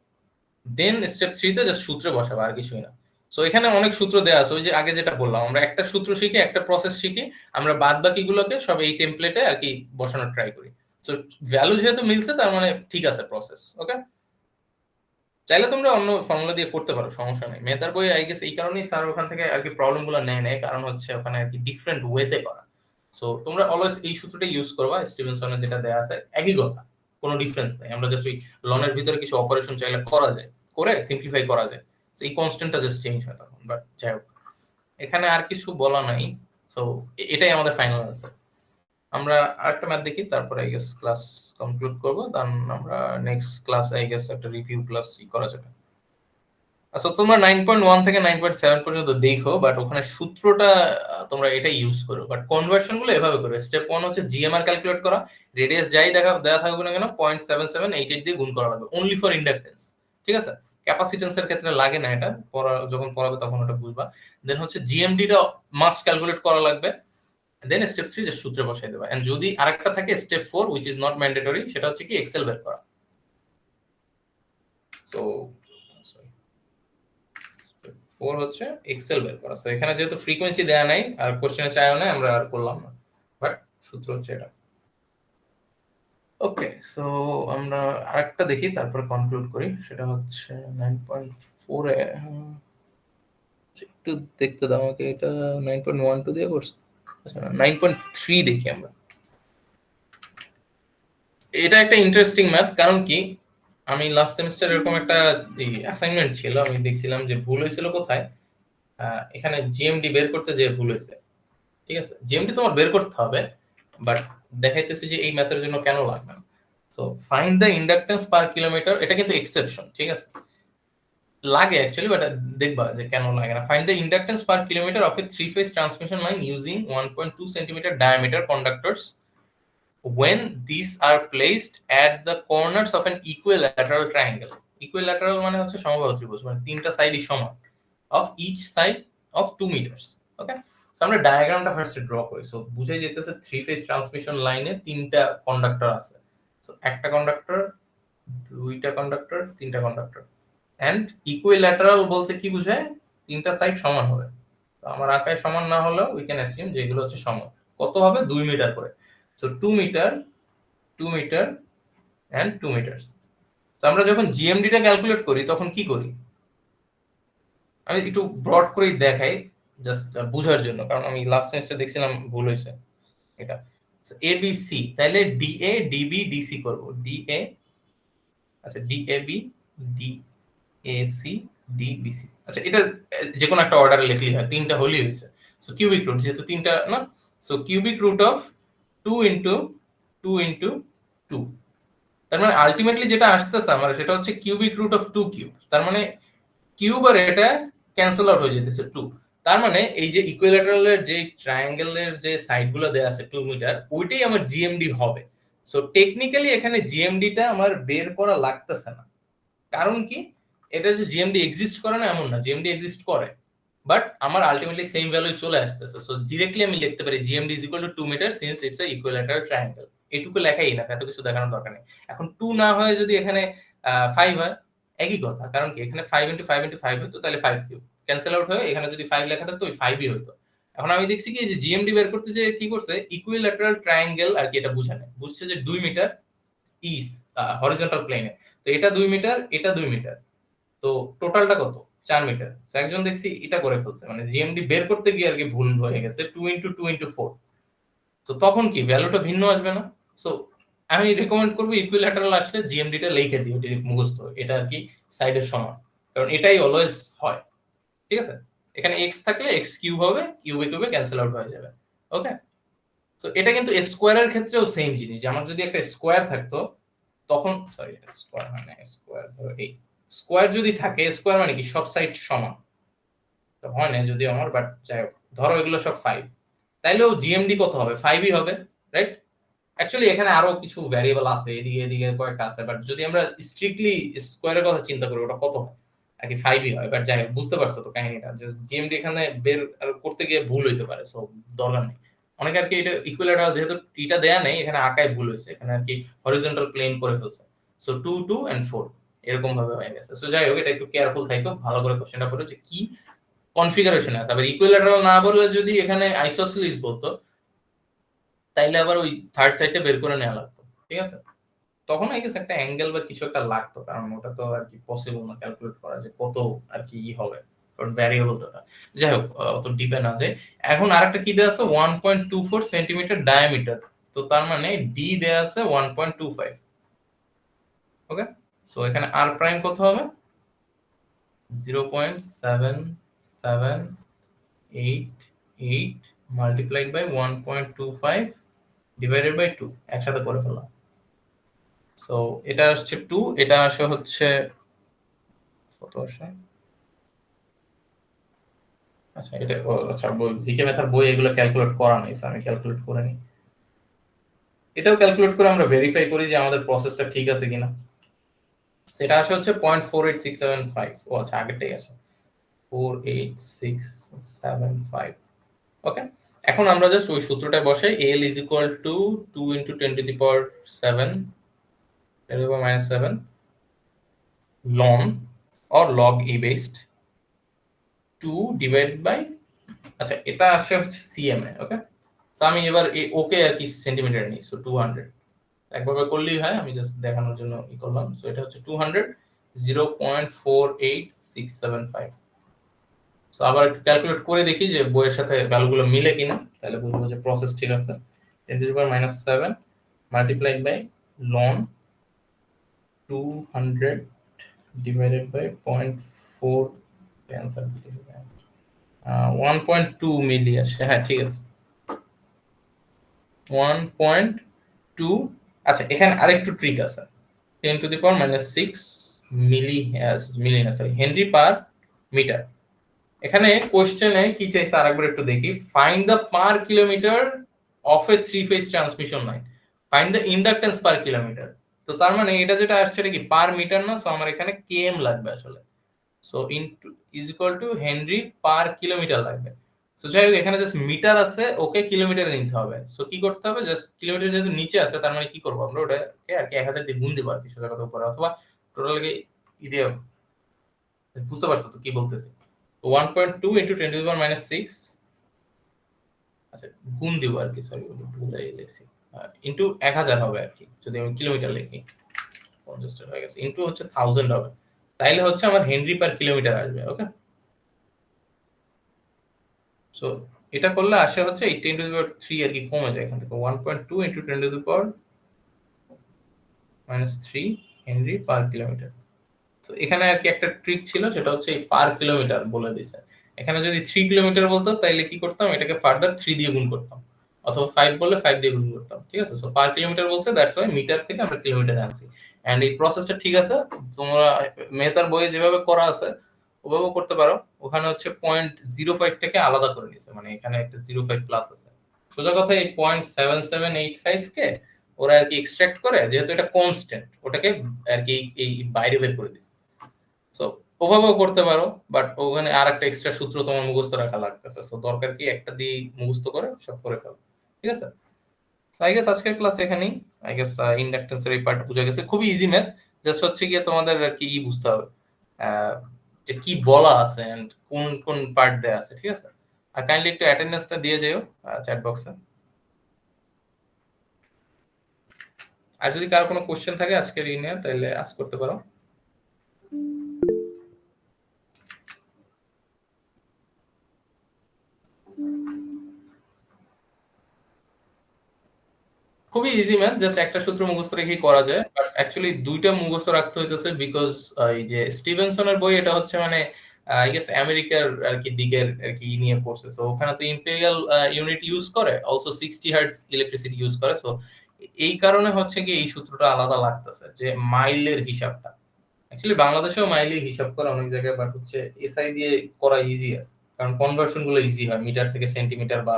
দেন স্টেপ 3 তে জাস্ট সূত্রে বসাবো, আর কিছুই না। সো এখানে অনেক সূত্র দেয়া আছে, ওই যে আগে যেটা বললাম, আমরা একটা সূত্র শিখি, একটা প্রসেস শিখি, আমরা বাদ বাকিগুলোকে সব এই টেমপ্লেটে আর কি বসানোর ট্রাই করি। সো ভ্যালু যেহেতু মিলছে, তার মানে ঠিক আছে প্রসেস। ওকে, চাইলে তোমরা অন্য ফর্মুলা দিয়ে করতে পারো, সমস্যা নেই। মেথার বই আই গেস এই কারণেই স্যার ওখান থেকে আর কি প্রবলেমগুলো নেয়, কারণ হচ্ছে ওখানে আর কি ডিফারেন্ট ওয়েতে করা। সো তোমরা অলওয়েজ এই সূত্রটা ইউজ করবা, স্টিভেনসনের যেটা দেয়া আছে, একই কথা, কোনো ডিফারেন্স নাই। আমরা জাস্ট ওই লনের ভিতরে কিছু অপারেশন চাইলে করা যায়, করে সিম্পলিফাই করা যায়। তো এই কনস্ট্যান্টটা জাস্ট চেঞ্জ হয় তখন। বাট যাই হোক, এখানে আর কিছু বলা নাই। সো এটাই আমাদের ফাইনাল আনসার। আমরা আরেকটা ম্যাথ দেখি, তারপরে আই গেস ক্লাস কনক্লুড করব। দেন আমরা নেক্সট ক্লাস আই গেস একটা রিভিউ প্লাস করা যাবে। আচ্ছা তোমরা 9.1 থেকে 9.7 পর্যন্ত দেখো, বাট ওখানে সূত্রটা তোমরা এটা ইউজ করো, বাট কনভার্সন গুলো এভাবে করো। স্টেপ 1 হচ্ছে জিএমআর ক্যালকুলেট করা, রেডিয়াস যাই দেওয়া থাকবে না কেন 0.7788 দিয়ে গুণ করা লাগবে, অনলি ফর ইন্ডাকটেন্স। ঠিক আছে, ক্যাপাসিটেন্সের ক্ষেত্রে লাগে না, এটা যখন পড়াবে তখন ওটা বুঝবা। দেন হচ্ছে জিএমডি টা মাস্ট ক্যালকুলেট করা লাগবে। দেন স্টেপ 3 যে সূত্রে বসাই দেবা। এন্ড যদি আরেকটা থাকে step 4 which is not mandatory, সেটা হচ্ছে কি এক্সেল বের করা। সো 4 হচ্ছে এক্সেল বের করা। সো এখানে যেহেতু ফ্রিকোয়েন্সি দেয়া নাই আর কোশ্চেনে চাইও না, আমরা আর করলাম না, বাট সূত্র হচ্ছে এটা। ওকে, সো আমরা আরেকটা দেখি তারপর কনক্লুড করি। সেটা হচ্ছে 9.4 এ একটু দেখতে দাও আমাকে, এটা 9.12 দিয়ে করছে। আচ্ছা 9.3 দেখি আমরা। এটা একটা ইন্টারেস্টিং ম্যাথ, কারণ কি আমি লাস্ট সেমিস্টার এরকম একটা অ্যাসাইনমেন্ট ছিল, আমি দেখছিলাম যে ভুল হয়েছিল কোথায়, এখানে জিএমডি বের করতে যে ভুল হয়েছে। ঠিক আছে, জিএমডি তোমার বের করতে হবে, বাট দেখাইতেছে যে এই ম্যাথের জন্য কেন লাগবে না। So find the inductance per kilometre, এটা কিন্তু এক্সেপশন। ঠিক আছে, লাগে অ্যাকচুয়ালি, বাট দেখবা যে কেন লাগে না। Find the inductance per kilometre of A three phase transmission line using 1.2 centimetre diameter কন্ডাক্টরস when these are placed at the corners of an equilateral triangle. Equilateral মানে হচ্ছে সমবাহু ত্রিভুজ, মানে তিনটা সাইডই সমান, of each side of 2 meters. Okay, so আমরা ডায়াগ্রামটা first draw করি। So বুঝাই যেতেছে থ্রি ফেজ ট্রান্সমিশন লাইনে তিনটা কন্ডাক্টর আছে। সো একটা কন্ডাক্টর, দুইটা কন্ডাক্টর, তিনটা কন্ডাক্টর। এন্ড ইকুইল্যাটারাল বলতে কি বোঝায়, তিনটা সাইড সমান হবে। তো আমার আঁকায় সমান না হলেও উই ক্যান অ্যাসিউম যে এগুলো হচ্ছে সমান। কত হবে, 2 মিটার করে। So 2 metre, 2 metre and 2 metre. তো আমরা যখন জিএমডি টা ক্যালকুলেট করি তখন কি করি, আমি একটু ব্রড করে দেখাই জাস্ট বোঝার জন্য, কারণ আমি লাস্ট সেমিস্টার দেখছিলাম ভুল হয়েছে এটা। এবিসি, তাহলে ডিএ ডিবি ডিসি করব, ডিএ, আচ্ছা ডিএবি ডিএসি ডিবিসি। আচ্ছা এটা যে কোনো একটা অর্ডারে লিখলেই হয়, তিনটা হলেই হয়েছে। সো কিউবিক রুট, যেহেতু তিনটা না, so cubic root of 2 into 2 into 2, তার মানে আলটিমেটলি যেটা আসতেছে আমার সেটা হচ্ছে কিউবিক রুট অফ 2 কিউব। তার মানে কিউব আর এটা ক্যান্সেল আউট হয়ে যেতেছে 2। তার মানে এই যে ইকুইল্যাটারালের যে ট্রায়াঙ্গেলের যে সাইডগুলো দেয়া আছে 2 মিটার, ওইটাই আমার জিএমডি হবে। সো টেকনিক্যালি এখানে জিএমডি টা আমার বের করা লাগতেছে না। কারণ কি, এটা যে জিএমডি এক্সিস্ট করে না এমন না, জিএমডি এক্সিস্ট করে, বাট আমার আলটিমেটলি সেম ভ্যালু চলে আসতেছে। সো ডিরেক্টলি আমি লিখতে পারি GMD is equal to 2 metre since it's a equilateral triangle. এটুকু লেখাই না, এত কিছু দেখানোর দরকার নেই। এখন 2 না হয় যদি এখানে 5 হয়, একই কথা, কারণ কি এখানে 5 ইনটু 5 ইনটু 5 হতো, তাহলে 5 কিউব ক্যান্সেল আউট হয়ে এখানে যদি 5 লেখা থাকতো ওই 5ই হতো। এখন আমি দেখছি কি যে জিএমডি বের করতে যে কি করছে, ইকুইল্যাটারাল ট্রায়াঙ্গেল আর কি এটা বুঝানে, বুঝছে যে 2 মিটার ইজ হরিজন্টাল প্লেনে, তো এটা 2 মিটার, এটা 2 মিটার, তো টোটালটা কত, 4 মিটার। সো একজন দেখছি এটা করে ফেলছে, মানে জিএমডি বের করতে গিয়ে আর কি ভুল হয়ে গেছে, 2 ইনটু 2 ইনটু 4। তো তখন কি ভ্যালুটা ভিন্ন আসবে না? সো আমি রিকমেন্ড করব ইকুইল্যাটারাল আসলে জিএমডি টা লিখে দিও ডিরেক্ট মুখস্থ, এটা আর কি সাইডের সমান, কারণ এটাই অলওয়েজ হয়। ঠিক আছে, এখানে x থাকলে x কিউব হবে, কিউবে কিউবে ক্যান্সেল আউট হয়ে যাবে। ওকে, তো এটা কিন্তু স্কোয়ারের ক্ষেত্রেও সেম জিনিস, যে আমার যদি একটা স্কোয়ার থাকতো তখন, সরি স্কোয়ার মানে স্কোয়ার, ধরো এই স্কোয়ার যদি থাকে, স্কোয়ার মানে কি সব সাইড সমান, তো হয় না যদি আমার, বাট যাই হোক ধরো এগুলো সব 5, তাইলেও জিএমডি কত হবে, 5ই হবে, রাইট? অ্যাকচুয়ালি এখানে আরো কিছু ভ্যারিয়েবল আছে, এদিকে এদিকে কয়েকটা আছে, বাট যদি আমরা স্ট্রিক্টলি স্কোয়ারের কথা চিন্তা করি ওটা কত হয়, নাকি 5ই হয়, বাট যাই হোক বুঝতে পারছো তো কাহিনীটা, যে জিএমডি এখানে বের করতে গিয়ে ভুল হইতে পারে, সো দরকার নেই। অনেকে আর কি এটা ইকুইল্যাটারাল যেহেতু এটা দেয়া নেই, এখানে আঁকায় ভুল হয়েছে, এখানে আর কি হরিজন্টাল প্লেন করে ফেলছে। সো 2 2 এন্ড 4 এরকম ভাবে হয়ে গেছে। সো যাই হোক এটা একটু কেয়ারফুল থাকো, ভালো করে কোশ্চেনটা পড়ো যে কি কনফিগারেশন আছে। আবার ইকুইল্যাটারাল না বললে যদি এখানে আইসোসেলিস বলতো, তাইলে আবার ওই থার্ড সাইডটা বের করে নেওয়া লাগতো। ঠিক আছে, তখন আই গেস একটা অ্যাঙ্গেল বা কিছু একটা লাগতো, কারণ ওটা তো আর কি পসিবল না ক্যালকুলেট করা যে কত আর কি হবে, কারণ ভ্যারিয়েবল তো না। যাই হোক অত ডিপে না যায়। এখন আরেকটা কি দেয়া আছে, 1.24 সেন্টিমিটার ডায়ামিটার, তো তার মানে ডি দেয়া আছে 1.25। ওকে, সো এখানে আর প্রাইম কত হবে, 0.778 মাল্টিপ্লাইড বাই 1.25 ডিভাইডেড বাই 2, একসাথে করে ফেললাম। সো এটা আসছে 2, এটা আসে হচ্ছে কত আসে আচ্ছা এটা আচ্ছা বই জিকে ম্যাথের বই এগুলো ক্যালকুলেট করা নাই, আমি ক্যালকুলেট করে নিই। এটাও ক্যালকুলেট করে আমরা ভেরিফাই করি যে আমাদের প্রসেসটা ঠিক আছে কিনা। সেটা আসে হচ্ছে 0.48675। ও আচ্ছা আগেরটাই আসে 48675। ওকে, এখন আমরা জাস্ট ওই সূত্রটা বসাই, l is equal to 2 into 10 to the power 7 10 to the power minus 7 ln or log e based 2 divided by, আচ্ছা এটা আসে হচ্ছে cm এ। ওকে, সো আমি এবার ওকে আর কি সেন্টিমিটার নিই, সো 200 একভাবে করলেই হয়, আমি জাস্ট দেখানোর জন্য ই করলাম। সো এটা হচ্ছে 200 0.48675। সো আবার একটু ক্যালকুলেট করে দেখি যে বইয়ের সাথে ভ্যালুগুলো মিলে কিনা, তাহলে বুঝবো যে প্রসেস ঠিক আছে। 10 to the power minus 7 multiplied by ln 200 divided by 0.4 answer 1.2 মিলি আসে। হ্যাঁ ঠিক আছে 1.2। আচ্ছা এখানে আরেকটু ট্রিক আছে, 10 to the power minus 6 মিলি না সরি হেনরি পার মিটার। এখানে কোশ্চেনে কি চাইছে আরেকবার একটু দেখি, find the per kilometre of A three phase transmission line, find the inductance per kilometre. তো তার মানে এটা যেটা আসছে এটা কি পার মিটার না, সো আমার এখানে কেএম লাগবে আসলে। So into is equal two Henry per kilometre লাগবে। সো যাই হোক এখানে জাস্ট মিটার আছে, ওকে কিলোমিটারে নিতে হবে। সো কি করতে হবে, জাস্ট কিলোমিটার যেহেতু নিচে আছে তার মানে কি করব আমরা ওটাকে আর কি 1000 দিয়ে গুণ দেব আর কি সোজা কথা উপরে, অথবা টোটালকে ই দিয়ে, বুঝতে পারছো তো কি বলতেছি। 1.2 into 10 to the power minus 6, আচ্ছা গুণ দিব আর কি, সরি ভুলে গেছি, ইনটু 1000 হবে আর কি যদি আমি কিলোমিটার লিখি, 50 হয়ে গেছে, ইনটু হচ্ছে 1000 হবে, তাইলে হচ্ছে আমার হেনরি পার কিলোমিটার আসবে। ওকে, সো এটা করলে আসে হচ্ছে 10 to the power 3 আর কি কমে যায় এখান থেকে, 1.2 into 10 to the power minus 3 Henry per kilometre. তো এখানে আর কি একটা ট্রিক ছিল, সেটা হচ্ছে এই পার কিলোমিটার বলে দিছে। এখানে যদি 3 কিলোমিটার বলতো তাহলে কি করতাম, এটাকে ফার্দার 3 দিয়ে গুণ করতাম, অথবা 5 বললে 5 দিয়ে গুণ করতাম। ঠিক আছে, সো পার কিলোমিটার বলছে, দ্যাটস ওয়াই মিটার থেকে আমরা কিলোমিটারে আনছি। এন্ড এই প্রসেসটা ঠিক আছে, তোমরা মেহতার বইয়ে যেভাবে করা আছে ওভাবে করতে পারো। ওখানে হচ্ছে 0.05 থেকে আলাদা করে নিয়েছে, মানে এখানে একটা 05 প্লাস আছে। সোজা কথা এই 0.7785 কে ওরা আর কি এক্সট্রাক্ট করে, যেহেতু এটা কনস্ট্যান্ট ওটাকে আর কি এই বাইরে বের করে দিছে। সো ওভাবেও করতে পারো, বাট ওখানে আর একটা এক্সট্রা সূত্র তোমার মুখস্থ রাখা লাগতেছে। সো দরকার কি একটা দিয়ে মুখস্থ করে সব করে ফেলো। ঠিক আছে, আই গেস আজকের ক্লাস এখানেই। আই গেস ইন্ডাকটেন্সের এই পার্ট বুঝা গেছে, খুবই ইজি ম্যাথ। জাস্ট হচ্ছে গিয়ে তোমাদের আর কি বুঝতে হবে যে কি বলা আছে এন্ড কোন কোন পার্ট দেয়া আছে। ঠিক আছে, আর কাইন্ডলি একটু অ্যাটেন্ডেন্সটা দিয়ে যেও চ্যাট বক্সে। আর যদি কারো কোনো কোশ্চেন থাকে আজকের এই নিয়ে তাহলে আস্ক করতে পারো। খুবই ইজি ম্যাথ, জাস্ট একটা সূত্র মুখস্থ রেখেই করা যায়, বাট অ্যাকচুয়ালি দুইটা মুখস্থ রাখতে হইতেছে বিকজ এই যে স্টিভেনসনের বই এটা হচ্ছে মানে আই গেস আমেরিকার আর কি দিকের আর কি নিয়ে পড়ছে। সো ওখানে তো ইম্পেরিয়াল ইউনিট ইউজ করে, অলসো 60 হার্টজ ইলেকট্রিসিটি ইউজ করে। সো এই কারণে হচ্ছে কি এই সূত্রটা আলাদা লাগতেছে যে মাইলের হিসাবটা। অ্যাকচুয়ালি বাংলাদেশেও মাইলের হিসাব করা অনেক জায়গায়, বাট হচ্ছে এসআই দিয়ে করা ইজিয়ার, কারণ কনভার্সন গুলো ইজি হয়, মিটার থেকে সেন্টিমিটার বা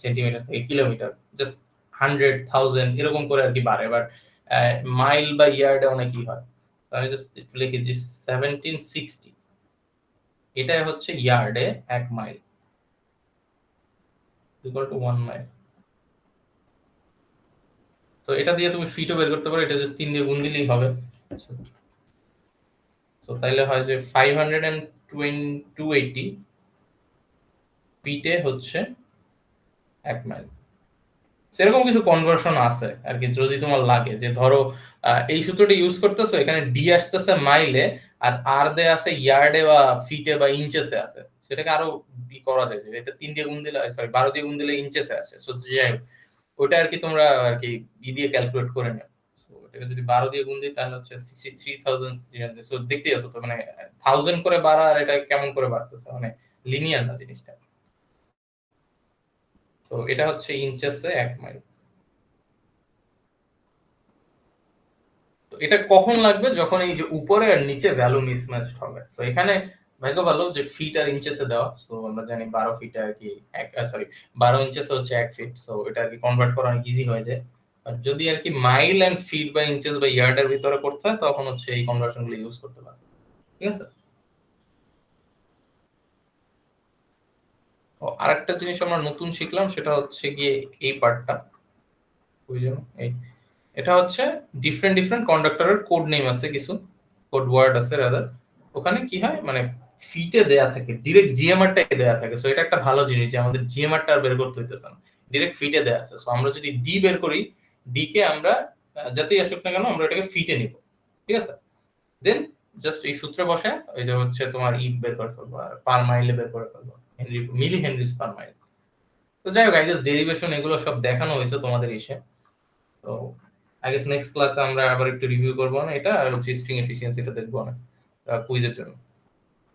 সেন্টিমিটার থেকে কিলোমিটার জাস্ট 100,000 এরকম করে আর কি বাড়ে, বাট মাইল বা ইয়ার্ডে অনেকই হয়। তো আমি জাস্ট লিখি যে 1760, এটাই হচ্ছে ইয়ার্ডে 1 মাইল ইকুয়াল টু 1 মাইল। তো এটা দিয়ে তুমি ফিটও বের করতে পারো, এটা জাস্ট 3 দিয়ে গুণ দিলেই হবে। সো তাইলে হয় যে 520 ফিটে হচ্ছে 1 মাইল। সেরকম কিছু কনভার্সন আছে আর কি, যদি তোমার লাগে যে ধরো এই সূত্রটা ইউজ করতেছো, এখানে ডি আসতেছে মাইলে আর আর দে আছে ইয়ার্ডে বা ফিটে বা ইঞ্চেসে আছে, সেটাকে আরো করা যায় যে এটা 3 দিয়ে গুণ দিলে, সরি 12 দিয়ে গুণ দিলে ইঞ্চেসে আসে। সো যাই হোক ওটা আর কি তোমরা আর কি ই দিয়ে ক্যালকুলেট করে নাও। সো এটাকে যদি 12 দিয়ে গুণ দিই তাহলে হচ্ছে 63,300। সো দেখতেই আছো তো মানে 1000 করে বাড়া, আর এটা কেমন করে বাড়তেছে, মানে লিনিয়ার না জিনিসটা। তো এটা হচ্ছে ইঞ্চেসে 1 মাইল। তো এটা কখন লাগবে, যখন এই যে উপরে আর নিচে ভ্যালু মিসম্যাচ হবে। তো এখানে ভাগ্য ভালো যে ফিট আর ইঞ্চেসে দেওয়া, সো আমরা জানি 12 ফিট আর কি সরি 12 ইঞ্চেস হচ্ছে 1 ফিট, সো এটা আর কি কনভার্ট করা অনেক ইজি হয়ে যায়। আর যদি আর কি মাইল এন্ড ফিট বা ইঞ্চেস বা ইয়ার্ডের ভিতরে করতে হয় তখন হচ্ছে এই কনভার্সন গুলো ইউজ করতে পারে, ঠিক আছে। ও আরেকটা জিনিস আমরা নতুন শিখলাম সেটা হচ্ছে গিয়ে এই পার্টটা বুঝলেন, এই এটা হচ্ছে ডিফারেন্ট ডিফারেন্ট কন্ডাক্টরের কোড নেম আছে, কিছু কোড ওয়ার্ড আছে রাদার, ওখানে কি হয় মানে ফিটে দেয়া থাকে, ডিরেক্ট জিএমআর টাই দেয়া থাকে। সো এটা একটা ভালো জিনিস যে আমাদের জিএমআর টা আর বের করতে হইতেছে না, ডিরেক্ট ফিটে দেয়া আছে। সো আমরা যদি ডি বের করি, ডি কে আমরা যাতেই আসুক না কেন আমরা এটাকে ফিটে নিব, ঠিক আছে। দেন জাস্ট এই সূত্রে বসে ওই যে হচ্ছে তোমার ই বের করে ফেলবো, আর পার মাইলে বের করে ফেলবো, হেনরি মিলি হেনরিজ পার মাইল। তো যাই হোক আই গেস ডেরিভেশন এগুলো সব দেখানো হয়েছে তোমাদের ইসে। তো আই গেস নেক্সট ক্লাসে আমরা আবার একটু রিভিউ করবো না এটা, আর হচ্ছে স্ট্রিং এফিসিয়েন্সিটা দেখবো না কুইজের জন্য।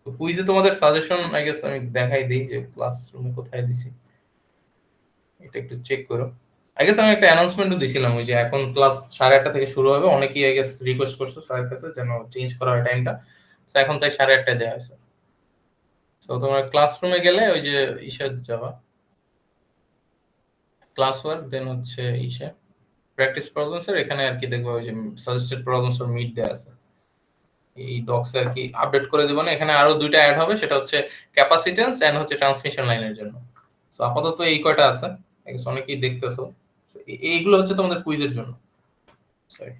তো কুইজে তোমাদের সাজেশন আই গেস আমি দেখাই দিই যে ক্লাসরুমে কোথায় দিছি, এটা একটু চেক করো। আই গেস আমি একটা অ্যানাউন্সমেন্টও দিছিলাম ওই যে এখন ক্লাস 8:30 থেকে শুরু হবে, অনেকেই আই গেস রিকোয়েস্ট করছো স্যারের কাছে যেন চেঞ্জ করা হয় টাইমটা, তো এখন তাই 8:30 দেওয়া হয়েছে। তো তোমরা ক্লাসরুমে গেলে ওই যে ইসে যাবা, ক্লাস ওয়ার্ক, দেন হচ্ছে ইসে প্র্যাকটিস প্রবলেমস এর এখানে আর কি দেখবো ওই যে সাজেস্টেড প্রবলেমস ফর মিড দেয়া আছে, এই ডক্স আর কি আপডেট করে দেবো না, এখানে আরো দুইটা অ্যাড হবে, সেটা হচ্ছে ক্যাপাসিটেন্স এন্ড হচ্ছে ট্রান্সমিশন লাইনের জন্য। সো আপাতত এই কয়টা আছে, অনেকেই দেখতেছো। এইগুলো হচ্ছে তোমাদের কুইজের জন্য, সরি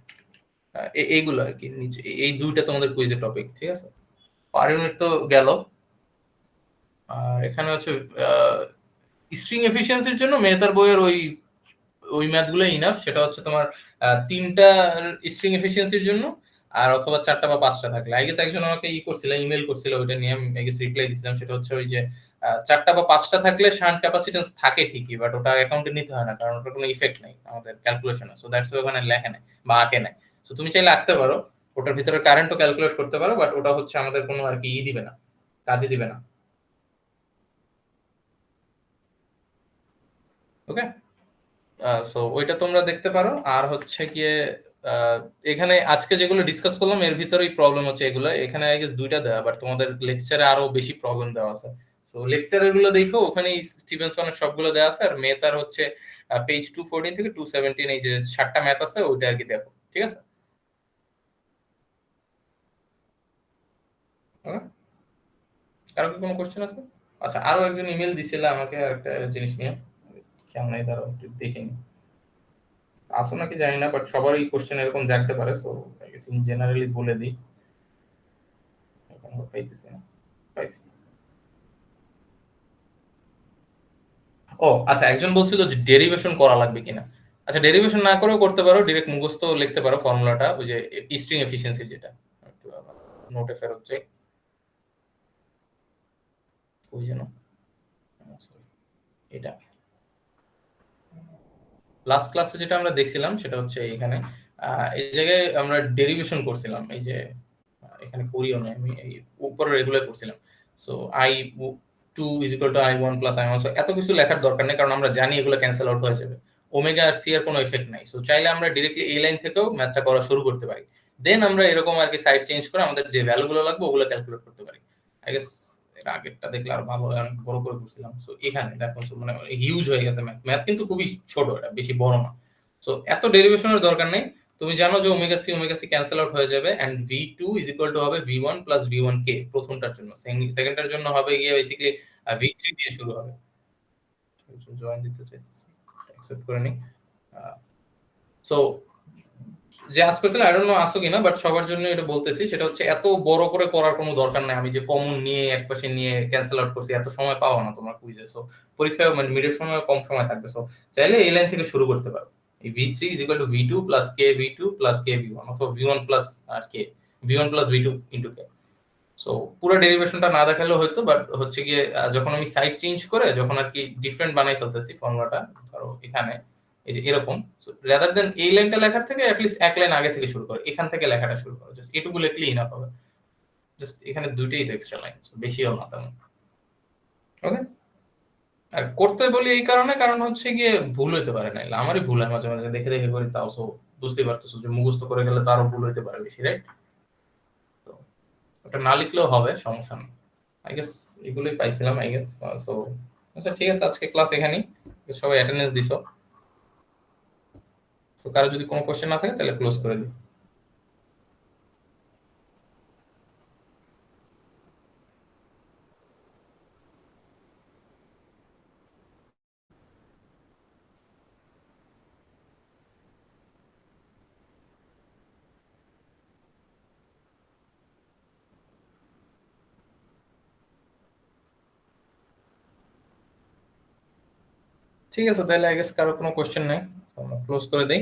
এইগুলো আর কি নিচে এই দুইটা তোমাদের কুইজের টপিক, ঠিক আছে। পার ইউনিট তো গেল। আর এখানে হচ্ছে স্ট্রিং এফিসিয়েন্সির জন্য মেহতার বইয়ের ওই ওই ম্যাথগুলো ইনাফ, সেটা হচ্ছে তোমার তিনটা স্ট্রিং এফিসিয়েন্সির জন্য আর অথবা 4টা বা 5টা থাকলে। আই গেস একজন আমাকে করছিল, ইমেল করছিল, ওইটা নিয়ে আমি আই গেস রিপ্লাই দিছিলাম, সেটা হচ্ছে ওই যে 4টা বা 5টা থাকলে শান্ট ক্যাপাসিটেন্স থাকে ঠিকই, বাট ওটা অ্যাকাউন্টে নিতে হয় না কারণ ওটার কোনো ইফেক্ট নাই আমাদের ক্যালকুলেশনে, সো দ্যাটস ওখানে লেখে নাই বা আঁকে নাই। সো তুমি চাইলে আঁকতে পারো, ওটার ভিতরে কারেন্টও ক্যালকুলেট করতে পারো, বাট ওটা হচ্ছে আমাদের কোনো আর কি দিবে না, কাজে দিবে না। ওকে, সো ওইটা তোমরা দেখতে পারো। আর হচ্ছে গিয়ে এখানে আজকে যেগুলো ডিসকাস করলাম এর ভিতরেই প্রবলেম হচ্ছে এগুলো, এখানে আই গেস দুইটা দেওয়া, বাট তোমাদের লেকচারে আরো বেশি প্রবলেম দেওয়া আছে। তো লেকচারের গুলো দেখো, ওখানে স্টিভেনসনের সবগুলো দেওয়া আছে, আর মেথার হচ্ছে পেজ 214 থেকে 217 এই যে 7টা ম্যাথ আছে ওইটা আর কি দেখো, ঠিক আছে। Okay? কারো কি কোনো কোশ্চেন আছে? আচ্ছা, আরো একজন ইমেল দিছিল আমাকে একটা জিনিস নিয়ে, খেয়াল নাই, দাঁড়াও একটু দেখে নিই আসো নাকি জানি না, বাট সবারই কোশ্চেন এরকম জানতে পারে, so I guess in generally বলে দিই। এখন পাইতেছি না, পাইছি। ও আচ্ছা, একজন বলছিল যে ডেরিভেশন করা লাগবে কিনা। আচ্ছা, ডেরিভেশন না করেও করতে পারো, ডিরেক্ট মুখস্থ লিখতে পারো ফর্মুলাটা, ওই যে স্ট্রিং এফিসিয়েন্সি যেটা। একটু নোটে ফেরত যাই, ওই যেন এটা লাস্ট ক্লাসে যেটা আমরা দেখছিলাম সেটা হচ্ছে এখানে এই জায়গায় আমরা ডেরিভেশন করছিলাম, এই যে এখানে করিও না আমি, এই উপরে রেগুলার করছিলাম। So I two is equal to I one plus I one, এত কিছু লেখার দরকার নেই কারণ আমরা জানি এগুলো ক্যান্সেল আউট হয়ে যাবে, ওমেগা আর সি এর কোনো এফেক্ট নাই। সো চাইলে আমরা ডিরেক্টলি এই লাইন থেকেও ম্যাথটা করা শুরু করতে পারি, দেন আমরা এরকম আর কি সাইড চেঞ্জ করে আমাদের যে ভ্যালুগুলো লাগবে ওগুলো ক্যালকুলেট করতে পারি। আই গেস এর আগেরটা দেখলে আর ভালো হয়, অনেক বড় করে করছিলাম। সো এখানে দেখো মানে হিউজ হয়ে গেছে ম্যাথ, ম্যাথ কিন্তু খুবই ছোট, এটা বেশি বড় না। সো এত ডেরিভেশনের দরকার নেই, তুমি জানো যে ওমেগা সি ক্যান্সেল আউট হয়ে যাবে, and v2 is equal two হবে v1 প্লাস v1 কে প্রথমটার জন্য, সেকেন্ডটার জন্য হবে গিয়ে বেসিক্যালি v3 দিয়ে শুরু হবে। জয়েন দিতে চাইছি, অ্যাকসেপ্ট করে নি। সো যে আজ করেছিল আই ডোন্ট নো আসো কিনা, বাট সবার জন্য এটা বলতেছি, সেটা হচ্ছে এত বড় করে করার কোনো দরকার নাই। আমি যে কমন নিয়ে একপাশে নিয়ে ক্যান্সেল আউট করছি, এত সময় পাও না তোমরা কুইজে, সো পরীক্ষায় মানে মিডের সময় কম সময় থাকবে, সো চাইলে এই লাইন থেকে শুরু করতে পারো। এই v3 is equal to v2 plus k v2 plus k v1 অথবা v1 plus k v1 plus v2 into k। So পুরো ডেরিভেশনটা না দেখালেও হয়তো, বাট হচ্ছে গিয়ে যখন আমি সাইড চেঞ্জ করে যখন আর কি ডিফারেন্ট বানাই ফেলতেছি ফর্মুলাটা, ধরো এখানে এই যে এরকম, রাদার দেন এই লাইনটা লেখার থেকে অ্যাট লিস্ট এক লাইন আগে থেকে শুরু করো, এখান থেকে লেখাটা শুরু করো, জাস্ট এটুকু লিখলেই ইনাফ হবে। জাস্ট এখানে দুইটাই তো এক্সট্রা লাইন, বেশিও না তেমন। ওকে, আর করতে বলি এই কারণে, কারণ হচ্ছে গিয়ে ভুল হইতে পারে না, আমারই ভুল হয় মাঝে মাঝে দেখে দেখে করি, তাও সো বুঝতেই পারতেছো যে মুখস্থ করে গেলে তো আরো ভুল হইতে পারে বেশি, রাইট? তো ওটা না লিখলেও হবে, সমস্যা নেই। আই গেস এগুলোই পাইছিলাম আই গেস। সো আচ্ছা ঠিক আছে, আজকে ক্লাস এখানেই। সবাই অ্যাটেন্ডেন্স দিছো। তো কারো যদি কোনো কোশ্চেন না থাকে তাহলে ক্লোজ করে দিই। ঠিক আছে, তাহলে আই গেস কারো কোনো কোশ্চেন নাই, ক্লোজ করে দেই।